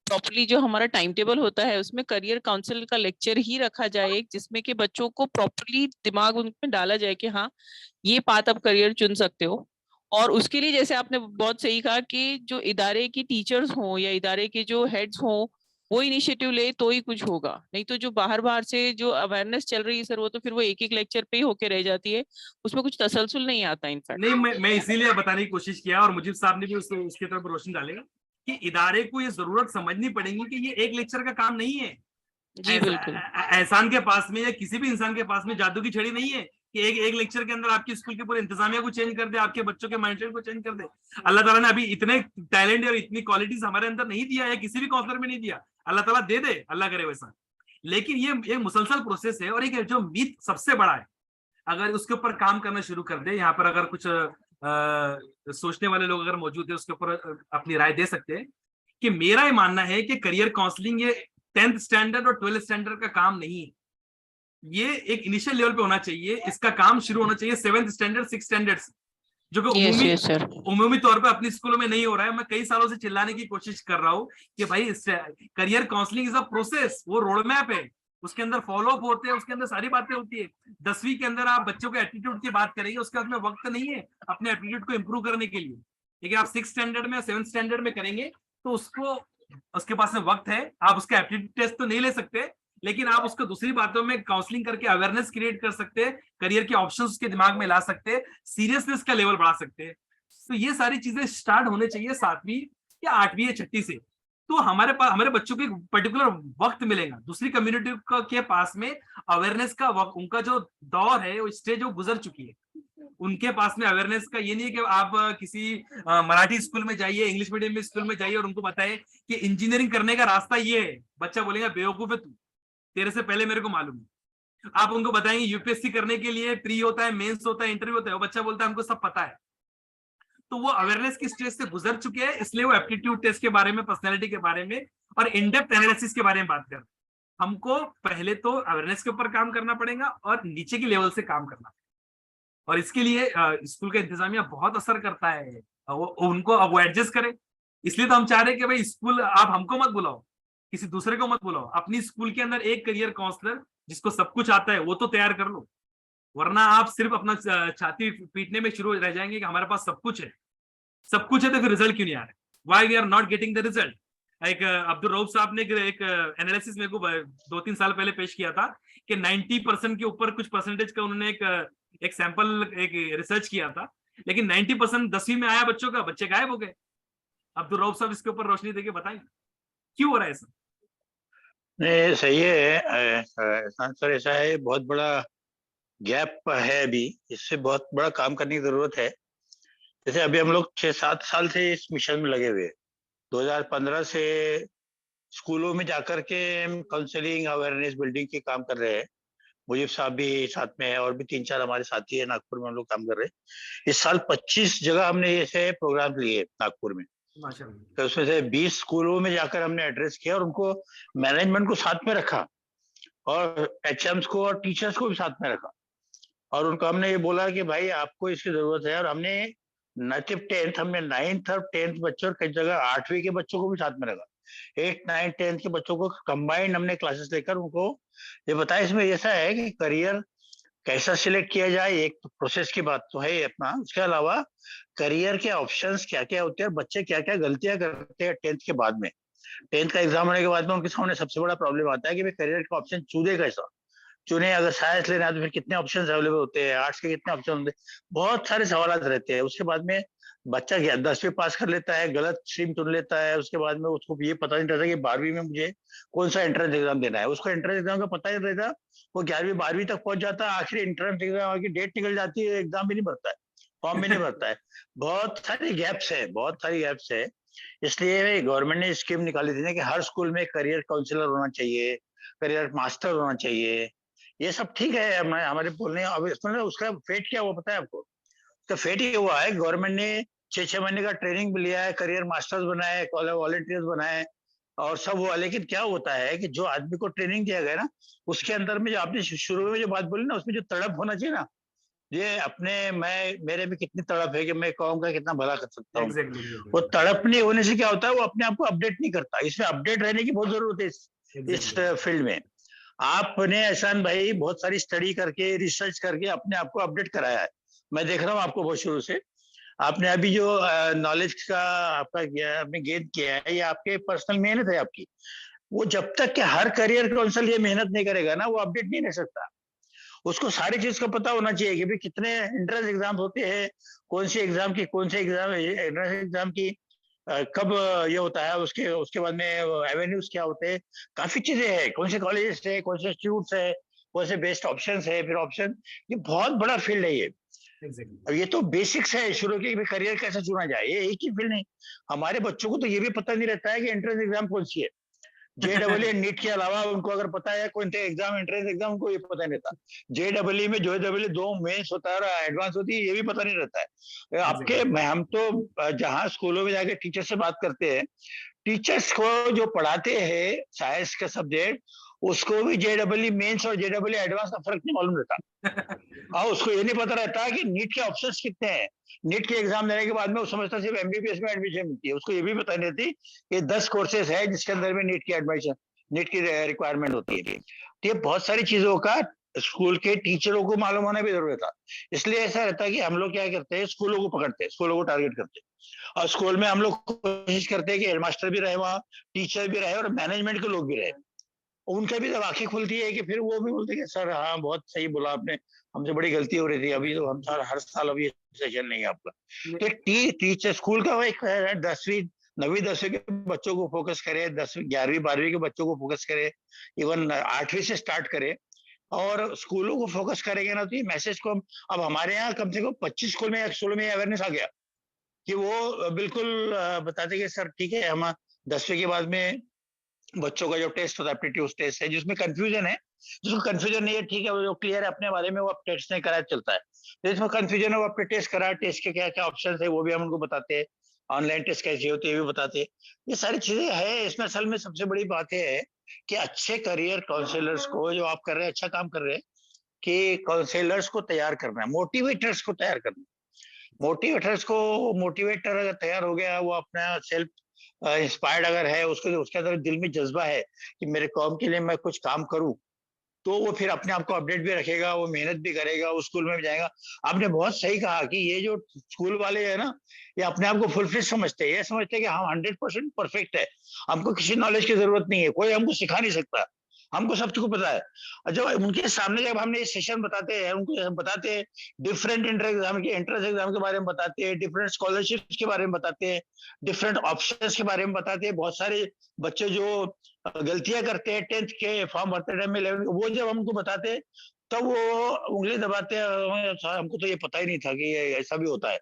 प्रॉपरली जो हमारा टाइम टेबल होता है उसमें करियर काउंसिल का लेक्चर ही रखा जाए, जिसमें कि बच्चों को प्रॉपरली दिमाग उनमें डाला जाए कि हाँ, ये पाथ आप करियर चुन सकते हो। और उसके लिए जैसे आपने बहुत सही कहा कि जो इदारे की टीचर्स हों या इदारे के जो हेड्स हों, वो इनिशिएटिव ले तो ही कुछ होगा, नहीं तो जो बाहर बाहर से जो अवेयरनेस चल रही है सर, वो तो फिर वो एक एक लेक्चर पे ही होके रह जाती है, उसमें कुछ तसलसल नहीं आता। इनफैक्ट नहीं, मैं इसीलिए बताने की कोशिश किया, और मुजीब साहब ने भी उसकी तरफ रोशनी डालेगा कि इदारे को ये जरूरत समझनी पड़ेगी कि ये एक लेक्चर का काम नहीं है। जी बिल्कुल। एहसान के पास में या किसी भी इंसान के पास में जादू की छड़ी नहीं है कि एक लेक्चर के अंदर आपकी स्कूल के पूरे इंतजामिया को चेंज कर दे, आपके बच्चों के माइंडसेट को चेंज कर दे। अल्लाह ताला ने अभी इतने टैलेंट और इतनी क्वालिटीज हमारे अंदर नहीं दिया है, किसी भी काउंसलर में नहीं दिया। अल्लाह ताला दे दे, अल्लाह करे वैसा। लेकिन ये एक मुसलसल प्रोसेस है, और एक जो मीथ सबसे बड़ा है, अगर उसके ऊपर काम करना शुरू कर दे, यहाँ पर अगर कुछ सोचने वाले लोग अगर मौजूद है, उसके ऊपर अपनी राय दे सकते हैं। कि मेरा ये मानना है कि करियर काउंसलिंग ये 10th स्टैंडर्ड और 12th स्टैंडर्ड का काम नहीं है, ये एक इनिशियल लेवल पे होना चाहिए। इसका काम शुरू होना चाहिए 7th स्टैंडर्ड 6th स्टैंडर्ड से, जो कि उमूमी तौर पे अपनी स्कूलों में नहीं हो रहा है। मैं कई सालों से चिल्लाने की कोशिश कर रहा हूँ कि भाई career counselling is a process, वो रोड मैप है, उसके अंदर फॉलो अप होते हैं, उसके अंदर सारी बातें होती है। 10वीं के अंदर आप बच्चों के एटीट्यूड की बात करेंगे, उसके बाद में वक्त नहीं है अपने एटीट्यूड को इंप्रूव करने के लिए। लेकिन आप 6th स्टैंडर्ड में 7th स्टैंडर्ड में करेंगे तो उसके पास में वक्त है। आप उसका एप्टीट्यूड टेस्ट तो नहीं ले सकते, लेकिन आप उसको दूसरी बातों में काउंसलिंग करके अवेयरनेस क्रिएट कर सकते हैं, करियर के ऑप्शंस उसके दिमाग में ला सकते हैं, सीरियसनेस का लेवल बढ़ा सकते हैं। तो ये सारी चीजें स्टार्ट होने चाहिए 7वीं या 8वीं या 6ठी से। तो हमारे पास हमारे बच्चों को एक पर्टिकुलर वक्त मिलेगा। दूसरी कम्युनिटी के पास में अवेयरनेस का वक्त, उनका जो दौर है, वो स्टेज वो गुजर चुकी है। उनके पास में अवेयरनेस का ये नहीं है कि आप किसी मराठी स्कूल में जाइए, इंग्लिश मीडियम में स्कूल में जाइए और उनको बताएं कि इंजीनियरिंग करने का रास्ता ये है। बच्चा बोलेगा बेवकूफ है तू, तेरे से पहले मेरे को मालूम है। आप उनको बताएंगे यूपीएससी करने के लिए प्री होता है, मेंस होता है, इंटरव्यू होता है, वो बच्चा बोलता है हमको सब पता है। तो वो अवेयरनेस की स्टेज से गुजर चुके हैं, इसलिए वो एप्टीट्यूड टेस्ट के बारे में, पर्सनैलिटी के बारे में और इनडेप्थ एनालिसिस के बारे में बात कर। हमको पहले तो अवेयरनेस के ऊपर काम करना पड़ेगा और नीचे की लेवल से काम करना, और इसके लिए स्कूल का इंतजामिया बहुत असर करता है। वो उनको अब वो एडजस्ट करे। इसलिए तो हम चाह रहे हैं कि भाई स्कूल आप हमको मत बुलाओ, किसी दूसरे को मत बुलाओ, अपनी स्कूल के अंदर एक करियर काउंसलर जिसको सब कुछ आता है वो तो तैयार कर लो। वरना आप सिर्फ अपना छाती पीटने में शुरू रह जाएंगे कि हमारे पास सब कुछ है। सब कुछ है तो फिर रिजल्ट क्यों नहीं आ रहा है? Why we are not getting the result? एक अब्दुल रऊफ साहब ने एक एनालिसिस मेरे को 2-3 साल पहले पेश किया था कि 90% के ऊपर कुछ परसेंटेज का उन्होंने एक सैंपल एक रिसर्च किया था, लेकिन 90% 10वीं में आया बच्चों का, बच्चे गायब हो गए। अब्दुल रऊफ साहब इसके ऊपर रोशनी देके बताएंगे क्यों हो रहा है ऐसा? नहीं, सही है सर, ऐसा है, बहुत बड़ा गैप है अभी, इससे बहुत बड़ा काम करने की जरूरत है। जैसे अभी हम लोग 6-7 साल से इस मिशन में लगे हुए, 2015 से स्कूलों में जाकर के हम काउंसलिंग अवेयरनेस बिल्डिंग के काम कर रहे हैं। मुजीब साहब भी साथ में है और भी 3-4 हमारे साथी है, नागपुर में हम लोग काम कर रहे हैं। इस साल 25 जगह हमने ऐसे प्रोग्राम लिए नागपुर में, तो उसमें से 20 स्कूलों में जाकर हमने एड्रेस किया और उनको मैनेजमेंट को साथ में रखा और एचएम्स को और टीचर्स को भी साथ में रखा, और उनको हमने ये बोला कि भाई आपको इसकी जरूरत है। और हमने न सिर्फ 10th, हमने 9th और 10th बच्चों और कई जगह 8वीं के बच्चों को भी साथ में रखा, 8, 9, 10 के बच्चों को कंबाइंड हमने क्लासेस लेकर उनको ये बताया। इसमें ऐसा है कि करियर कैसा सिलेक्ट किया जाए, एक तो प्रोसेस की बात तो है अपना, उसके अलावा करियर के ऑप्शंस क्या-क्या होते हैं, बच्चे क्या-क्या गलतियां करते हैं 10th के बाद में। 10th का एग्जाम होने के बाद में उनके सामने सबसे बड़ा प्रॉब्लम आता है कि भाई करियर का ऑप्शन चुने कैसा? चुने, अगर साइंस लेना है तो फिर कितने ऑप्शंस अवेलेबल होते हैं, आर्ट्स के कितने ऑप्शन होते हैं, बहुत सारे सवालात रहते हैं। उसके बाद में बच्चा 10वीं पास कर लेता है, गलत स्ट्रीम चुन लेता है, उसके बाद में उसको ये पता नहीं रहता कि 12वीं में मुझे कौन सा एंट्रेंस एग्जाम देना है। उसको एंट्रेंस एग्जाम का पता नहीं रहता, वो 11वीं 12वीं तक पहुंच जाता है, आखिर एंट्रेंस एग्जाम की डेट निकल जाती है, एग्जाम भी नहीं भरता है, फॉर्म भी नहीं भरता है। बहुत सारी गैप्स है, बहुत सारी गैप्स है। इसलिए गवर्नमेंट ने स्कीम निकाली थी ना कि हर स्कूल में करियर काउंसलर होना चाहिए, करियर मास्टर होना चाहिए। ये सब ठीक है, हमारे बोलने, अब इसमें ना उसका फेट क्या हुआ पता है आपको? तो फेट ये हुआ है, गवर्नमेंट ने 6-6 महीने का ट्रेनिंग भी लिया है, करियर मास्टर्स बनाए, वॉलंटियर्स बनाए और सब हुआ। लेकिन क्या होता है कि जो आदमी को ट्रेनिंग दिया गया ना, उसके अंदर में जो आपने शुरू में जो बात बोली ना, उसमें जो तड़प होना चाहिए ना, ये अपने मेरे में कितनी तड़प है कि मैं कौम का कितना भला कर सकता हूँ, एग्जैक्टली वो तड़प नहीं होने से क्या होता है, वो अपने आप को अपडेट नहीं करता। इसमें अपडेट रहने की बहुत जरूरत है इस फील्ड में। आपने एहसान भाई बहुत सारी स्टडी करके, रिसर्च करके अपने आप को अपडेट कराया है। मैं देख रहा हूँ आपको बहुत शुरू से। आपने अभी जो नॉलेज का आपका आपने गेन किया है, ये आपके पर्सनल मेहनत है आपकी। वो जब तक कि हर करियर काउंसिल ये मेहनत नहीं करेगा ना, वो अपडेट नहीं रह सकता। उसको सारी चीज का पता होना चाहिए कि भाई कितने एंट्रेंस एग्जाम होते हैं, कौन से एग्जाम की, कौन से एग्जाम एंट्रेंस एग्जाम की कब ये होता है, उसके उसके बाद में एवेन्यूज क्या होते हैं, काफी चीजें हैं, कौन से कॉलेजेस है, कौन से इंस्टीट्यूट है, कौन से बेस्ट ऑप्शंस है, फिर ऑप्शन, ये बहुत बड़ा फील्ड है ये। अब ये तो बेसिक्स है शुरू के, करियर कैसे चुना जाए, ये एक ही फील्ड नहीं। हमारे बच्चों को तो ये भी पता नहीं रहता है कि एंट्रेंस एग्जाम कौन सी है। JEE नीट के अलावा उनको अगर पता है कौन से एग्जाम, एंट्रेंस एग्जाम, उनको ये पता नहीं रहता। JEE में JEE 2 मेंस होता है और एडवांस होती है, ये भी पता नहीं रहता है आपके। हम तो जहाँ स्कूलों में जाके टीचर से बात करते हैं, टीचर्स को जो पढ़ाते हैं साइंस का सब्जेक्ट, उसको भी JEE मेंस और JEE एडवांस का फर्क नहीं मालूम रहता। और उसको ये नहीं पता रहता है कि नीट के ऑप्शंस कितने हैं। नीट के एग्जाम देने के बाद में वो समझता सिर्फ MBBS में एडमिशन मिलती है, उसको ये भी पता नहीं रहती कि 10 कोर्सेज है जिसके अंदर में नीट की एडमिशन, नीट की रिक्वायरमेंट होती है। तो ये बहुत सारी चीजों का स्कूल के टीचरों को मालूम होना भी जरूरी था। इसलिए ऐसा रहता है कि हम लोग क्या करते हैं, स्कूलों को पकड़ते हैं, स्कूलों को टारगेट करते हैं, और स्कूल में हम लोग कोशिश करते हैं कि हेडमास्टर भी रहे वहाँ, टीचर भी रहे और मैनेजमेंट के लोग भी रहे। उनके भी जब आंखें खुलती है कि फिर वो भी बोलते हैं कि सर हाँ बहुत सही बोला आपने, हमसे बड़ी गलती हो रही थी, अभी तो हम हर साल अभी सेशन नहीं है आपका। तो टीचर स्कूल का एक 10वीं 9वीं 10वीं के बच्चों को फोकस करे, 10वीं 11वीं 12वीं के बच्चों को फोकस करे, इवन 8वीं से स्टार्ट करे, और स्कूलों को फोकस करेंगे ना तो ये मैसेज को अब हमारे यहाँ कम से कम 25 स्कूल में, 16 में अवेयरनेस आ गया कि वो बिल्कुल बताते कि सर ठीक है, हम 10वीं के बाद में बच्चों का जो टेस्ट होता है, एप्टीट्यूड टेस्ट है, जिसमें कंफ्यूजन है, जिसको कंफ्यूजन नहीं है ठीक है, वो जो क्लियर है अपने बारे में, वो अब टेस्ट नहीं कराया चलता है। तो इसमें कंफ्यूजन है, वो अपने टेस्ट करा, टेस्ट के क्या क्या ऑप्शन है वो भी हम उनको बताते हैं, ऑनलाइन टेस्ट कैसे होते हैं ये भी बताते हैं। ये सारी चीजें है। इसमें असल में सबसे बड़ी बात है कि अच्छे करियर काउंसलर्स को, जो आप कर रहे हैं अच्छा काम कर रहे हैं, कि काउंसलर्स को तैयार करना है, मोटिवेटर्स को तैयार करना है। मोटिवेटर्स को, मोटिवेटर अगर तैयार हो गया, वो अपना सेल्फ इंस्पायर्ड अगर है, उसको उसके अंदर दिल में जज्बा है कि मेरे कौम के लिए मैं कुछ काम करूं, तो वो फिर अपने आप को अपडेट भी रखेगा, वो मेहनत भी करेगा, वो स्कूल में भी जाएगा। आपने बहुत सही कहा कि ये जो स्कूल वाले हैं ना, ये अपने आप को फुलफिल समझते हैं, ये समझते हैं कि हम 100% परफेक्ट है, हमको किसी नॉलेज की जरूरत नहीं है, कोई हमको सिखा नहीं सकता, हमको सब कुछ पता है। और जब उनके सामने जब हमने ये सेशन बताते हैं, उनको बताते हैं डिफरेंट एंट्रेंस एग्जाम के बारे में बताते हैं, डिफरेंट स्कॉलरशिप के बारे में बताते हैं, डिफरेंट ऑप्शंस के बारे में बताते हैं। बहुत सारे बच्चे जो गलतियां करते हैं 10th के फॉर्म भरते टाइम में, 11th, वो जब हमको बताते हैं तब वो उंगली दबाते हैं, हमको तो ये पता ही नहीं था कि ये ऐसा भी होता है।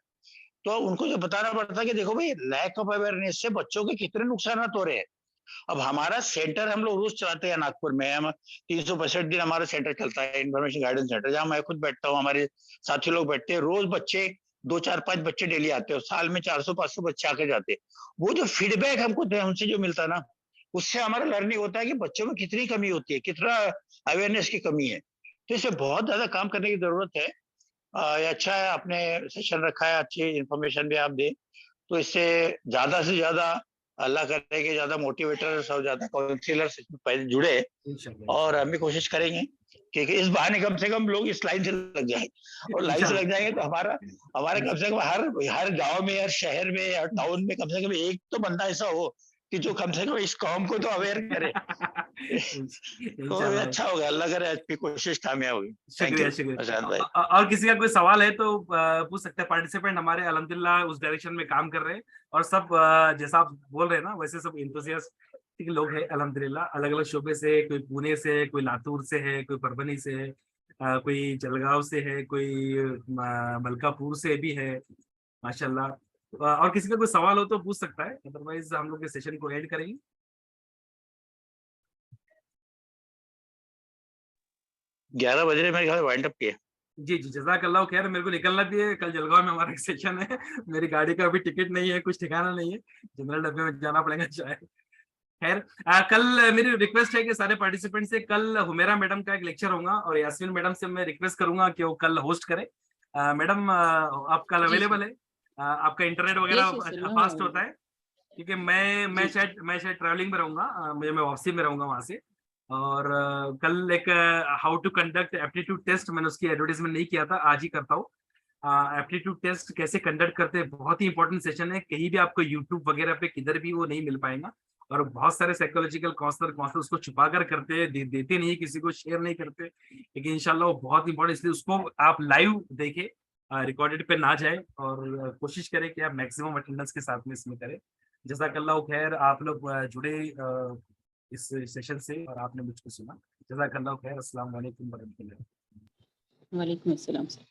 तो उनको जो बताना पड़ता है कि देखो भाई, लैक ऑफ अवेयरनेस से बच्चों के कितने नुकसान हो रहे हैं। अब हमारा सेंटर हम लोग रोज चलाते हैं नागपुर में, हम 365 दिन हमारा सेंटर चलता है, इन्फॉर्मेशन गाइडेंस सेंटर, जहाँ मैं खुद बैठता हूँ, हमारे साथी लोग बैठते हैं, रोज बच्चे 2, 4, 5 बच्चे डेली आते हैं, साल में 400-500 बच्चे आके जाते हैं। वो जो फीडबैक हमको हमसे जो मिलता है ना, उससे हमारा लर्निंग होता है कि बच्चों में कितनी कमी होती है, कितना अवेयरनेस की कमी है। तो इसे बहुत ज्यादा काम करने की जरूरत है। ये अच्छा है आपने सेशन रखा है, अच्छी इन्फॉर्मेशन भी आप दें, तो इससे ज्यादा से ज्यादा अल्लाह करे कि ज्यादा मोटिवेटर्स और ज्यादा काउंसलर्स पहले जुड़े, इंशाल्लाह और हम भी कोशिश करेंगे कि इस बहाने कम से कम लोग इस लाइन से लग जाएं, और लाइन से लग जाएंगे तो हमारे कम से कम हर गांव में, हर शहर में, हर टाउन में कम से कम एक तो बंदा ऐसा हो कि जो कम से कम इस कौम को तो अवेयर करे। तो ये अच्छा होगा, अल्लाह करे आपकी कोशिश कामयाब होगी। शुक्रिया शुक्रिया। प्रशांत भाई, और किसी का कोई सवाल है तो पूछ सकते हैं। पार्टिसिपेंट हमारे अल्हम्दुलिल्लाह उस डायरेक्शन में काम कर रहे हैं, और सब जैसा आप बोल रहे हैं ना वैसे सब इंथुसियास्टिक लोग हैं अल्हम्दुलिल्लाह। अलग अलग शोबे से, कोई पुणे से, कोई लातूर से है, कोई परभनी से है, कोई जलगांव से है, कोई मलकापुर से भी है माशाल्लाह। और किसी का कोई सवाल हो तो पूछ सकता है, अदरवाइज हम लोग इस सेशन को एंड करेंगे। 11 बज रहे मेरे ख्याल वाइंड अप किया। जी जी, जज़ाकल्लाह खैर। मेरे को निकलना भी है, कल जलगांव में हमारा एक सेशन है। मेरी गाड़ी का अभी टिकट नहीं है, कुछ ठिकाना नहीं है, जनरल डब्बे में जाना पड़ेगा शायद। खैर कल मेरी रिक्वेस्ट है कि सारे पार्टिसिपेंट से, कल हुमेरा मैडम का एक लेक्चर होगा, और यास्मीन मैडम से मैं रिक्वेस्ट करूंगा कि वो कल होस्ट करें। मैडम आप कल अवेलेबल है? आपका इंटरनेट वगैरह फास्ट होता है? क्योंकि मैं शायद ट्रैवलिंग में रहूंगा, मैं वापसी में रहूंगा वहां से। और कल एक how to conduct aptitude test, मैंने उसकी एडवर्टाइजमेंट नहीं किया था, आज ही करता हूँ। एप्टीट्यूड टेस्ट कैसे कंडक्ट करते हैं, बहुत ही इंपॉर्टेंट सेशन है। कहीं भी आपको यूट्यूब वगैरह पे किधर भी वो नहीं मिल पाएगा, और बहुत सारे साइकोलॉजिकल काउंसलर उसको छुपा कर करते हैं, देते नहीं, किसी को शेयर नहीं करते। लेकिन इंशाल्लाह वो बहुत इंपॉर्टेंट, इसलिए उसको आप लाइव देखें, रिकॉर्डेड पे ना जाए, और कोशिश करें कि आप मैक्सिमम अटेंडेंस के साथ में इसमें करें। जज़ाकल्लाह खैर, आप लोग जुड़े इस सेशन से, और आपने मुझको सुना। जज़ाकल्लाह खैर। अस्सलाम वालेकुम वरहमतुल्लाह। वालेकुम अस्सलाम सर।